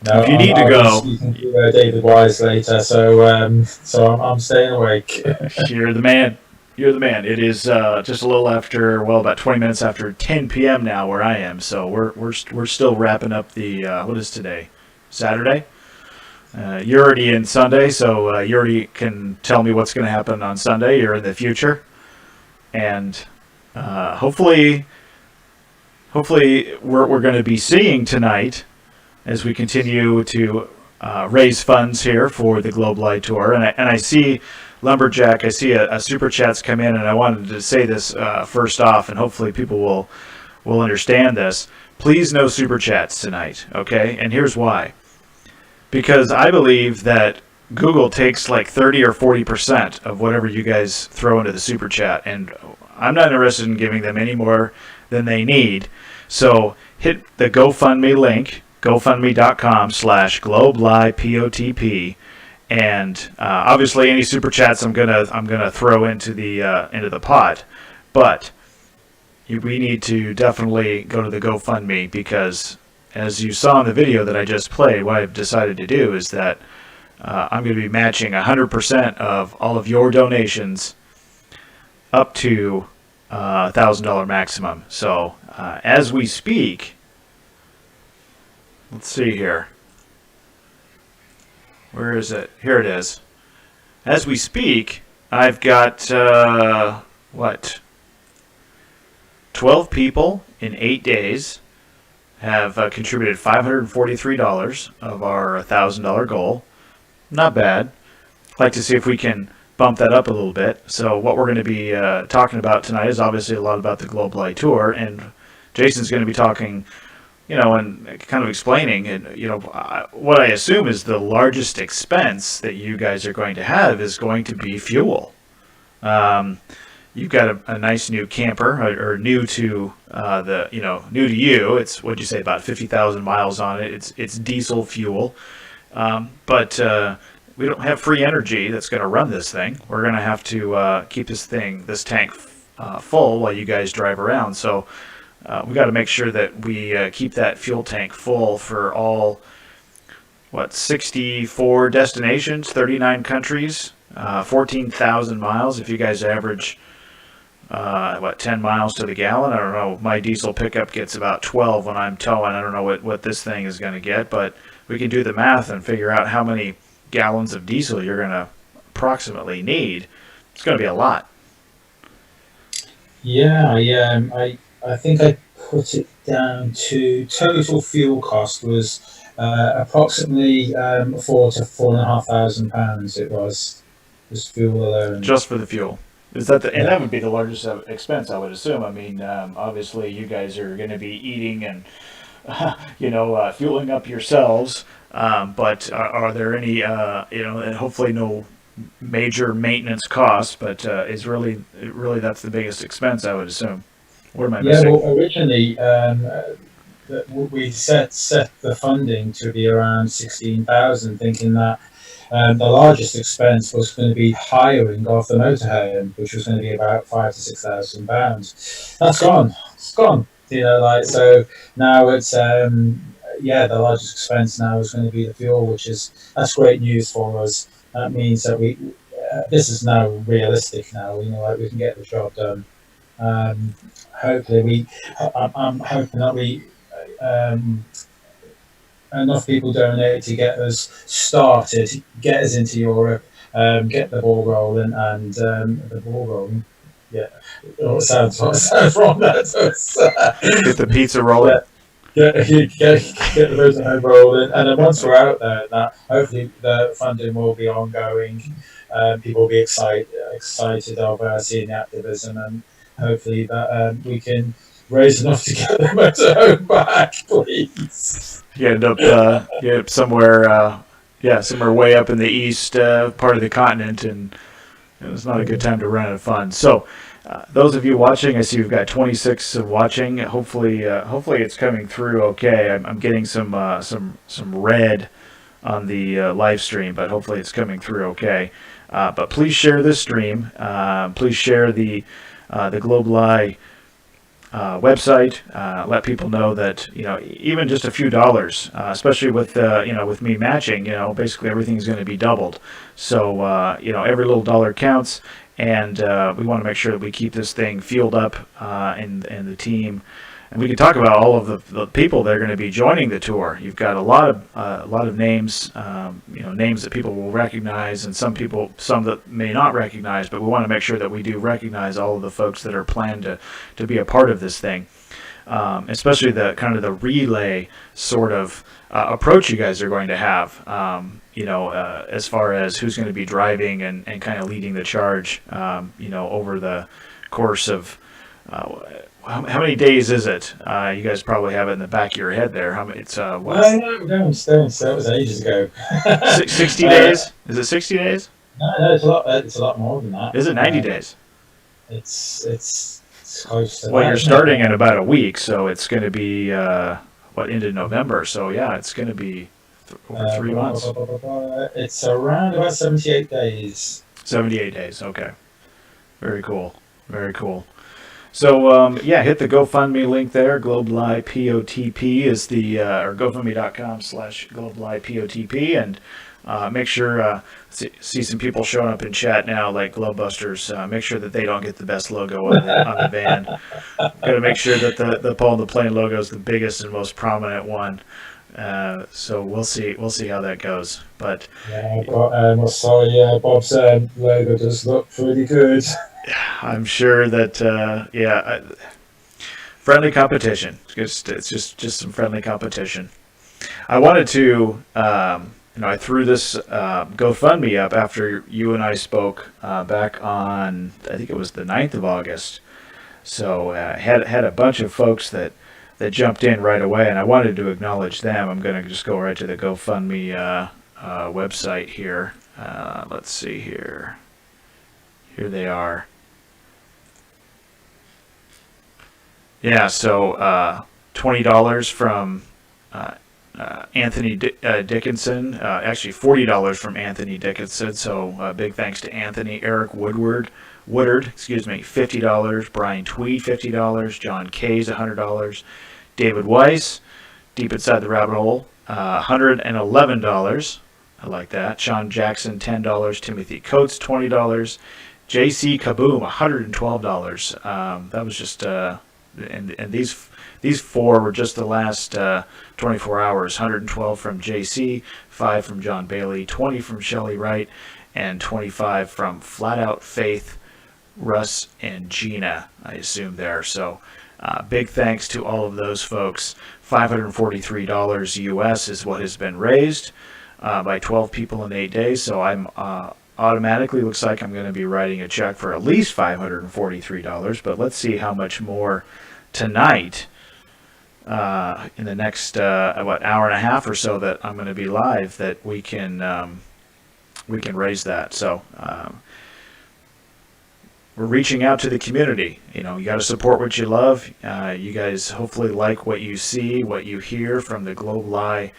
if you need to go, speaking to David Wise later, so I'm staying awake. You're the man. You're the man. It is just a little after, well, about 20 minutes after 10 p.m. now where I am. So we're still wrapping up the, what is today? Saturday? You're already in Sunday, so you already can tell me what's going to happen on Sunday. You're in the future. And hopefully we're going to be seeing tonight as we continue to raise funds here for the Globalist Tour. And I see Lumberjack, I see a super chat's come in, and I wanted to say this first off, and hopefully people will understand this. Please no super chats tonight, okay? And here's why. Because I believe that Google takes like 30 or 40% of whatever you guys throw into the super chat, and I'm not interested in giving them any more than they need. So hit the GoFundMe link, gofundme.com/GlobalistPOTP. And obviously, any super chats I'm gonna throw into the pot, but we need to definitely go to the GoFundMe because, as you saw in the video that I just played, what I've decided to do is that I'm going to be matching 100% of all of your donations up to $1,000 maximum. So as we speak, let's see here. Where is it? Here it is. As we speak, I've got, 12 people in 8 days have contributed $543 of our $1,000 goal. Not bad. I'd like to see if we can bump that up a little bit. So what we're going to be talking about tonight is obviously a lot about the Globalist Tour, and Jason's going to be talking, and kind of explaining, and what I assume is the largest expense that you guys are going to have is going to be fuel. You've got a nice new camper, or new to new to you. It's, what'd you say, about 50,000 miles on it. It's diesel fuel, but we don't have free energy that's going to run this thing. We're going to have to keep this tank full while you guys drive around. So we got to make sure that we keep that fuel tank full for all 64 destinations, 39 countries, 14,000 miles. If you guys average 10 miles to the gallon, I don't know. My diesel pickup gets about 12 when I'm towing. I don't know what this thing is going to get, but we can do the math and figure out how many gallons of diesel you're going to approximately need. It's going to be a lot. Yeah. I think I put it down to total fuel cost was approximately £4,000 to £4,500. It was just fuel alone. Just for the fuel. Is that and that would be the largest expense, I would assume. I mean, obviously you guys are going to be eating and fueling up yourselves. But are there any and hopefully no major maintenance costs? But is really that's the biggest expense, I would assume. What am I missing? Yeah, well, originally we set the funding to be around 16,000, thinking that the largest expense was going to be hiring of the motorhome, which was going to be about £5,000 to £6,000. That's gone. It's gone. So now it's the largest expense now is going to be the fuel, that's great news for us. That means that this is now realistic now. We can get the job done. Hopefully I'm hoping that enough people donate to get us started, get us into Europe, get the ball rolling, and the ball rolling. Yeah, it sounds wrong. Get the pizza rolling. Get the motorhome rolling, and then once we're out there, hopefully the funding will be ongoing. People will be excited of seeing the activism, and hopefully that we can raise enough to get the motorhome back, please. You end up somewhere way up in the east part of the continent, and it's not a good time to run out of funds. So those of you watching, I see we've got 26 watching. Hopefully it's coming through okay. I'm getting some red on the live stream, but hopefully it's coming through okay. But please share this stream. Please share the Globalist website. Let people know that, you know, even just a few dollars, especially with you know, with me matching, you know, basically everything's going to be doubled. So you know, every little dollar counts, and we want to make sure that we keep this thing fueled up, and the team. And we can talk about all of the people that are going to be joining the tour. You've got a lot of names, you know, names that people will recognize, and some that may not recognize. But we want to make sure that we do recognize all of the folks that are planned to be a part of this thing, especially the kind of the relay sort of approach you guys are going to have. You know, as far as who's going to be driving and kind of leading the charge. You know, over the course of how many days is it? You guys probably have it in the back of your head there. How many? It's what? No, that was ages ago. 60 days? Is it 60 days? No, it's a lot. It's a lot more than that. Is it 90 days? It's close to well, that. You're starting in about a week, so it's going to be what, into November. So yeah, it's going to be over 3 months. It's around about 78 days. 78 days. Okay. Very cool. Very cool. So yeah, hit the GoFundMe link there. Globali POTP is the or GoFundMe.com/Globali POTP, and make sure see some people showing up in chat now, like Globebusters. Make sure that they don't get the best logo on the van. Got to make sure that the Paul and the Plane logo is the biggest and most prominent one. So we'll see how that goes. But yeah, Bob's logo does look pretty good. I'm sure that friendly competition. It's just some friendly competition. I wanted to, you know, I threw this GoFundMe up after you and I spoke back on, I think it was the 9th of August. So had a bunch of folks that jumped in right away, and I wanted to acknowledge them. I'm going to just go right to the GoFundMe website here. Let's see here. Here they are. Yeah, so $20 from Anthony Dickinson. Actually, $40 from Anthony Dickinson. So big thanks to Anthony. Eric Woodard, $50. Brian Tweed, $50. John Kays, $100. David Weiss, Deep Inside the Rabbit Hole, $111. I like that. Sean Jackson, $10. Timothy Coates, $20. JC Kaboom, $112. That was just and these four were just the last 24 hours. 112 from JC, 5 from John Bailey, 20 from Shelley Wright, and 25 from Flat Out Faith, Russ, and Gina, I assume there. So big thanks to all of those folks. $543 US is what has been raised by 12 people in 8 days. So I'm automatically looks like I'm going to be writing a check for at least $543, but let's see how much more tonight in the next hour and a half or so that I'm going to be live, that we can raise that. So we're reaching out to the community. You know, you got to support what you love. You guys hopefully like what you see, what you hear from the Globali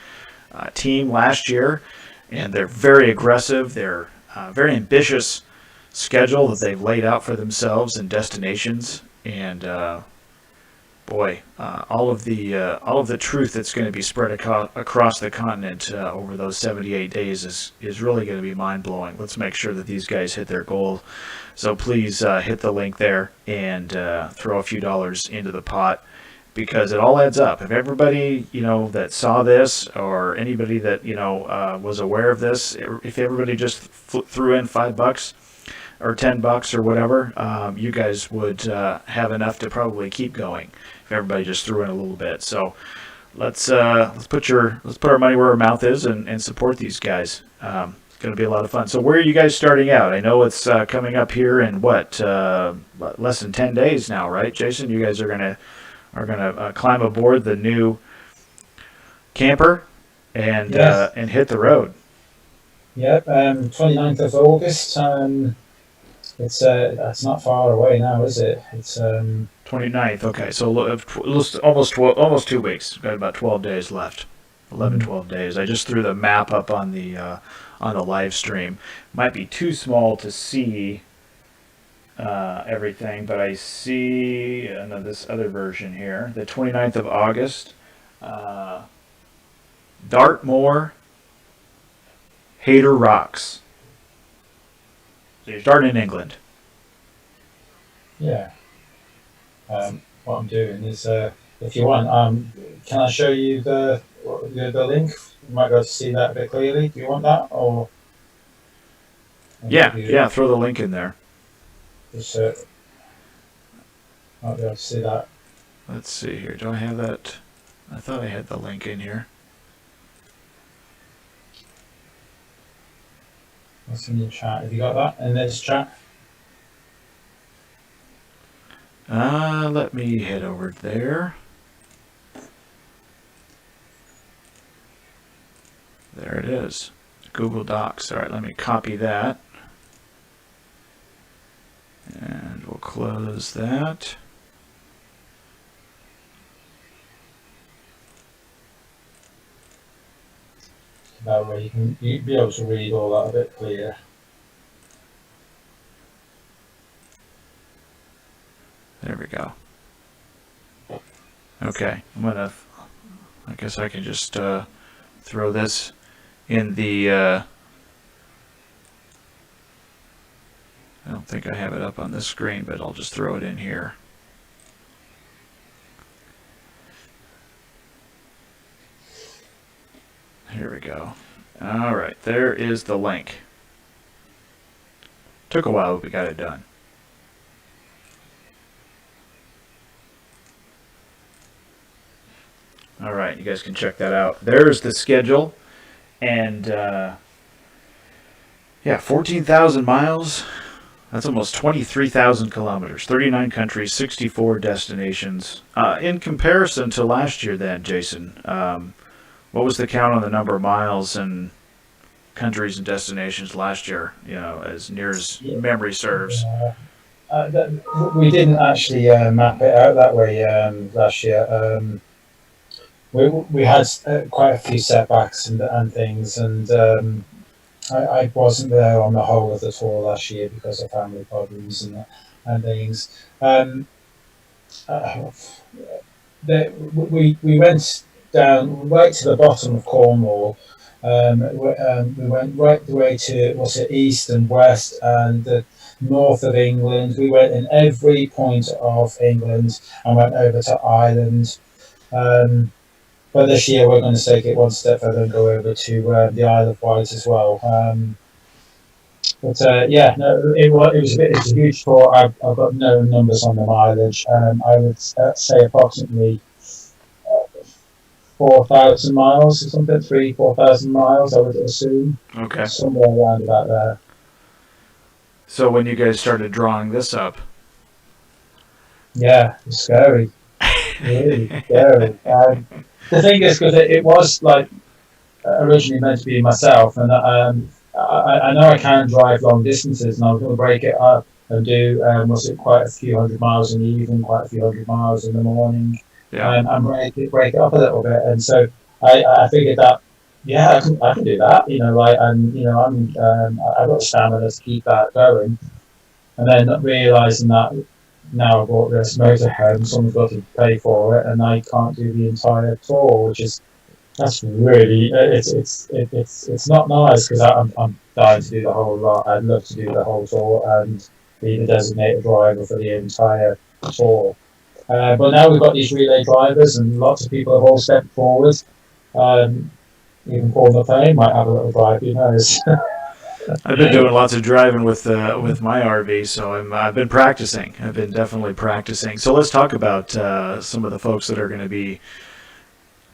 team last year, and they're very aggressive. They're very ambitious schedule that they've laid out for themselves and destinations, and boy, all of the truth that's going to be spread across the continent over those 78 days is really going to be mind-blowing. Let's make sure that these guys hit their goal. So please hit the link there and throw a few dollars into the pot, because it all adds up. If everybody, you know, that saw this, or anybody that, you know, was aware of this, if everybody just threw in $5 or $10 or whatever, you guys would have enough to probably keep going if everybody just threw in a little bit. So let's put our money where our mouth is and support these guys. It's going to be a lot of fun. So where are you guys starting out? I know it's coming up here in what, less than 10 days now, right, Jason? You guys are going to climb aboard the new camper and Yes. And hit the road. Yep, 29th of August. It's not far away now, is it? It's 29th. Okay, so almost 2 weeks. We've got about 12 days left. 11, 12 days. I just threw the map up on the live stream. Might be too small to see everything, but I see this other version here, the 29th of August. Dartmoor, Hayter Rocks. So you're starting in England. Yeah. What I'm doing is, if you want, can I show you the link? You might be able to see that a bit clearly. Do you want that, or? Yeah. Throw the link in there. Just might be able to see that. Let's see here. Do I have that? I thought I had the link in here. What's in your chat? Have you got that in this chat? Let me head over there. There it is. Google Docs. All right, let me copy that. And we'll close that. That way you'd be able to read all that a bit clearer. There we go. Okay, I guess I can just throw this in the, I don't think I have it up on this screen, but I'll just throw it in here. Here we go. All right, there is the link. Took a while, but we got it done. All right, you guys can check that out. There's the schedule, and yeah, 14,000 miles. That's almost 23,000 kilometers. 39 countries, 64 destinations. In comparison to last year, then, Jason, what was the count on the number of miles and countries and destinations last year? You know, as near as memory serves. We didn't actually map it out that way last year. We had quite a few setbacks and things, and I wasn't there on the whole of the tour last year because of family problems and things. We went down right to the bottom of Cornwall. We went right the way to east and west and the north of England. We went in every point of England and went over to Ireland. But this year we're going to take it one step further and go over to the Isle of Wight as well. Yeah, no, it was it's a huge tour. I've got no numbers on the mileage. I would say approximately 4,000 miles or something, 4,000 miles, I would assume. Okay. Somewhere around about there. So when you guys started drawing this up? Yeah, it's scary. Really scary. The thing is, because it was like originally meant to be myself, and I know I can drive long distances, and I was going to break it up and do quite a few hundred miles in the evening, quite a few hundred miles in the morning, and break it up a little bit. And so I figured that I can do that, I've got stamina to keep that going, and then realizing that. Now I've bought this motorhome, someone's got to pay for it, and I can't do the entire tour, that's really it's not nice because I'm dying to do the whole lot. I'd love to do the whole tour and be the designated driver for the entire tour. But now we've got these relay drivers, and lots of people have all stepped forward. Even Paul McLean might have a little drive, who knows. I've been doing lots of driving with my RV, so I've been practicing. I've been definitely practicing. So let's talk about some of the folks that are going to be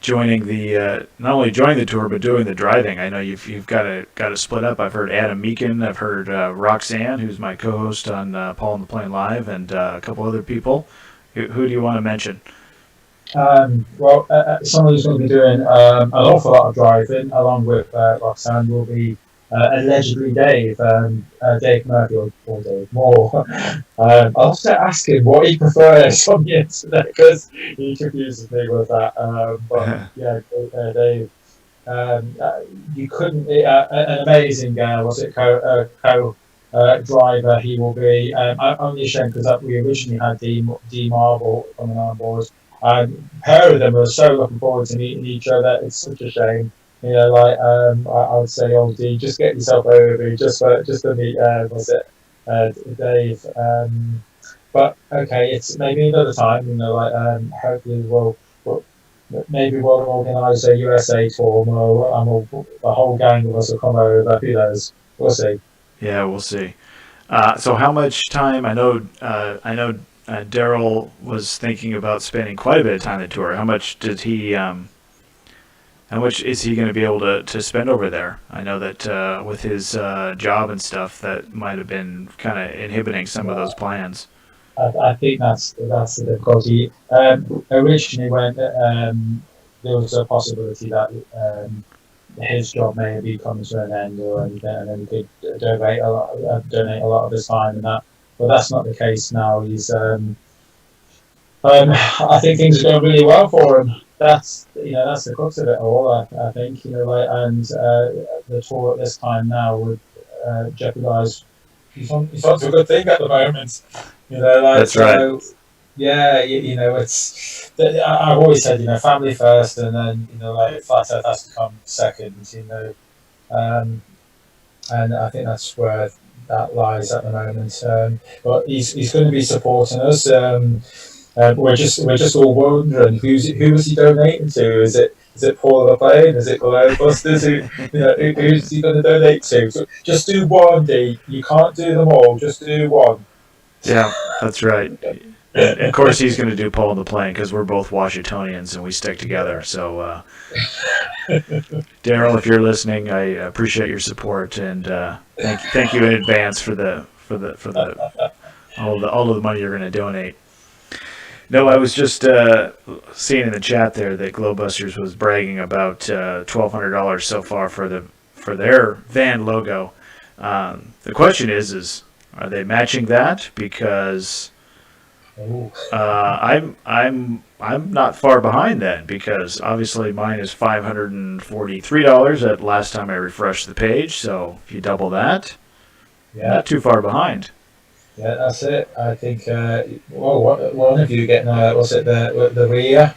joining the not only joining the tour but doing the driving. I know you've got to split up. I've heard Adam Meakin. I've heard Roxanne, who's my co-host on Paul on the Plane Live, and a couple other people. Who do you want to mention? Well, someone who's going to be doing an awful lot of driving, along with Roxanne, will be allegedly Dave Murphy or Dave Moore. I'll have to ask him what he prefers from the internet because he confuses me with that. But yeah, Dave. You couldn't. An amazing driver he will be. Only a shame because we originally had D Marble coming on board. A pair of them are so looking forward to meeting each other. It's such a shame. I would say, old D, just get yourself over just to meet. Was it Dave? But okay, it's maybe another time. Hopefully maybe we'll organise a USA tour. The whole gang of us will come over. Who knows? We'll see. Yeah, we'll see. So how much time? I know Daryl was thinking about spending quite a bit of time on the tour. How much did he? How much is he going to be able to spend over there? I know that with his job and stuff, that might have been kind of inhibiting some of those plans. I think that's the difficulty. Originally, when there was a possibility that his job may be coming to an end or anything, and then he could donate a lot of his time and that. But that's not the case now. He's I think things are going really well for him. That's the crux of it all. I think and the tour at this time now would jeopardise. He's on to a good thing at the moment. That's right. Yeah, it's. I've always said, family first, and then flat earth has to come second. And I think that's where that lies at the moment. But he's going to be supporting us. We're just all wondering who is he donating to? Is it Paul the Plane? Is it Globalist? Who's he going to donate to? So just do one, D. You can't do them all. Just do one. Yeah, that's right. And of course, he's going to do Paul the Plane because we're both Washingtonians and we stick together. So, Daryl, if you're listening, I appreciate your support and thank you in advance for all of the money you're going to donate. No, I was just seeing in the chat there that Globusters was bragging about $1,200 so far for their van logo. The question is are they matching that? Because I'm not far behind then, because obviously mine is $543 at last time I refreshed the page. So if you double that, not too far behind. Yeah, that's it. I think. One of you getting the rear,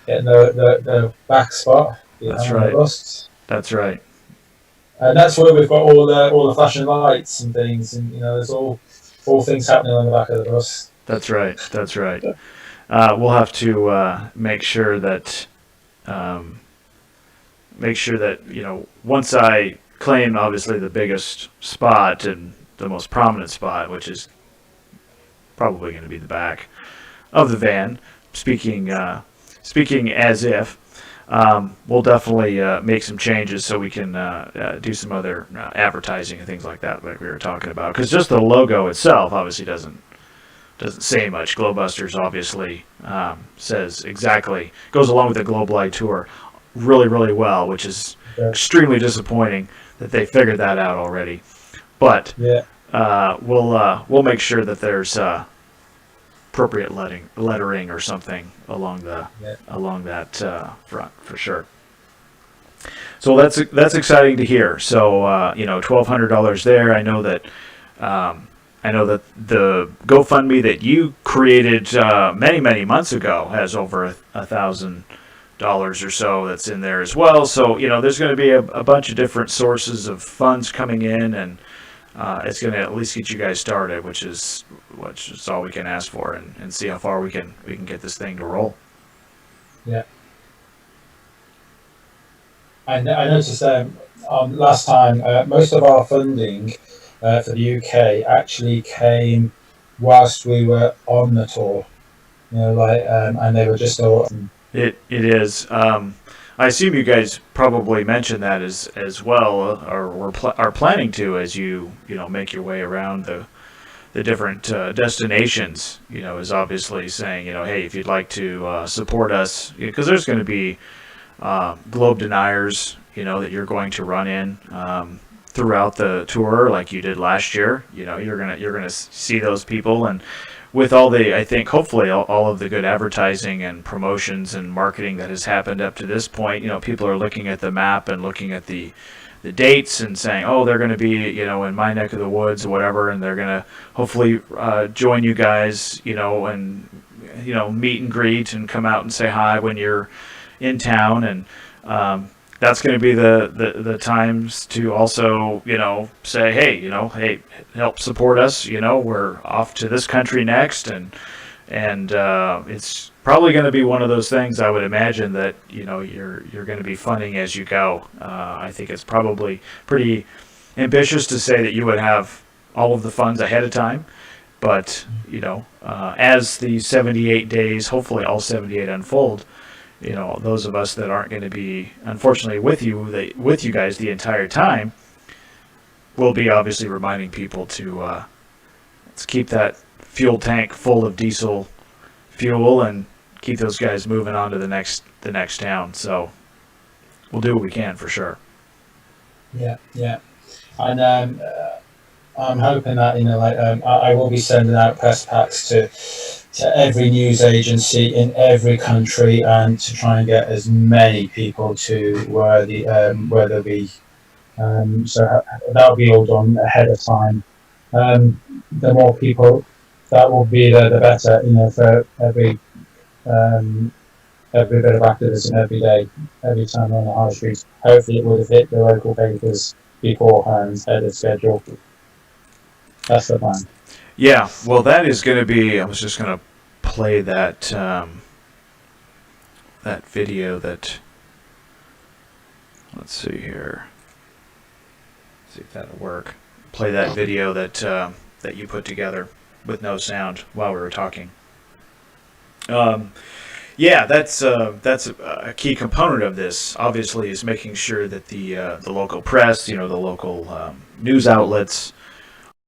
getting the back spot. That's right. That's right. And that's where we've got all the flashing lights and things, and there's all things happening on the back of the bus. That's right. That's right. We'll have to make sure that once I claim obviously the biggest spot and the most prominent spot, which is probably going to be the back of the van. Speaking as if, we'll definitely make some changes so we can do some other advertising and things like that we were talking about. Because just the logo itself obviously doesn't say much. Globusters obviously goes along with the Globalist tour really, really well, which is extremely disappointing that they figured that out already. But we'll make sure that there's appropriate lettering or something along that front for sure. So that's exciting to hear. So $1,200 there. I know that the GoFundMe that you created many months ago has over $1,000 or so that's in there as well. So there's going to be a bunch of different sources of funds coming in, and it's going to at least get you guys started, which is all we can ask for, and see how far we can get this thing to roll. Yeah. I noticed last time most of our funding for the UK actually came whilst we were on the tour. And they were just all. It is. I assume you guys probably mentioned that as well, or are planning to, as you make your way around the different destinations. Is obviously saying hey, if you'd like to support us, because there's going to be globe deniers that you're going to run in throughout the tour, like you did last year. You're gonna see those people, and with all the, I think, hopefully all of the good advertising and promotions and marketing that has happened up to this point, people are looking at the map and looking at the the dates and saying, oh, they're going to be, in my neck of the woods or whatever, and they're going to hopefully join you guys, and meet and greet and come out and say hi when you're in town, and that's going to be the times to also, say, hey, help support us. We're off to this country next, and it's probably going to be one of those things, I would imagine, that you're going to be funding as you go. I think it's probably pretty ambitious to say that you would have all of the funds ahead of time, but as the 78 days, hopefully all 78 unfold, those of us that aren't going to be, unfortunately, with you guys the entire time, will be obviously reminding people to let's keep that fuel tank full of diesel fuel and keep those guys moving on to the next town. So we'll do what we can for sure. Yeah, and I'm hoping that I will be sending out press packs to every news agency in every country, and to try and get as many people to where they'll be. So that'll be all done ahead of time. The more people, that will be the better. For every bit of activism every day, every time on the high street. Hopefully, it would have hit the local papers beforehand, ahead of schedule. That's the plan. Yeah, well, that is going to be. I was just going to play that that video. That, let's see here. See if that'll work. Play that video that that you put together with no sound while we were talking. Yeah, that's a key component of this. Obviously, is making sure that the local press, the local news outlets,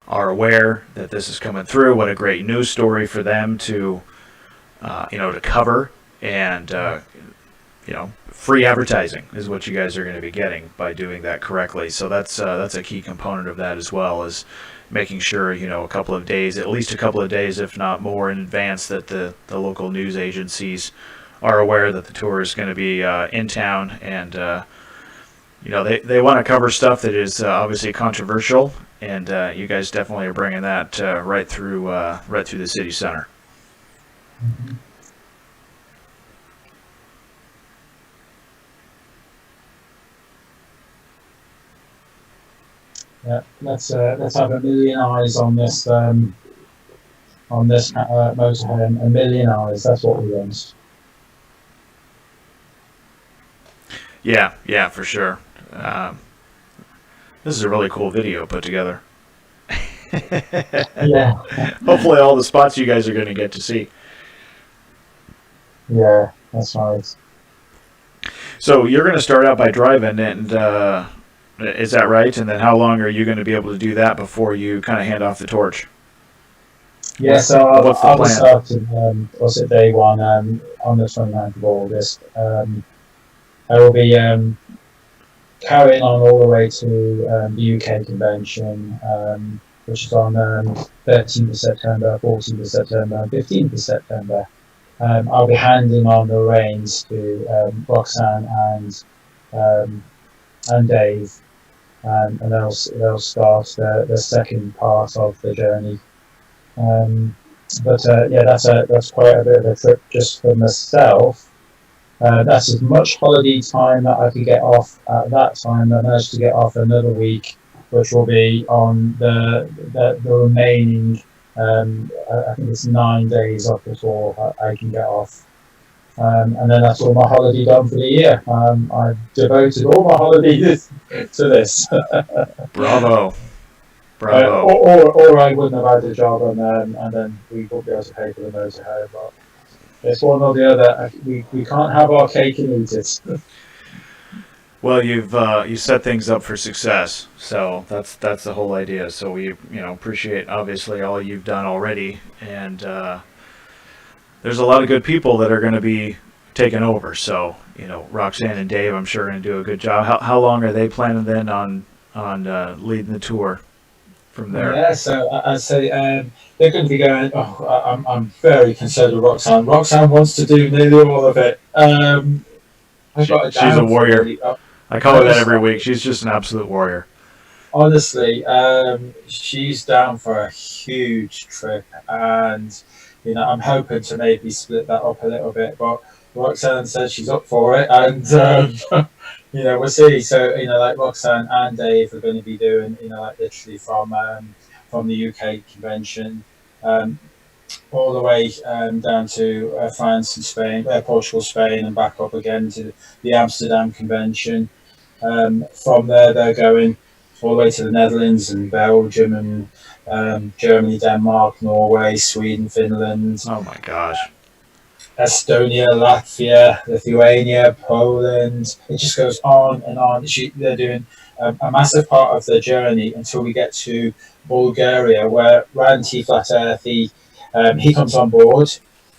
are aware that this is coming through. What a great news story for them to to cover, and free advertising is what you guys are going to be getting by doing that correctly. So that's a key component of that, as well as making sure a couple of days, at least a couple of days, if not more, in advance, that the local news agencies are aware that the tour is going to be in town, and they want to cover stuff that is obviously controversial, and you guys definitely are bringing that right through the city center. Mm-hmm. Yeah, let's have a million eyes on this motorhome. A million eyes. That's what we want. Yeah, for sure. This is a really cool video put together. Yeah. Hopefully, all the spots you guys are going to get to see. Yeah, that's nice. So you're going to start out by driving, and is that right? And then how long are you going to be able to do that before you kind of hand off the torch? Yeah, so I'll be starting, day one on the 29th of August. I will be carrying on all the way to the UK convention, which is on 13th of September, 14th of September, and 15th of September. I'll be handing on the reins to Roxanne and Dave, and they'll start the second part of the journey. That's quite a bit of a trip just for myself. That's as much holiday time that I could get off at that time. I managed to get off another week, which will be on the remaining. I think it's 9 days off before I can get off, and then that's all my holiday done for the year. I've devoted all my holidays to this. Bravo. Or I wouldn't have had a job, and then we wouldn't be able to pay for the motorhome. But it's one or the other. We can't have our cake and eat it. Well, you've set things up for success, so that's the whole idea. So we appreciate obviously all you've done already, and there's a lot of good people that are going to be taking over. So Roxanne and Dave, I'm sure, are going to do a good job. How long are they planning then on leading the tour from there? Yeah, so I'd say they're going to be going. I'm very concerned with Roxanne. Roxanne wants to do nearly all of it. She's a warrior. I call her that every week. She's just an absolute warrior. Honestly, she's down for a huge trip, and I'm hoping to maybe split that up a little bit. But Roxanne says she's up for it, and we'll see. So like Roxanne and Dave are going to be doing like literally from the UK convention. All the way down to France and Spain, Portugal, Spain, and back up again to the Amsterdam convention. From there, they're going all the way to the Netherlands and Belgium and Germany, Denmark, Norway, Sweden, Finland. Oh my gosh. Estonia, Latvia, Lithuania, Poland. It just goes on and on. They're doing a massive part of their journey until we get to Bulgaria, where Ranty Flat Earth, he comes on board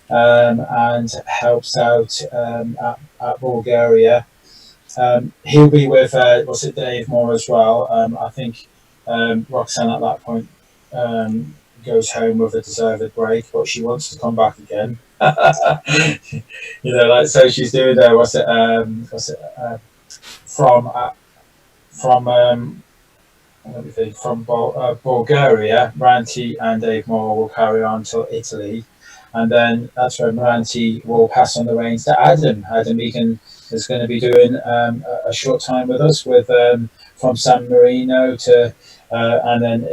and helps out at Bulgaria. He'll be with Dave Moore as well. I think Roxanne at that point goes home with a deserved break, but she wants to come back again. So she's doing from Bulgaria. Ranty and Dave Moore will carry on to Italy, and then that's when Ranty will pass on the reins to Adam. Adam Egan is going to be doing a short time with us from San Marino to and then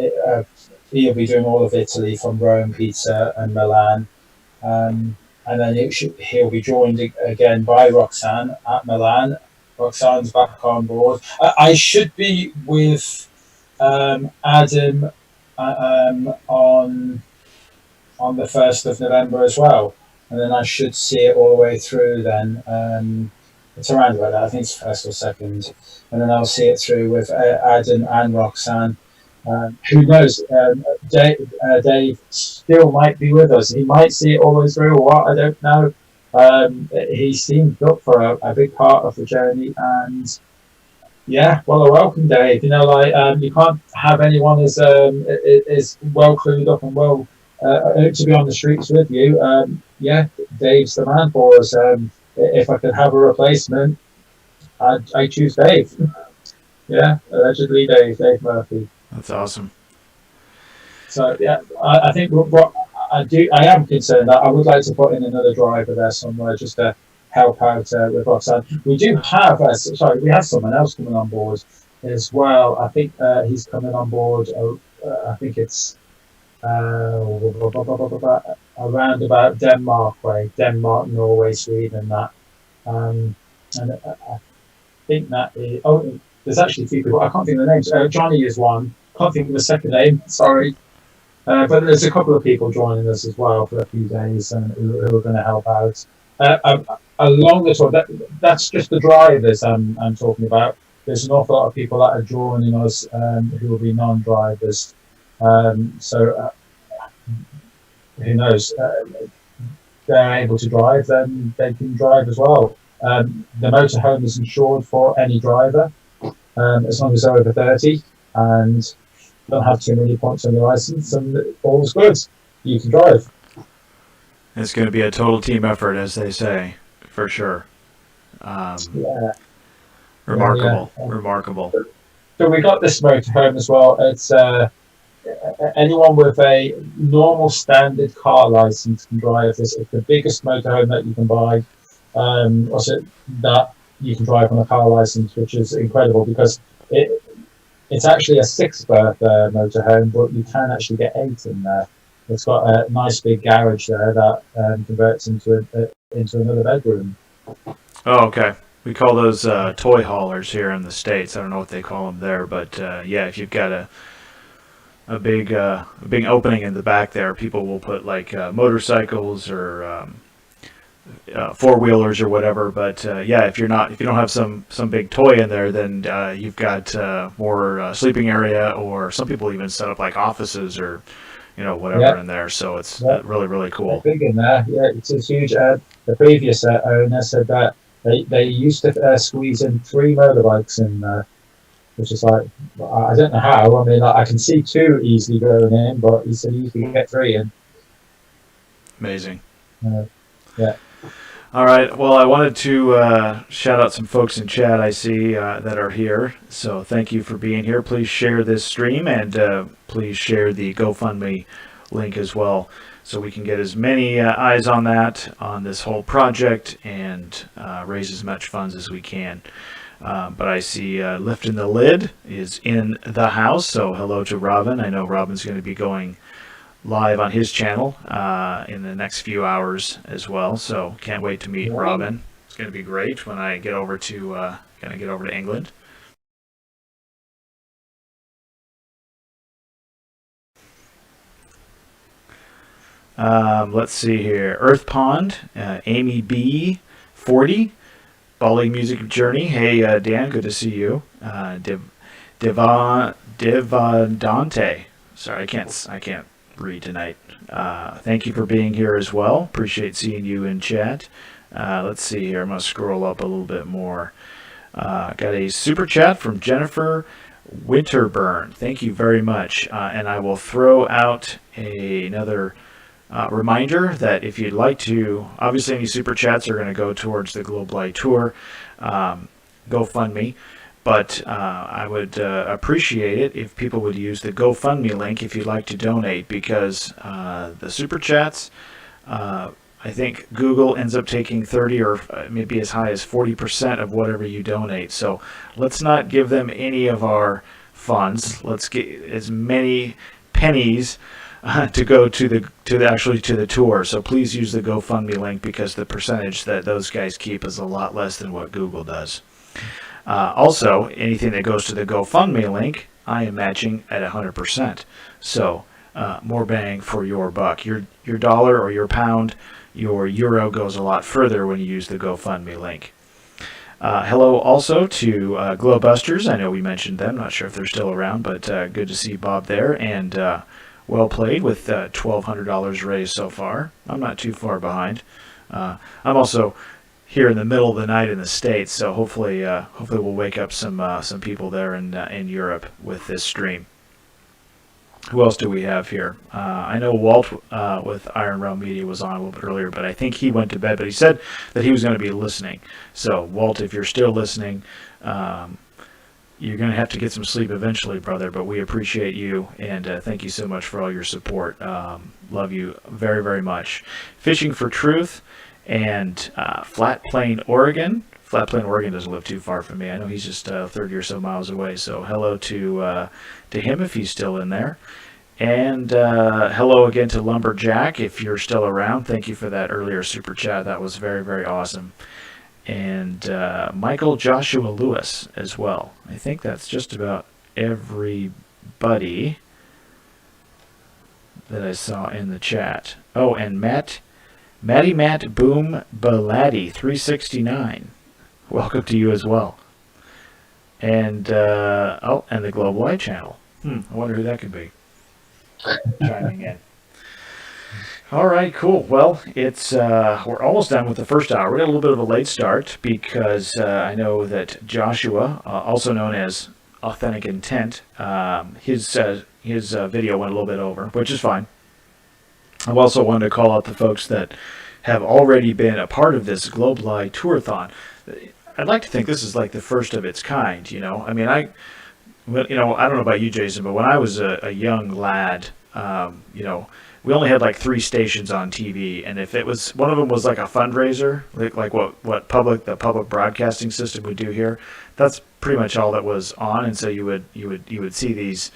he'll be doing all of Italy from Rome, Pisa, and Milan. And then he'll be joined again by Roxanne at Milan. Roxanne's back on board. I should be with Adam on the 1st of November as well. And then I should see it all the way through then. It's around about that. I think it's 1st or 2nd. And then I'll see it through with Adam and Roxanne. Who knows? Dave still might be with us. He might see it all the way through or what, I don't know. He seemed up for a big part of the journey, and yeah, well, welcome, Dave. You can't have anyone as well clued up and well to be on the streets with you. Dave's the man for us. If I could have a replacement, I choose Dave. Yeah, allegedly Dave Murphy. That's awesome. So yeah, I think what I am concerned that I would like to put in another driver there somewhere just to help out with Roxanne. We do have we have someone else coming on board as well. I think he's coming on board. I think it's around about Denmark way, Denmark, Norway, Sweden, that. And I think that there's actually 2 people. I can't think of the names. Johnny is one. Can't think of the second name. Sorry. But there's a couple of people joining us as well for a few days who are going to help out. Along the tour, that's just the drivers I'm talking about. There's an awful lot of people that are joining us who will be non-drivers. So who knows? They're able to drive, then they can drive as well. The motorhome is insured for any driver as long as they're over 30 and don't have too many points on the license, and all's good. You can drive. It's going to be a total team effort, as they say, for sure. Remarkable. Remarkable. So we got this motorhome as well. It's anyone with a normal standard car license can drive this. It's the biggest motorhome that you can buy. That you can drive on a car license, which is incredible because it's actually a 6-berth motorhome, but you can actually get 8 in there. It's got a nice big garage there that converts into another bedroom. Oh, okay. We call those toy haulers here in the States. I don't know what they call them there, but if you've got a big opening in the back there, people will put like motorcycles or 4-wheelers or whatever. But if you don't have some big toy in there, then you've got more sleeping area, or some people even set up like offices or whatever in there. So it's really, really cool. They're big in there. Yeah, it's huge. The previous owner said that they used to squeeze in 3 motorbikes in there, which is like, I don't know how. I mean, I can see 2 easily going in, but he said you can get 3 in. Amazing. Yeah. All right. Well, I wanted to shout out some folks in chat I see that are here. So thank you for being here. Please share this stream and please share the GoFundMe link as well, so we can get as many eyes on that, on this whole project, and raise as much funds as we can. But I see Liftin The Lid is in the house, so hello to Robin. I know Robin's going to be going live on his channel in the next few hours as well, so can't wait to meet Robin. It's going to be great when I get over to England. Let's see here. Earth Pond, Amy B, 40, Bali Music Journey. Hey Dan, good to see you. Devadante. Sorry, I can't read tonight. Thank you for being here as well. Appreciate seeing you in chat. Let's see here. I'm gonna scroll up a little bit more. Got a super chat from Jennifer Winterburn. Thank you very much. And I will throw out another reminder that if you'd like to, obviously any super chats are going to go towards the Globalist Tour GoFundMe, but I would appreciate it if people would use the GoFundMe link if you'd like to donate, because the super chats, I think Google ends up taking 30 or maybe as high as 40% of whatever you donate. So let's not give them any of our funds. Let's get as many pennies to go to the tour. So please use the GoFundMe link, because the percentage that those guys keep is a lot less than what Google does. Also, anything that goes to the GoFundMe link, I am matching at 100%. So more bang for your buck. Your dollar or your pound, your euro goes a lot further when you use the GoFundMe link. Hello also to Globusters. I know we mentioned them. Not sure if they're still around, but good to see Bob there. And well played with $1,200 raised so far. I'm not too far behind. I'm also here in the middle of the night in the States, so hopefully we'll wake up some people there in Europe with this stream. Who else do we have here? I know Walt with Iron Realm Media was on a little bit earlier, but I think he went to bed. But he said that he was going to be listening. So Walt, if you're still listening, you're going to have to get some sleep eventually, brother, but we appreciate you, and thank you so much for all your support. Love you very, very much. Fishing for Truth and Flat Plain, Oregon. Flat Plain, Oregon doesn't live too far from me. I know he's just 30 or so miles away, so hello to him if he's still in there. And hello again to Lumberjack if you're still around. Thank you for that earlier super chat. That was very, very awesome. And Michael Joshua Lewis as well. I think that's just about everybody that I saw in the chat. Oh, and Matt Boom Baladi 369. Welcome to you as well. And and the Global Eye channel. I wonder who that could be. Chiming in. All right, cool. Well, it's we're almost done with the first hour. We got a little bit of a late start because I know that Joshua, also known as Authentic Intent, his video went a little bit over, which is fine. I also wanted to call out the folks that have already been a part of this Globalist Tour-A-Thon. I'd like to think this is like the first of its kind. You know, I mean, I don't know about you, Jason, but when I was a young lad, we only had like 3 stations on TV, and if it was one of them was like a fundraiser, like what the public broadcasting system would do here, that's pretty much all that was on. And so you would see these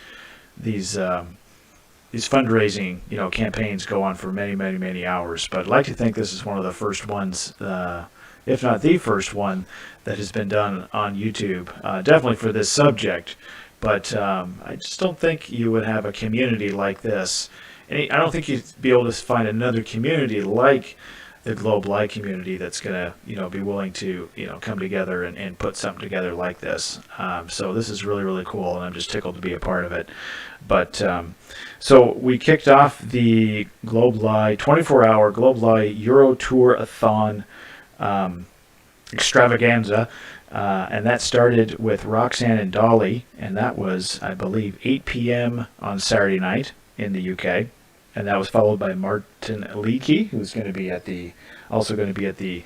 fundraising campaigns go on for many hours. But I'd like to think this is one of the first ones, if not the first one, that has been done on YouTube. Definitely for this subject, but I just don't think you would have a community like this. And I don't think you'd be able to find another community like the Globalist community that's going to, be willing to, come together and put something together like this. So this is really, really cool, and I'm just tickled to be a part of it. But so we kicked off the Globalist 24-hour Globalist Euro Tour-A-Thon extravaganza, and that started with Roxanne and Dolly, and that was, I believe, 8 p.m. on Saturday night in the UK. And that was followed by Martin Leakey, who's going to be at the also going to be at the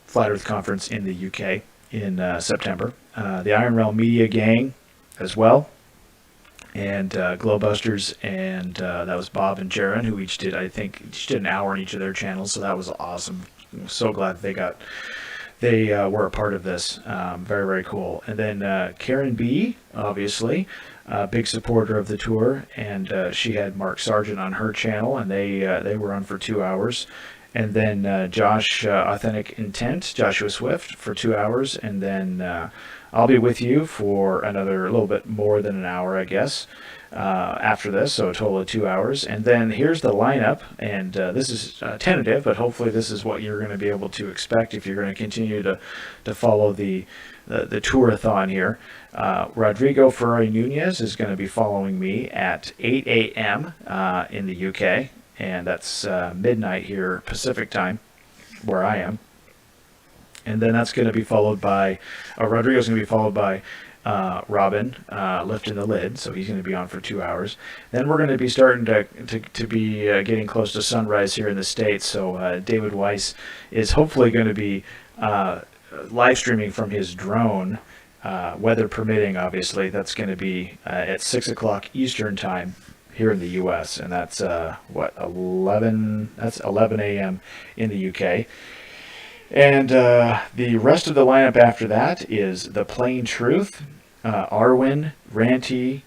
Flat Earth Conference in the UK in September. The Iron Realm Media Gang as well, and Glowbusters, and that was Bob and Jaron, who each did an hour on each of their channels, so that was awesome. I'm so glad they were a part of this. Very, very cool. And then Karen B, obviously, big supporter of the tour, and she had Mark Sargent on her channel, and they were on for 2 hours. And then Josh, Authentic Intent, Joshua Swift, for 2 hours. And then I'll be with you for a little bit more than an hour, I guess, after this, so a total of 2 hours. And then here's the lineup, and this is tentative, but hopefully this is what you're going to be able to expect if you're going to continue to follow the Tour-A-Thon here. Rodrigo Ferrari Nunez is going to be following me at 8 a.m. In the UK, and that's midnight here Pacific time, where I am. And then that's going to be followed by, Rodrigo's going to be followed by Robin, Liftin The Lid, so he's going to be on for 2 hours. Then we're going to be starting to be getting close to sunrise here in the States, so David Weiss is hopefully going to be live streaming from his drone, weather permitting, obviously. That's going to be at 6 o'clock Eastern time here in the U.S., and that's 11 a.m. in the UK. And the rest of the lineup after that is The Plain Truth, Arwen, Ranty,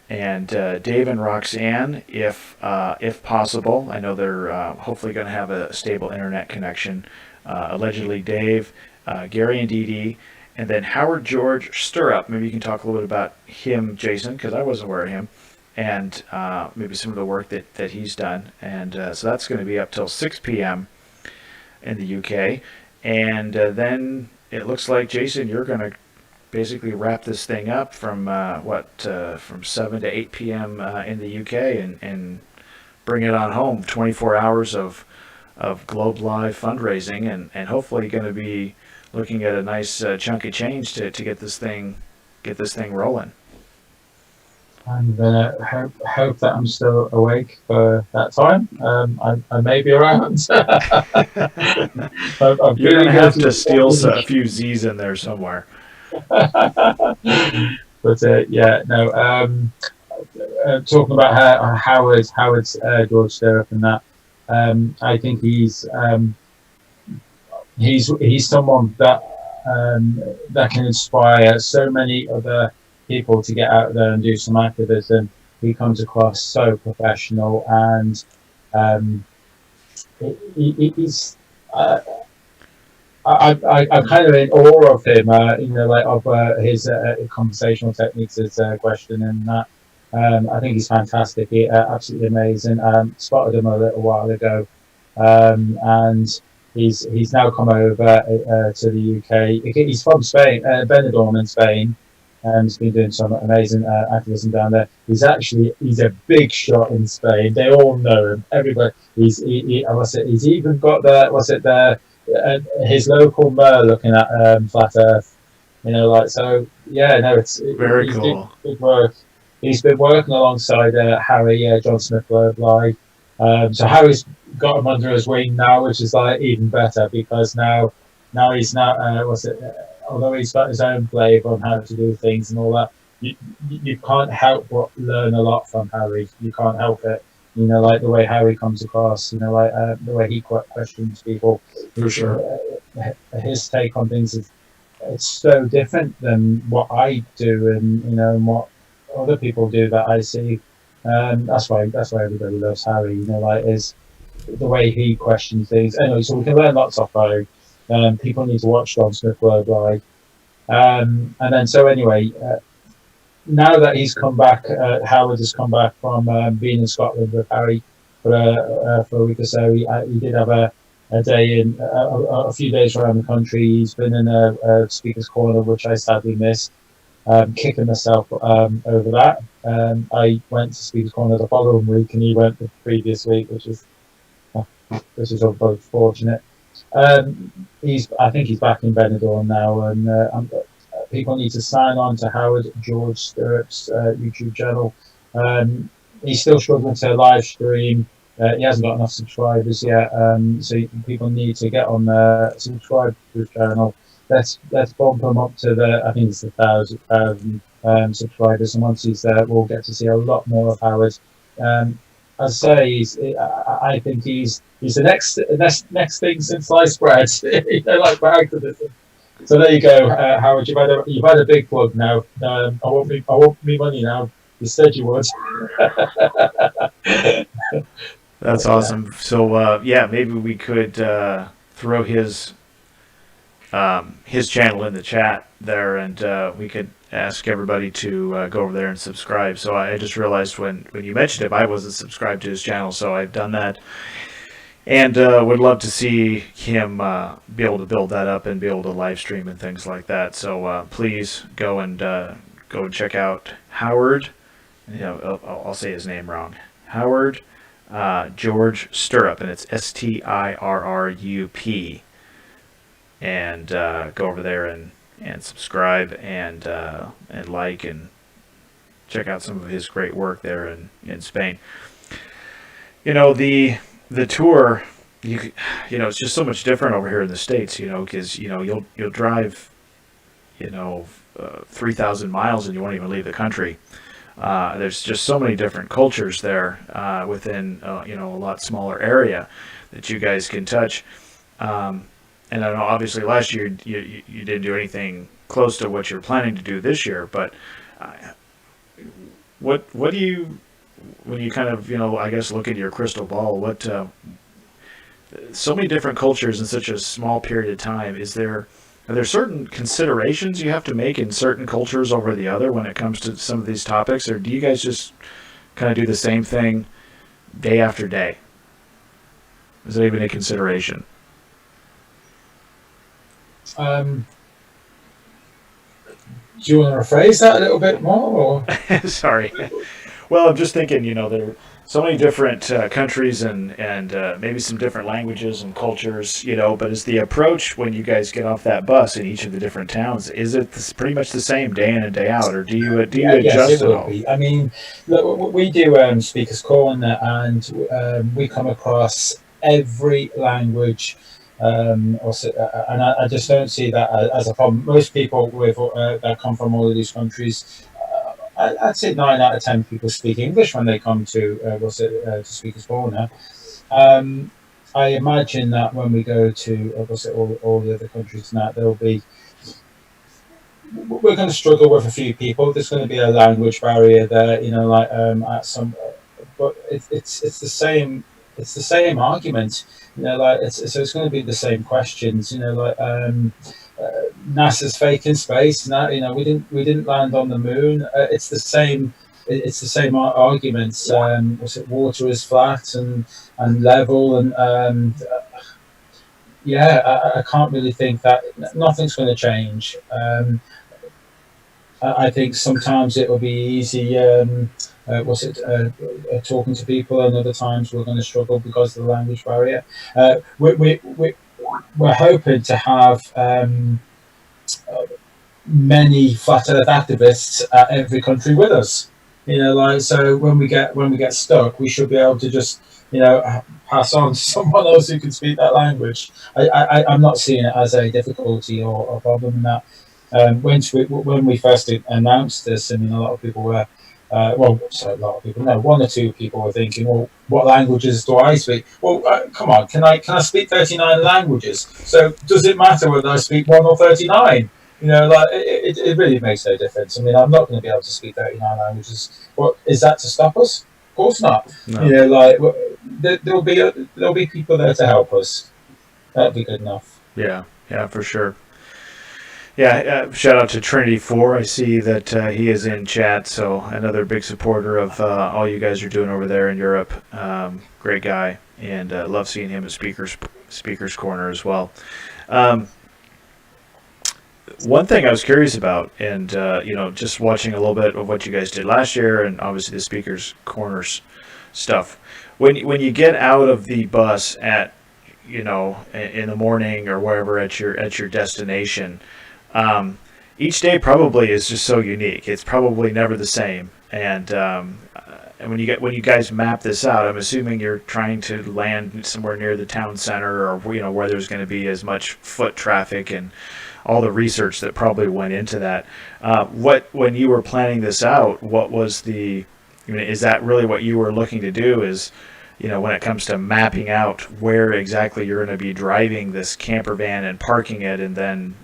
and Dave and Roxanne, if possible. I know they're hopefully going to have a stable internet connection. Allegedly Dave, Gary and Dee Dee, and then Howard George Stirrup. Maybe you can talk a little bit about him, Jason, because I wasn't aware of him, and maybe some of the work that he's done. And so that's going to be up till 6 p.m. in the UK. And then it looks like, Jason, you're going to basically wrap this thing up from from 7 to 8 p.m. In the UK and bring it on home. 24 hours of Globe Live fundraising, and hopefully going to be looking at a nice chunk of change to get this thing rolling. I'm gonna hope that I'm still awake for that time. I may be around. You're gonna have to steal a few Z's in there somewhere. But yeah, no. Talking about Howard's George Stirrup and that. I think he's someone that can inspire so many other people to get out there and do some activism. He comes across so professional, and he's I'm kind of in awe of him, of his conversational techniques, his questioning and that. I think he's fantastic. Absolutely amazing. Spotted him a little while ago, and he's now come over to the UK. He's from Spain, Benidorm in Spain. He's been doing some amazing activism down there. He's a big shot in Spain. They all know him. Everybody. He's even got his local mayor looking at Flat Earth. So yeah, no, it's very cool. Big work. He's been working alongside Harry, John Smith Live. So Harry's got him under his wing now, which is even better, because now he's although he's got his own flavour on how to do things and all that, you can't help but learn a lot from Harry. You can't help it. The way Harry comes across, the way he questions people. For sure. His take on things it's so different than what I do, and what other people do that I see. That's why everybody loves Harry. Is the way he questions things. Anyway, so we can learn lots off Harry. People need to watch John Smith Live. And then, so anyway, now that he's come back, Howard has come back from being in Scotland with Harry for a week or so. He did have a day a few days around the country. He's been in a speaker's corner, which I sadly missed, kicking myself over that. I went to speaker's corner the following week, and he went the previous week, which is both fortunate. I think he's back in Benidorm now, and people need to sign on to Howard George Stirrup's YouTube channel. He's still struggling to live stream he hasn't got enough subscribers yet, so people need to get on there, subscribe to his channel. Let's bump him up to I think it's 1,000 subscribers, and once he's there, we'll get to see a lot more of Howard. As I say, I think he's the next thing since sliced bread, like for activism. So there you go, Howard. You've had a big plug now. I want me money now. You said you would. That's awesome. So yeah, maybe we could throw his channel in the chat there, and we could ask everybody to go over there and subscribe. So I just realized when you mentioned him, I wasn't subscribed to his channel, so I've done that, and would love to see him be able to build that up and be able to live stream and things like that. So please go and check out Howard. I'll say his name wrong. Howard George Stirrup, and it's STIRRUP. And go over there and subscribe and like and check out some of his great work there in Spain. The tour, it's just so much different over here in the States, because you'll drive 3,000 miles and you won't even leave the country. There's just so many different cultures there within a lot smaller area that you guys can touch. And I know obviously last year you didn't do anything close to what you're planning to do this year, but what do you, when you kind of I guess look at your crystal ball, what so many different cultures in such a small period of time, are there certain considerations you have to make in certain cultures over the other when it comes to some of these topics, or do you guys just kind of do the same thing day after day? Is that even a consideration? Do you want to rephrase that a little bit more? Or? Sorry. Well, I'm just thinking, there are so many different countries and maybe some different languages and cultures, but is the approach when you guys get off that bus in each of the different towns, is it pretty much the same day in and day out, or do you adjust yes, it at will all? be. I mean, look, we do Speakers Corner, and we come across every language. And I just don't see that as a problem. Most people that come from all of these countries, I'd say 9 out of 10 people speak English when they come to Speakers Corner. I imagine that when we go to all the other countries now, we're going to struggle with a few people. There's going to be a language barrier there, at some, but it's the same. It's the same argument, so it's going to be the same questions, NASA's fake in space. Now, we didn't land on the moon. It's the same arguments. Water is flat and level, and I can't really think that nothing's going to change. I think sometimes it will be easy. Talking to people, and other times we're going to struggle because of the language barrier. We're hoping to have many flat Earth activists at every country with us. So when we get stuck, we should be able to just pass on to someone else who can speak that language. I'm not seeing it as a difficulty or a problem in that. When we first announced this, a lot of people were. One or two people were thinking, well, what languages do I speak? Well, come on, can I speak 39 languages? So does it matter whether I speak 1 or 39? It really makes no difference. I'm not going to be able to speak 39 languages. What is that to stop us? Of course not. No. There'll be people there to help us. That'd be good enough. Yeah, for sure. Yeah, shout out to Trinity4. I see that he is in chat, so another big supporter of all you guys are doing over there in Europe. Great guy, and love seeing him at Speakers Corner as well. One thing I was curious about, and just watching a little bit of what you guys did last year, and obviously the Speakers Corners stuff. When you get out of the bus at in the morning or wherever at your destination. Each day probably is just so unique. It's probably never the same. And and when you guys map this out, I'm assuming you're trying to land somewhere near the town center, or where there's going to be as much foot traffic and all the research that probably went into that. When you were planning this out, what was is that really what you were looking to do? Is when it comes to mapping out where exactly you're going to be driving this camper van and parking it, and then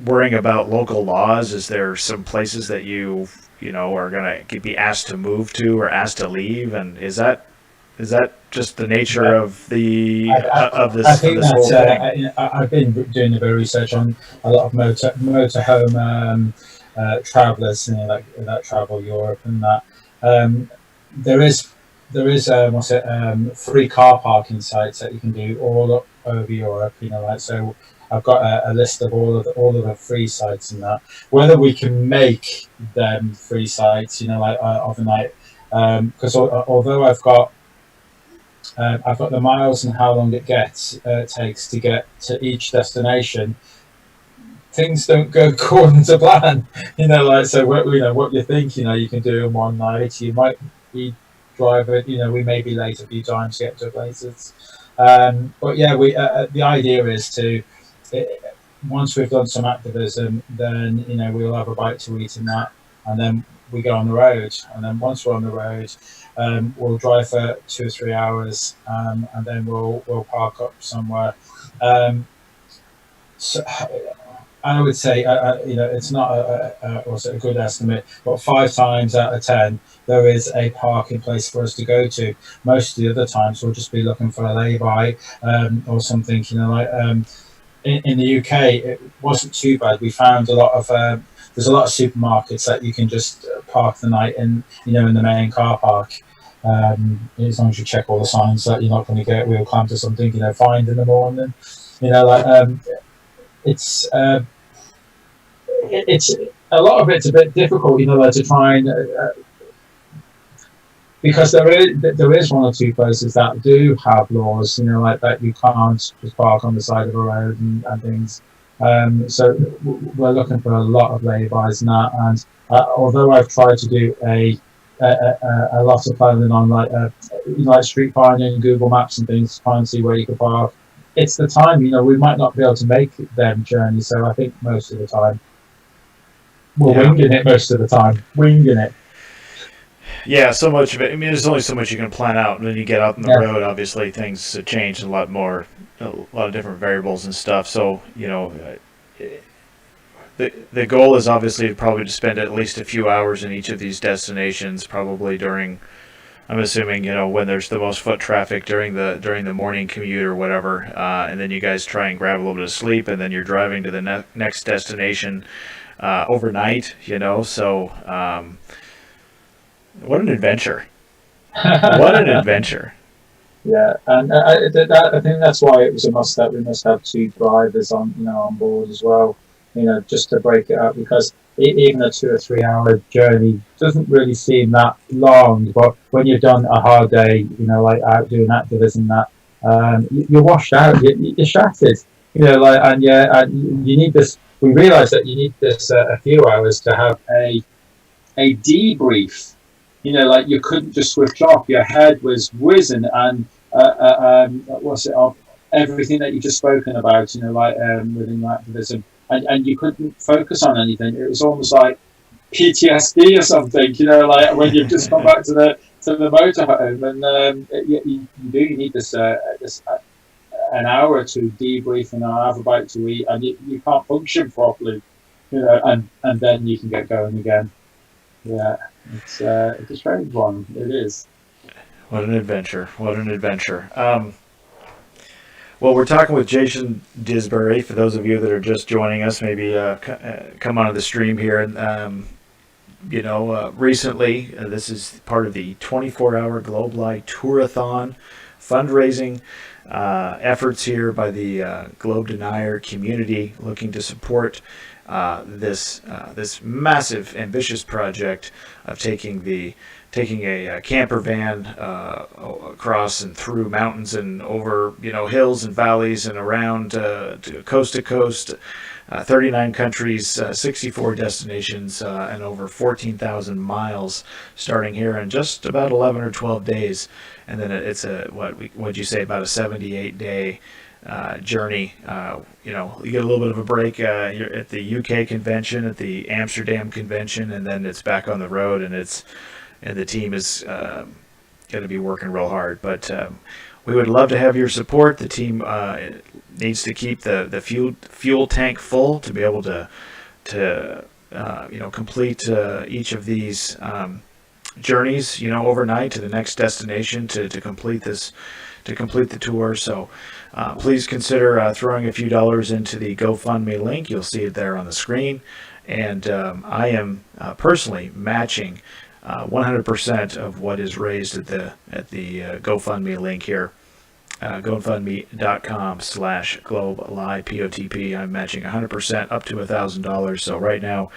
worrying about local laws? Is there some places that you are going to be asked to move to or asked to leave? And is that just the nature of the of this whole thing? I've been doing a bit of research on a lot of motorhome travellers, that travel Europe and that. There is 3 car parking sites that you can do all over Europe. So I've got a list of all of the free sites and that. Whether we can make them free sites, overnight, because although I've got the miles and how long it takes to get to each destination, things don't go according to plan. So what you think you can do in one night, you might be driving. We may be late a few times to get to places. But yeah, the idea is to, once we've done some activism, then we'll have a bite to eat in that, and then we go on the road. And then once we're on the road, we'll drive for 2 or 3 hours, and then we'll park up somewhere. So I would say, it's not a good estimate, but 5 times out of 10, there is a parking place for us to go to. Most of the other times, we'll just be looking for a lay-by or something. In the UK, it wasn't too bad. We found there's a lot of supermarkets that you can just park the night in, in the main car park. As long as you check all the signs that you're not going to get wheel clamped or something, fined in the morning. It's a lot of it's a bit difficult, to try and because there is 1 or 2 places that do have laws, that you can't just park on the side of a road and things. So we're looking for a lot of laybys and that. And although I've tried to do a lot of planning on like street finding, Google Maps and things to try and see where you can park, it's the time. We might not be able to make them journeys. So I think most of the time we're winging it. Most of the time, winging it. Yeah, so much of it. There's only so much you can plan out, and then you get out on the road. Obviously, things change a lot of different variables and stuff. So the goal is obviously probably to spend at least a few hours in each of these destinations, probably during, I'm assuming, when there's the most foot traffic during the morning commute or whatever, and then you guys try and grab a little bit of sleep, and then you're driving to the next destination overnight. So. What an adventure! What an adventure! Yeah, and I think that's why it was a must that we must have 2 drivers on board as well. Just to break it up, because even a 2 or 3 hour journey doesn't really seem that long. But when you've done a hard day, like out doing activism, you're washed out, you're shattered. And you need this. We realised that you need this a few hours to have a debrief. You couldn't just switch off. Your head was whizzing, and of everything that you just spoken about. Within activism, and you couldn't focus on anything. It was almost like PTSD or something. When you've just come back to the motorhome, and you need this an hour to debrief and have a bite to eat, and you can't function properly. And then you can get going again. Yeah. It's a strange one. It is. What an adventure! What an adventure! Well, we're talking with Jason Disbury. For those of you that are just joining us, maybe come onto the stream here. Recently, this is part of the 24-hour Globalist Tour-A-Thon fundraising efforts here by the Denier community, looking to support this massive, ambitious project of taking a camper van across and through mountains and over hills and valleys and around to coast 39 countries, 64 destinations, and over 14,000 miles starting here in just about 11 or 12 days. And then it's what'd you say, about a 78-day journey. You get a little bit of a break. You're at the UK convention, at the Amsterdam convention, and then it's back on the road, and the team is going to be working real hard. But we would love to have your support. The team needs to keep the fuel tank full to be able to complete each of these journeys, overnight to the next destination to complete the tour. So please consider throwing a few dollars into the GoFundMe link. You'll see it there on the screen. And I am personally matching 100% of what is raised at the GoFundMe link here. GoFundMe.com/GlobeLivePOTP. I'm matching 100% up to $1,000. So right now,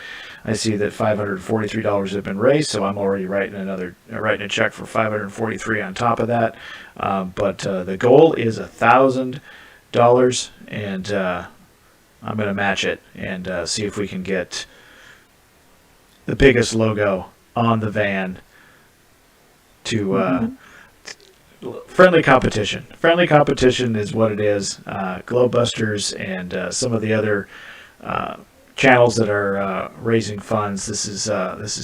I see that $543 have been raised. So I'm already writing a check for $543 on top of that. But the goal is $1,000, and I'm going to match it and see if we can get the biggest logo on the van to. Friendly competition. Friendly competition is what it is. Globebusters and some of the other channels that are raising funds. This is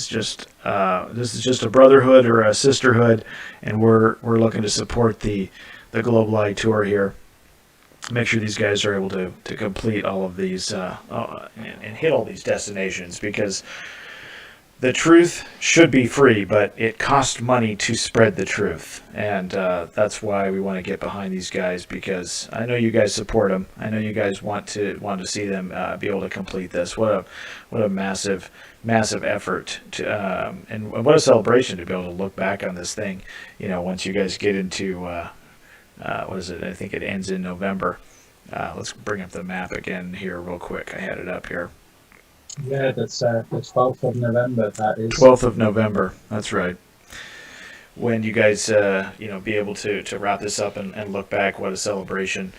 just a brotherhood or a sisterhood, and we're looking to support the GlobalI tour here. Make sure these guys are able to complete all of these and hit all these destinations, because the truth should be free, but it costs money to spread the truth, and that's why we want to get behind these guys, because I know you guys support them. I know you guys want to see them be able to complete this. What a massive effort and what a celebration to be able to look back on this thing. Once you guys get into what is it? I think it ends in November. Let's bring up the map again here real quick. I had it up here. Yeah, that's the 12th of November, that is. 12th of November, that's right. When you guys, be able to wrap this up and look back, what a celebration.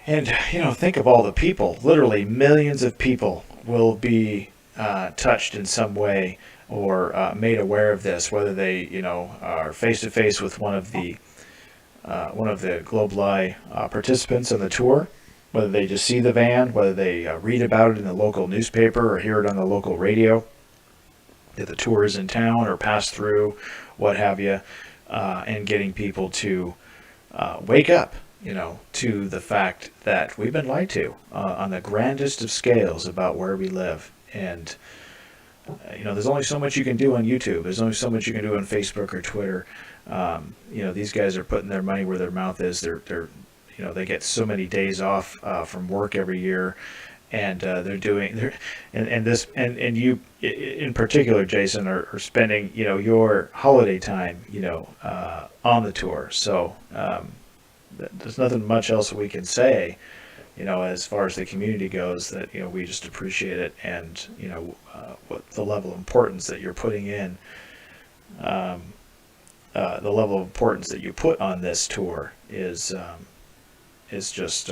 And, think of all the people. Literally millions of people will be touched in some way or made aware of this, whether they, are face-to-face with one of the GlobalI participants on the tour, whether they just see the van, whether they read about it in the local newspaper or hear it on the local radio, that the tour is in town or pass through, what have you, and getting people to wake up, to the fact that we've been lied to on the grandest of scales about where we live. And, there's only so much you can do on YouTube. There's only so much you can do on Facebook or Twitter. These guys are putting their money where their mouth is. They get so many days off from work every year, and you in particular, Jason, are spending your holiday time on the tour. So there's nothing much else we can say, as far as the community goes. That we just appreciate it, and what the level of importance that you're putting in. The level of importance that you put on this tour is just,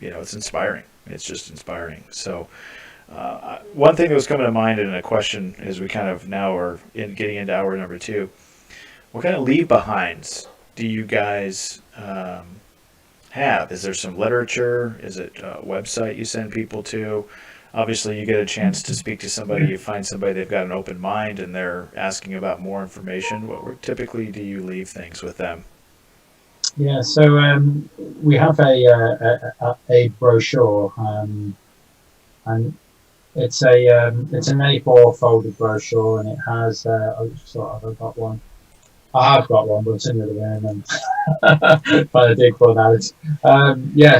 it's inspiring. It's just inspiring. So one thing that was coming to mind in a question as we kind of now are getting into hour number 2, what kind of leave-behinds do you guys have? Is there some literature? Is it a website you send people to? Obviously, you get a chance to speak to somebody, you find somebody, they've got an open mind, and they're asking about more information. What typically do you leave things with them? Yeah, so we have a brochure, and it's a an A4 folded brochure, and it has I've got one. I have got one, but it's in the room, and trying to dig for that.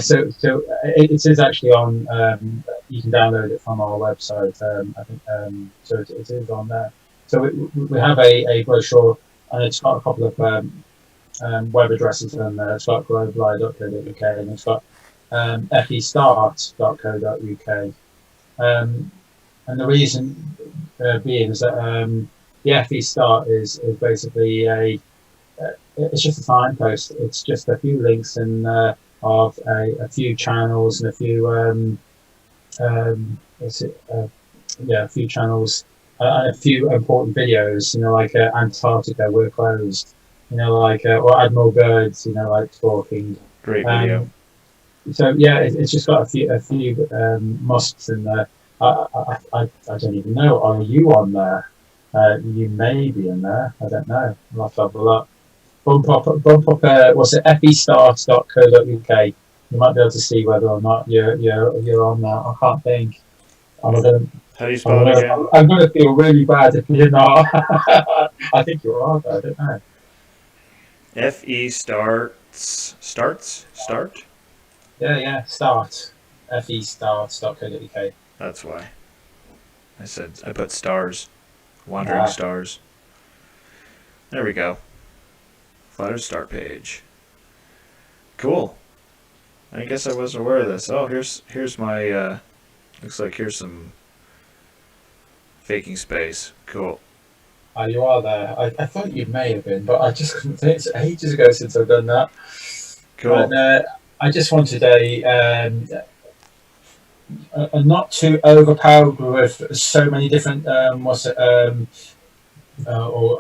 So it is actually on. You can download it from our website. I think so. It is on there. So we have a brochure, and it's got a couple of web addresses on there. It's got globali.co.uk, and it's got festart.co.uk. And the reason being is that the FE Start is basically it's just a signpost. It's just a few links and of a few channels and a few a few channels, and a few important videos. Like Antarctica, we're closed. Or Admiral Byrd's, like talking. Great video. So yeah, it's just got a few musts in there. I don't even know. Are you on there? You may be in there. I don't know. I'll have to have a look. Bump up. What's it? festars.co.uk. You might be able to see whether or not you're on there. I can't think. How do you spell it again? I'm going to feel really bad if you're not. I think you are, but I don't know. Start? Yeah, start. festars.co.uk. That's why. I put stars. Wandering stars. There we go. Flat Earth start page. Cool. I guess I wasn't aware of this. Oh, here's my looks like here's some faking space. Cool. Oh, you are there. I thought you may have been, but I just couldn't think. It's ages ago since I've done that. Cool. But, I just wanted a not too overpowered with so many different or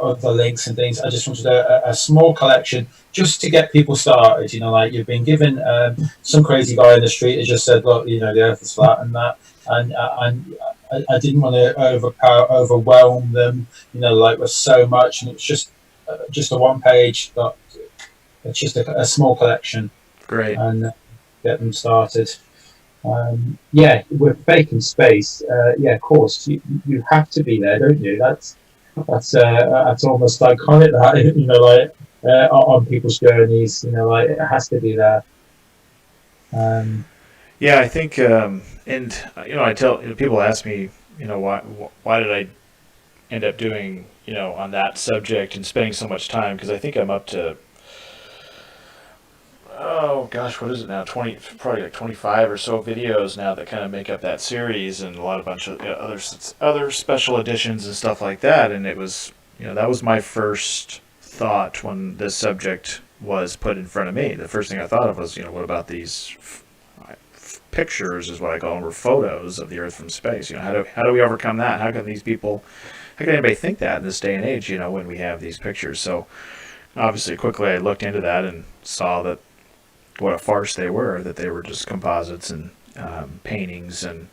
other links and things. I just wanted a small collection just to get people started. Like you've been given some crazy guy in the street has just said, look, the Earth is flat and that, and I didn't want to overwhelm them, like with so much, and it's just a one page. It's just a small collection. Great. And get them started. With vacant space. Of course, you have to be there, don't you? That's almost iconic. That on people's journeys, it has to be there. I think, and I tell people ask me, why did I end up doing, on that subject and spending so much time, because I think I'm up to, oh gosh, what is it now? Probably like 25 or so videos now that kind of make up that series, and a bunch of other special editions and stuff like that. And it was, that was my first thought when this subject was put in front of me. The first thing I thought of was, what about these pictures, is what I call them, or photos of the Earth from space? How do we overcome that? How can anybody think that in this day and age? When we have these pictures. So obviously, quickly I looked into that and saw that what a farce they were. That they were just composites and paintings, and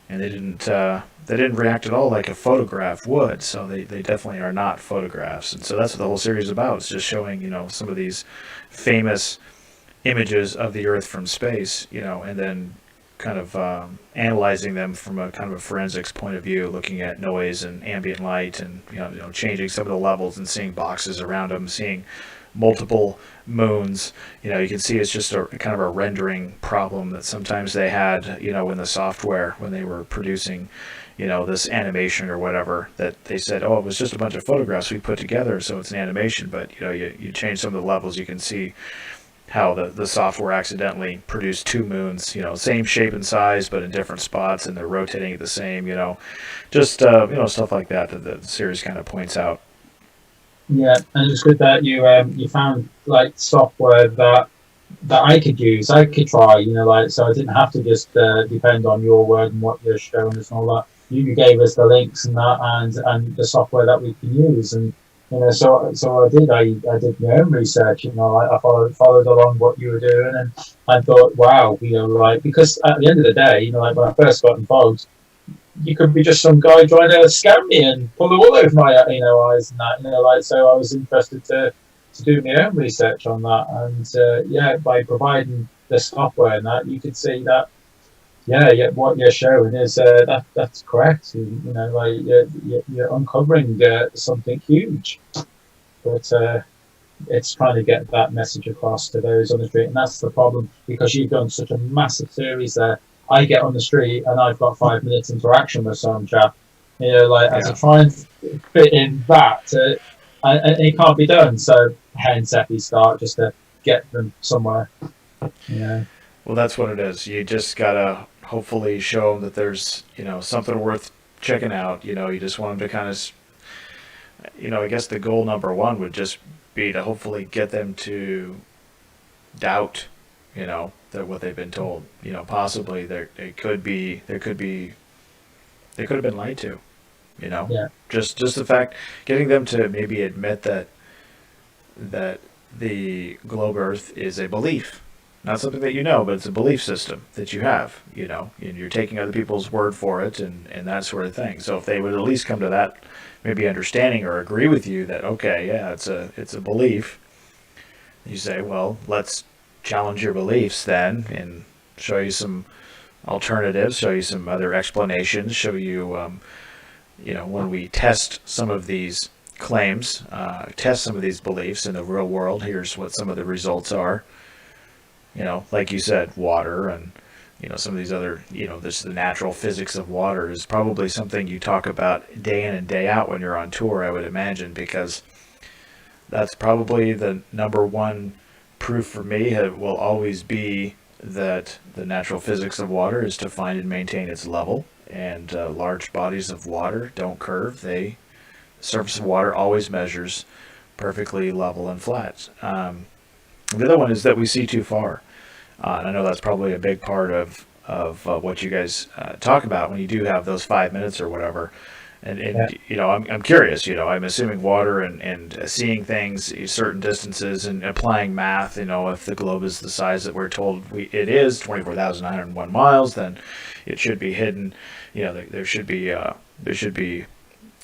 they didn't react at all like a photograph would. So they definitely are not photographs. And so that's what the whole series is about. It's just showing some of these famous images of the Earth from space, and then kind of analyzing them from a kind of a forensics point of view, looking at noise and ambient light, and changing some of the levels and seeing boxes around them, seeing multiple moons. You can see it's just a kind of a rendering problem that sometimes they had, in the software when they were producing, this animation or whatever, that they said, oh, it was just a bunch of photographs we put together, so it's an animation. But you change some of the levels, you can see how the software accidentally produced two moons, same shape and size, but in different spots, and they're rotating at the same, just stuff like that the series kind of points out. Yeah, and it's good that you found like software that I could use, I could try, so I didn't have to just depend on your word and what you're showing us and all that. You gave us the links and that, and the software that we can use, and so I did. I did my own research. I followed along what you were doing, and I thought, wow, because at the end of the day, when I first got involved, you could be just some guy trying to scam me and pull the wool over my eyes and that. So I was interested to do my own research on that, and by providing the software and that, you could see that. What you're showing is that's correct. You're uncovering something huge, but it's trying to get that message across to those on the street, and that's the problem, because you've done such a massive series there. I get on the street and I've got 5 minutes interaction with some chap, as to try and fit in that, and it can't be done. So hence Effie start, just to get them somewhere. Well, that's what it is. You just gotta hopefully show them that there's something worth checking out. You just want them to kind of, I guess the goal number one would just be to hopefully get them to doubt what they've been told. You know, possibly they could have been lied to. You know, just the fact, getting them to maybe admit that the globe Earth is a belief, not something that you know, but it's a belief system that you have. You know, and you're taking other people's word for it, and that sort of thing. So if they would at least come to that maybe understanding or agree with you that, okay, yeah, it's a belief, you say, well, let's challenge your beliefs then and show you some alternatives, show you some other explanations, show you, you know, when we test some of these claims, test some of these beliefs in the real world, here's what some of the results are. You know, like you said, water and, you know, some of these other, you know, this the natural physics of water is probably something you talk about day in and day out when you're on tour, I would imagine, because that's probably the number one proof for me. It will always be that the natural physics of water is to find and maintain its level, and large bodies of water don't curve. The surface of water always measures perfectly level and flat. The other one is that we see too far. And I know that's probably a big part of what you guys talk about when you do have those 5 minutes or whatever. And you know, I'm curious, you know, I'm assuming water and seeing things certain distances and applying math, you know, if the globe is the size that we're told it is, 24,901 miles, then it should be hidden. You know, there should be,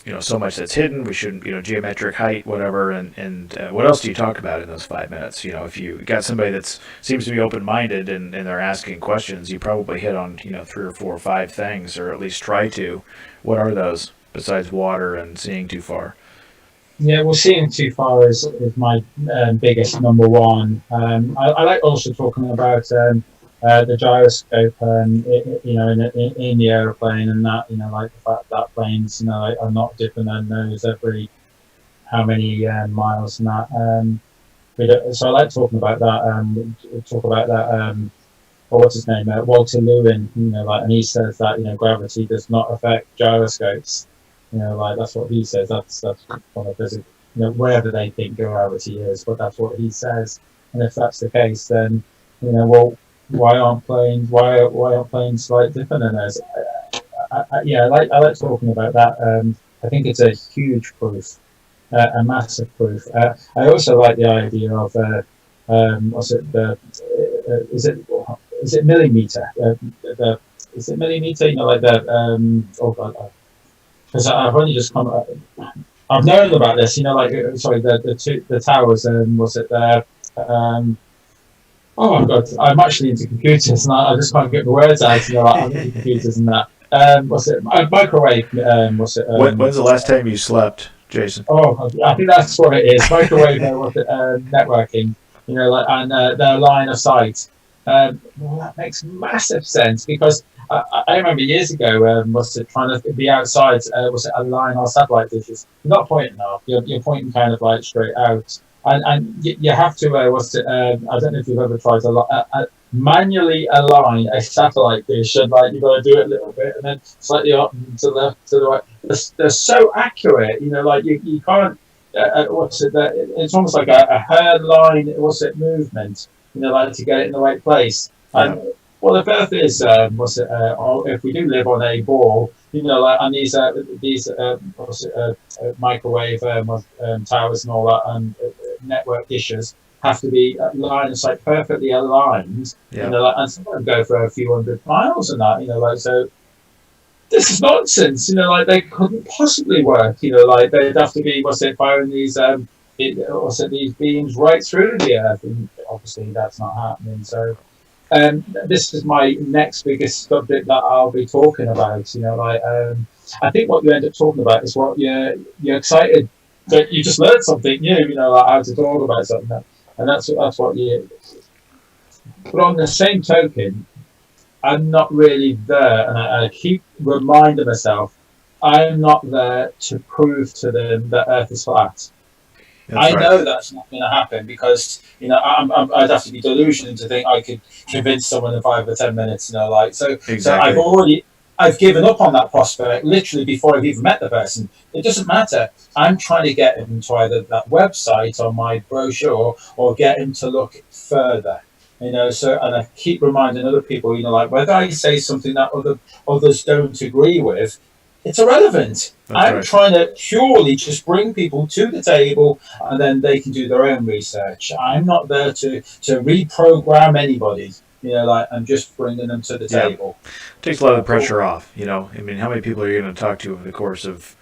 you know, so much that's hidden. We shouldn't, you know, geometric height, whatever. And what else do you talk about in those 5 minutes? You know, if you got somebody that seems to be open-minded and they're asking questions, you probably hit on, you know, 3 or 4 or 5 things, or at least try to. What are those besides water and seeing too far? Yeah, well, seeing too far is my biggest number one. I like also talking about the gyroscope, you know, in the aeroplane, and that, you know, like the fact that planes, you know, are not dipping their nose every how many miles and that. So I like talking about that. Talk about that. Or what's his name? Walter Lewin. You know, like, and he says that, you know, gravity does not affect gyroscopes. You know, like, that's what he says. That's one of the, you know, wherever they think gravity is, but that's what he says. And if that's the case, then, you know, well, why aren't planes like different than us? I like talking about that. I think it's a huge proof, a massive proof. I also like the idea of what's it? Is it millimeter? Is it millimeter? You know, like that. Oh God, because I've only just come. I've known about this. You know, like, sorry, the towers. What's it there? Oh my God, I'm actually into computers, and I just can't get the words out. You know, like, I'm into computers and that. What's it? Microwave. What's it? When's the last time you slept, Jason? Oh, I think that's what it is. Microwave. What's it? Networking. You know, like, and their line of sight. Well, that makes massive sense, because I remember years ago, was it trying to be outside? Was it a line or satellite dishes? You're not pointing up. You're pointing kind of like straight out. And you have to, I don't know if you've ever tried to manually align a satellite dish, and like, you've got to do it a little bit and then slightly up and to the left, to the right. They're so accurate, you know, like you can't, it's almost like a hair line, movement, you know, like, to get it in the right place. And well, the Earth is, if we do live on a ball, you know, like, and these microwave towers and all that, and network dishes have to be line of sight perfectly aligned, you know, like, and some of them go for a few hundred miles and that, you know, like, so this is nonsense, you know, like, they couldn't possibly work, you know, like, they'd have to be, firing these, these beams right through the Earth, and obviously that's not happening. So this is my next biggest subject that I'll be talking about, you know, like, I think what you end up talking about is what you're excited that you just learned something new, you know, like how to talk about something, and that's what you. But on the same token, I'm not really there, and I keep reminding myself, I'm not there to prove to them that Earth is flat. I know that's not going to happen, because, you know, I'd have to be delusional to think I could convince someone in 5 or 10 minutes, you know, like, so. Exactly. So I've given up on that prospect literally before I've even met the person. It doesn't matter. I'm trying to get him to either that website or my brochure, or get him to look further. So, and I keep reminding other people, like whether I say something that others don't agree with, it's irrelevant. I'm trying to purely just bring people to the table, and then they can do their own research. I'm not there to reprogram anybody. I'm just bringing them to the table. Takes a lot of the pressure off. I mean, how many people are you going to talk to over the course of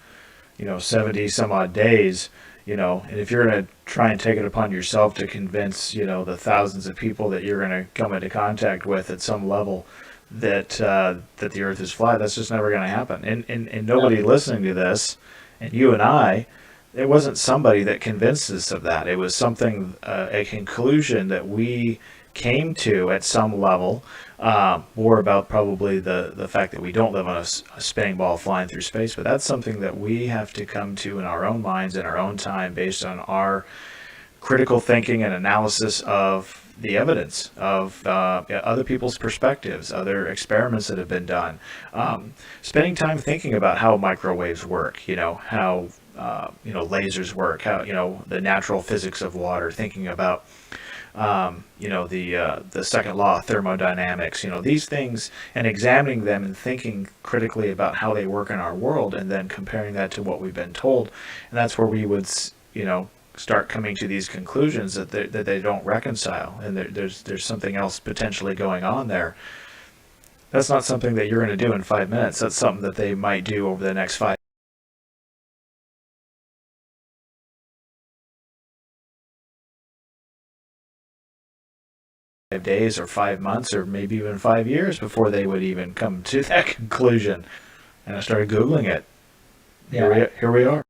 70 some odd days? And if you're going to try and take it upon yourself to convince the thousands of people that you're going to come into contact with at some level that the Earth is flat, that's just never going to happen. And nobody listening to this, and you and I, it wasn't somebody that convinced us of that. It was something, a conclusion that we came to at some level, more about probably the fact that we don't live on a spinning ball flying through space, but that's something that we have to come to in our own minds, in our own time, based on our critical thinking and analysis of the evidence of other people's perspectives, other experiments that have been done, spending time thinking about how microwaves work, how lasers work, how the natural physics of water, thinking about the second law of thermodynamics, these things, and examining them and thinking critically about how they work in our world, and then comparing that to what we've been told. And that's where we would, start coming to these conclusions that they don't reconcile, and there's something else potentially going on there. That's not something that you're going to do in 5 minutes. That's something that they might do over the next 5 days or 5 months or maybe even 5 years before they would even come to that conclusion. And I started Googling it. Here we are.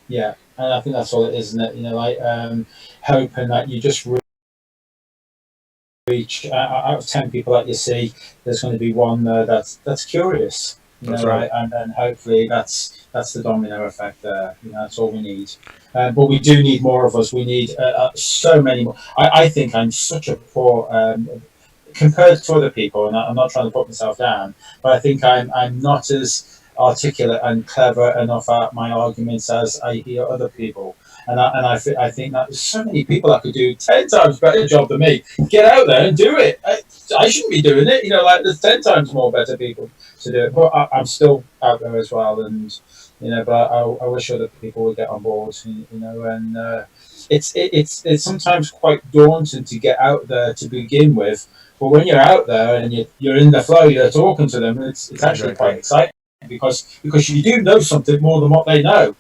Yeah, and I think that's all it is, isn't it? Hoping that you just reach out of 10 people that you see, there's going to be one that's curious. That's right. And then hopefully that's the domino effect there. That's all we need. But we do need more of us. We need so many more. I think I'm such a poor compared to other people, and I'm not trying to put myself down, but I think I'm not as articulate and clever enough at my arguments as I hear other people. And I think that there's so many people that could do 10 times better job than me. Get out there and do it. I shouldn't be doing it. There's 10 times more better people to do it. But I'm still out there as well. And, but I wish other people would get on board, and it's sometimes quite daunting to get out there to begin with. But when you're out there and you're in the flow, you're talking to them, it's actually quite exciting because you do know something more than what they know.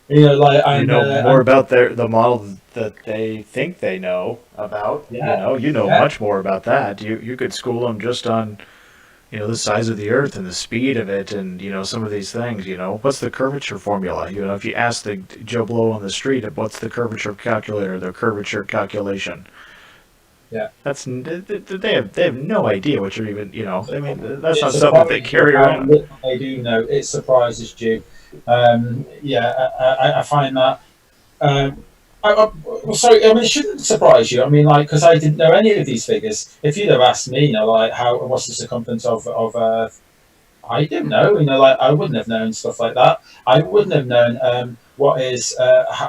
You know more about the model that they think they know about. Yeah. You know much more about that. You could school them just on the size of the Earth and the speed of it, and some of these things. What's the curvature formula? If you ask the Joe Blow on the street, what's the curvature calculator, the curvature calculation? Yeah, they have no idea what you're even. I mean, that's not something they carry around. They do know. It surprises you. I find that. Sorry, I mean, it shouldn't surprise you. I mean, because I didn't know any of these figures. If you'd have asked me, what's the circumference of Earth, I didn't know. I wouldn't have known stuff like that. I wouldn't have known what is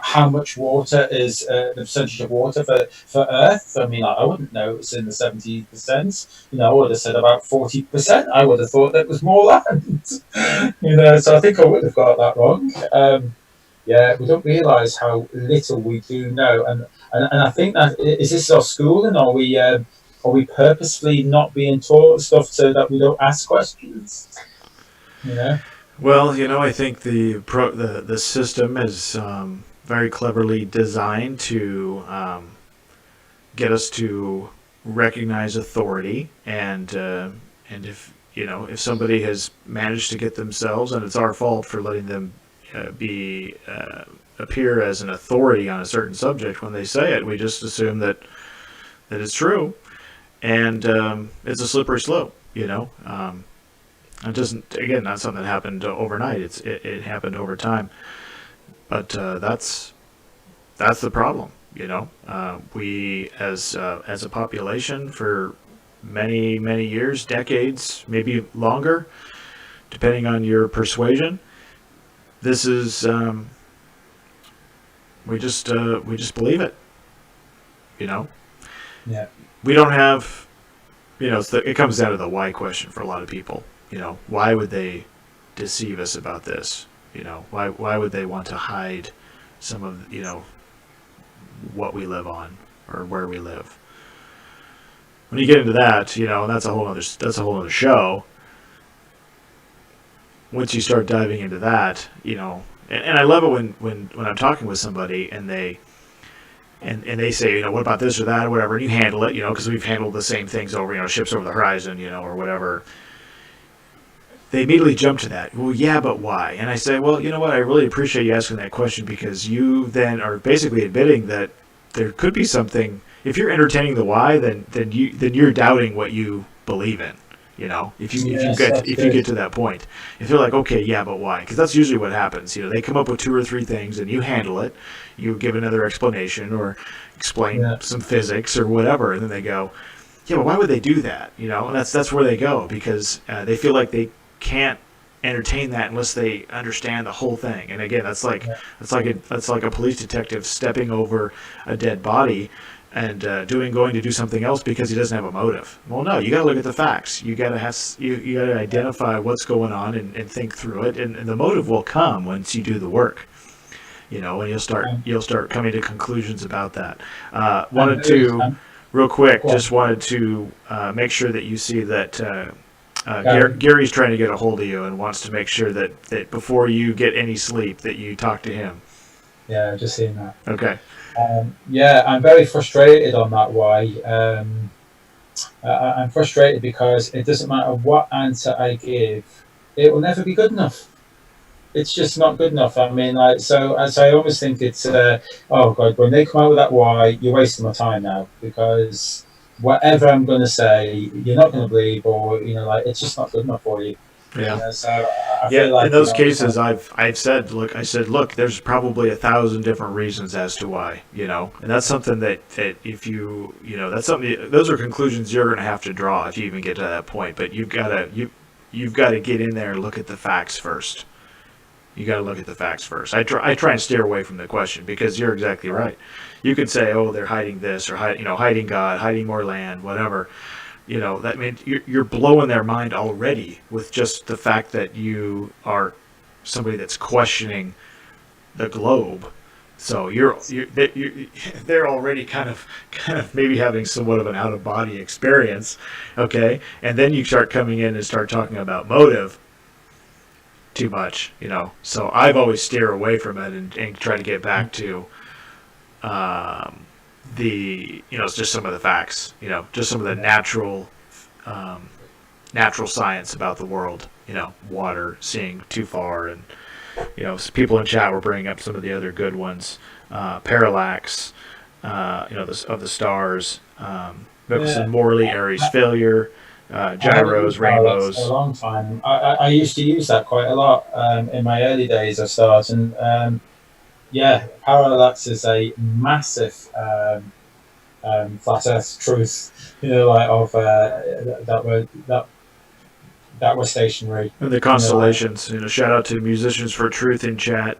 how much water is the percentage of water for Earth. I mean, I wouldn't know it was in the 70%. I would have said about 40%. I would have thought that it was more land. So I think I would have got that wrong. We don't realise how little we do know, and I think that is this our schooling? Are we purposefully not being taught stuff so that we don't ask questions? Well, I think the system is very cleverly designed to get us to recognize authority, and if somebody has managed to get themselves, and it's our fault for letting them appear as an authority on a certain subject. When they say it, we just assume that it's true, and it's a slippery slope. It doesn't, again, not something that happened overnight. It happened over time, but that's the problem. We as a population for many years, decades, maybe longer, depending on your persuasion. This is we just believe it. Yeah. We don't have, it comes down to the why question for a lot of people. Why would they deceive us about this? Why would they want to hide some of, what we live on or where we live? When you get into that, that's a whole other show. Once you start diving into that, and I love it when I'm talking with somebody and they say, what about this or that or whatever, and you handle it, because we've handled the same things over, ships over the horizon, or whatever. They immediately jump to that. Well, yeah, but why? And I say, well, you know what? I really appreciate you asking that question, because you then are basically admitting that there could be something. If you're entertaining the why, then you're doubting what you believe in. If you get to that point, if you're like, okay, yeah, but why? Because that's usually what happens. They come up with 2 or 3 things, and you handle it. You give another explanation or explain some physics or whatever, and then they go, yeah, but why would they do that? And that's where they go, because they feel like they can't entertain that unless they understand the whole thing. And again, that's like a police detective stepping over a dead body and going to do something else because he doesn't have a motive. Well, no, you got to look at the facts. You got to identify what's going on and think through it, and the motive will come once you do the work. And you'll start coming to conclusions about that. Real quick, just wanted to make sure that you see that Gary's trying to get a hold of you and wants to make sure that before you get any sleep that you talk to him. Yeah, I've just seen that. Okay. I'm very frustrated on that why. I'm frustrated because it doesn't matter what answer I give, it will never be good enough. It's just not good enough. I mean, so I almost think it's, oh God, when they come out with that why, you're wasting my time now, because whatever I'm going to say, you're not going to believe, or, it's just not good enough for you. Yeah. So I feel like, in those cases, I've said, look, there's probably 1,000 different reasons as to why, and that's something that if you, that's something, those are conclusions you're going to have to draw if you even get to that point. But you've got to get in there and look at the facts first. You got to look at the facts first. I try and steer away from the question, because you're exactly right. You could say, oh, they're hiding this, or hiding God, hiding more land, whatever. That means you're blowing their mind already with just the fact that you are somebody that's questioning the globe. So they're already kind of maybe having somewhat of an out of body experience, okay? And then you start coming in and start talking about motive too much, So I've always steer away from it and try to get back to it's just some of the facts, just some of the natural science about the world, water, seeing too far, and people in chat were bringing up some of the other good ones, parallax, of the stars, some Morley Aries failure, gyros, rainbows. For a long time. I used to use that quite a lot in my early days of start, and parallax is a massive flat Earth truth, that were stationary. And the constellations, shout out to Musicians for Truth in chat.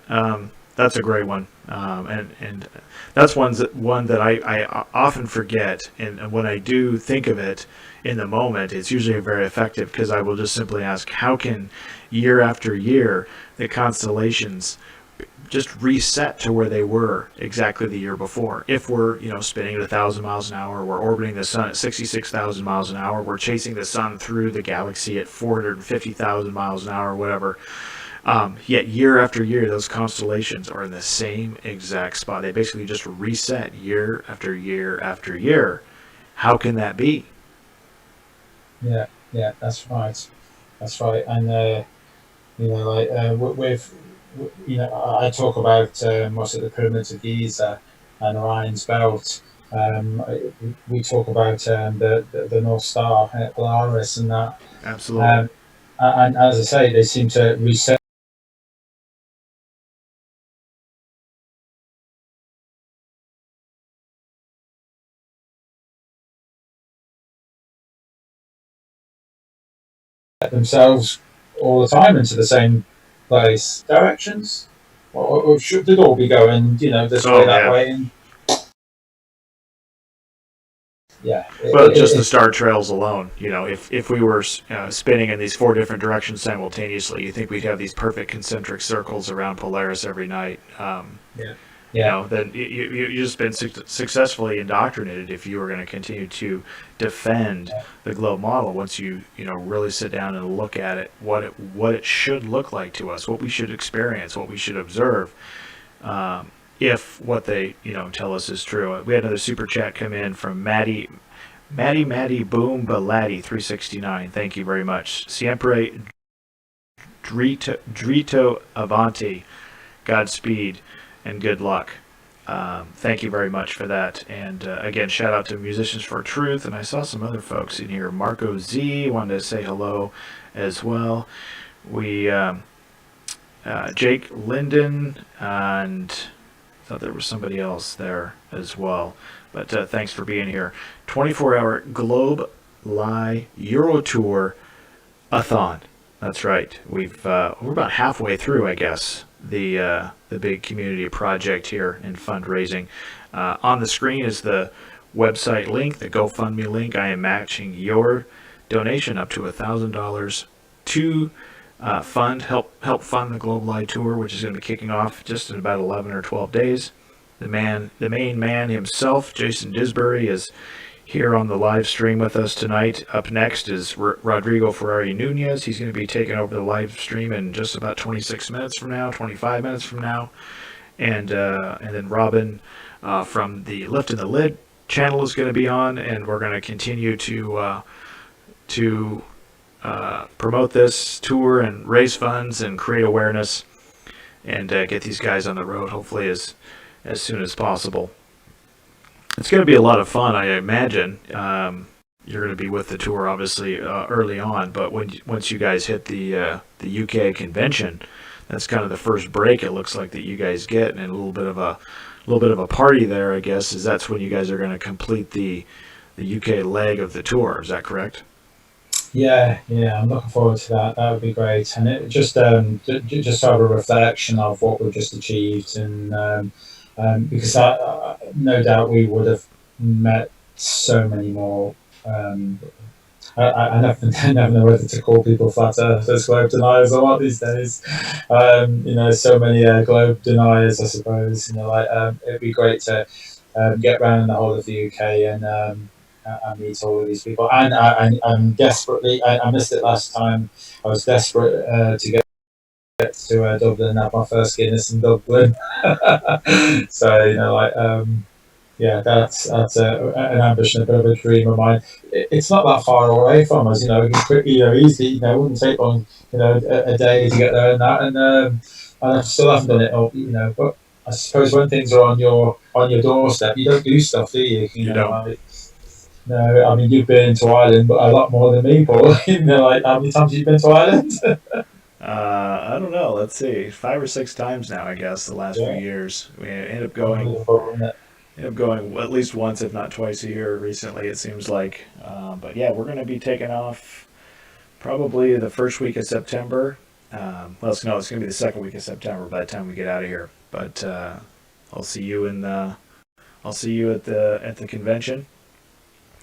That's a great one, and that's one that I often forget, and when I do think of it in the moment, it's usually very effective, because I will just simply ask, how can year after year the constellations just reset to where they were exactly the year before? If we're spinning at 1,000 miles an hour, we're orbiting the sun at 66,000 miles an hour, we're chasing the sun through the galaxy at 450,000 miles an hour, whatever. Yet year after year, those constellations are in the same exact spot. They basically just reset year after year after year. How can that be? Yeah, that's right. And I talk about the pyramids of Giza and Orion's belt. We talk about the North Star at Polaris and that. Absolutely. And as I say, they seem to reset themselves all the time into the same place. Directions? Or should it all be going, this way, that way? And yeah. Well, just the star trails alone, you know, if we were spinning in these 4 different directions simultaneously, you think we'd have these perfect concentric circles around Polaris every night. You know, then you've just been successfully indoctrinated if you were going to continue to defend the globe model once you really sit down and look at it, what it should look like to us, what we should experience, what we should observe. If what they tell us is true. We had another super chat come in from Maddie Boom Baladi 369. Thank you very much. Siempre drito avanti. Godspeed and good luck. Thank you very much for that. And again, shout out to Musicians for Truth. And I saw some other folks in here. Marco Z wanted to say hello as well. We Jake Linden, and I thought there was somebody else there as well. But thanks for being here. 24-hour Globe Lie Euro Tour-A-Thon. That's right. We're about halfway through, I guess, the big community project here in fundraising. On the screen is the website link, the GoFundMe link. I am matching your donation up to $1,000 to help fund the Globe Live Tour, which is going to be kicking off just in about 11 or 12 days. The main man himself, Jason Disbury, is here on the live stream with us tonight. Up next is Rodrigo Ferrari Nunez. He's going to be taking over the live stream in just about 26 minutes from now, 25 minutes from now. And then Robin from the Liftin The Lid channel is going to be on, and we're going to continue to promote this tour and raise funds and create awareness and get these guys on the road hopefully as soon as possible. It's going to be a lot of fun, I imagine. You're going to be with the tour obviously early on, but once you guys hit the UK convention, that's kind of the first break it looks like that you guys get, and a little bit of a party there, I guess, that's when you guys are going to complete the UK leg of the tour. Is that correct? Yeah, I'm looking forward to that. That would be great, and it just have a reflection of what we've just achieved, and because no doubt we would have met so many more. I never know whether to call people flat earthers, globe deniers, or what these days. So many globe deniers, I suppose. It'd be great to get around the whole of the UK and meet all of these people. And I'm desperately, I missed it last time. I was desperate to get to Dublin, have my first Guinness in Dublin. So that's an ambition, a bit of a dream of mine. It's not that far away from us, easy. It wouldn't take long, a day to get there and that, and I still haven't done it. But I suppose when things are on your doorstep, you don't do stuff, do you? You know. No, I mean, you've been to Ireland, but a lot more than me, Paul. How many times have you been to Ireland? I don't know. Let's see, 5 or 6 times now, I guess, the last few years. We end up going at least once, if not twice a year recently, it seems like. But yeah, we're going to be taking off probably the first week of September. It's going to be the second week of September by the time we get out of here. But I'll see you at the convention.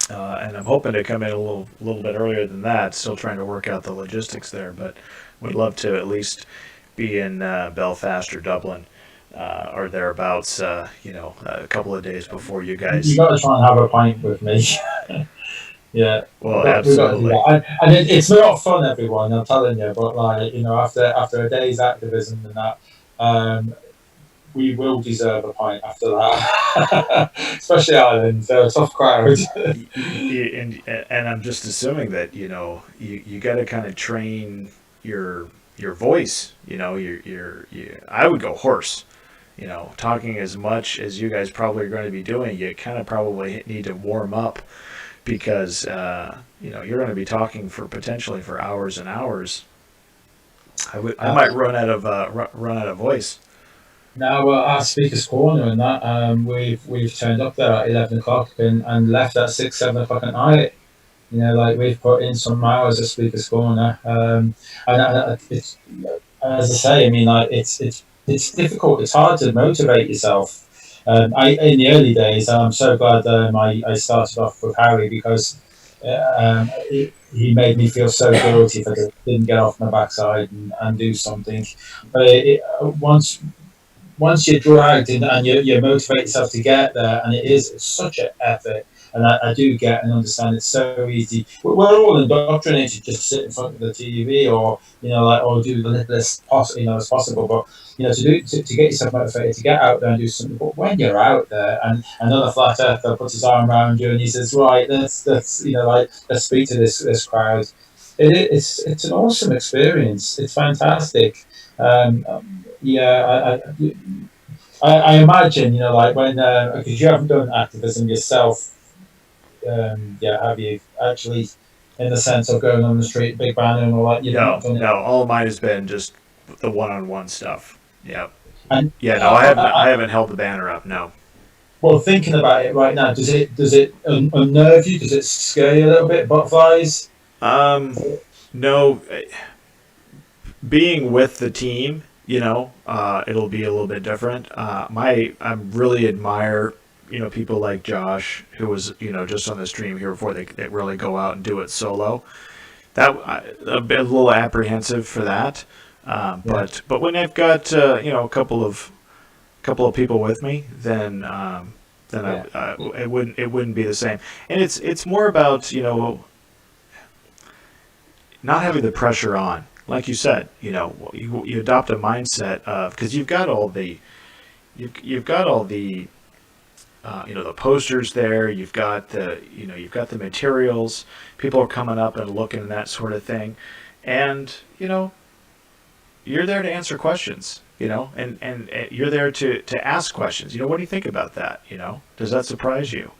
And I'm hoping to come in a little bit earlier than that. Still trying to work out the logistics there, but would love to at least be in Belfast or Dublin or thereabouts. A couple of days before you guys. You got to try and have a pint with me. Yeah. Well, absolutely. And it's not fun, everyone. I'm telling you, but after a day's activism and that. We will deserve a pint after that, especially Ireland. They're a tough crowd. and I'm just assuming that you got to kind of train your voice. I would go hoarse. Talking as much as you guys probably are going to be doing, you kind of probably need to warm up because you're going to be talking potentially for hours and hours. I might run out of voice. Now, our speaker's corner and that, we've turned up there at 11 o'clock and left at 6, 7 o'clock at night. We've put in some hours at speaker's corner. And it's, as I say, I mean, it's difficult. It's hard to motivate yourself In the early days, I'm so glad I started off with Harry because he made me feel so guilty if I didn't get off my backside and do something. But once you're dragged and you motivate yourself to get there, and it's such an effort. And I do get and understand it's so easy. We're all indoctrinated just to sit in front of the TV or or do the littlest as possible. But to get yourself motivated to get out there and do something. But when you're out there and another flat earther puts his arm around you and he says, right, let's speak to this crowd. It's an awesome experience. It's fantastic. Yeah, I imagine, when, because you haven't done activism yourself, have you actually, in the sense of going on the street, big banner and all that? You've not done it? No, all of mine has been just the one-on-one stuff. Yep. And, I haven't held the banner up, no. Well, thinking about it right now, does it unnerve you? Does it scare you a little bit, butterflies? No. Being with the team, it'll be a little bit different. I really admire, people like Josh, who was, just on the stream here before they really go out and do it solo. That a little apprehensive for that. But when I've got a couple of people with me, then it wouldn't be the same. And it's more about not having the pressure on. Like you said, you adopt a mindset of, because you've got all the the posters there, you've got the materials, people are coming up and looking and that sort of thing, and you're there to answer questions, and you're there to ask questions. What do you think about that? Does that surprise you?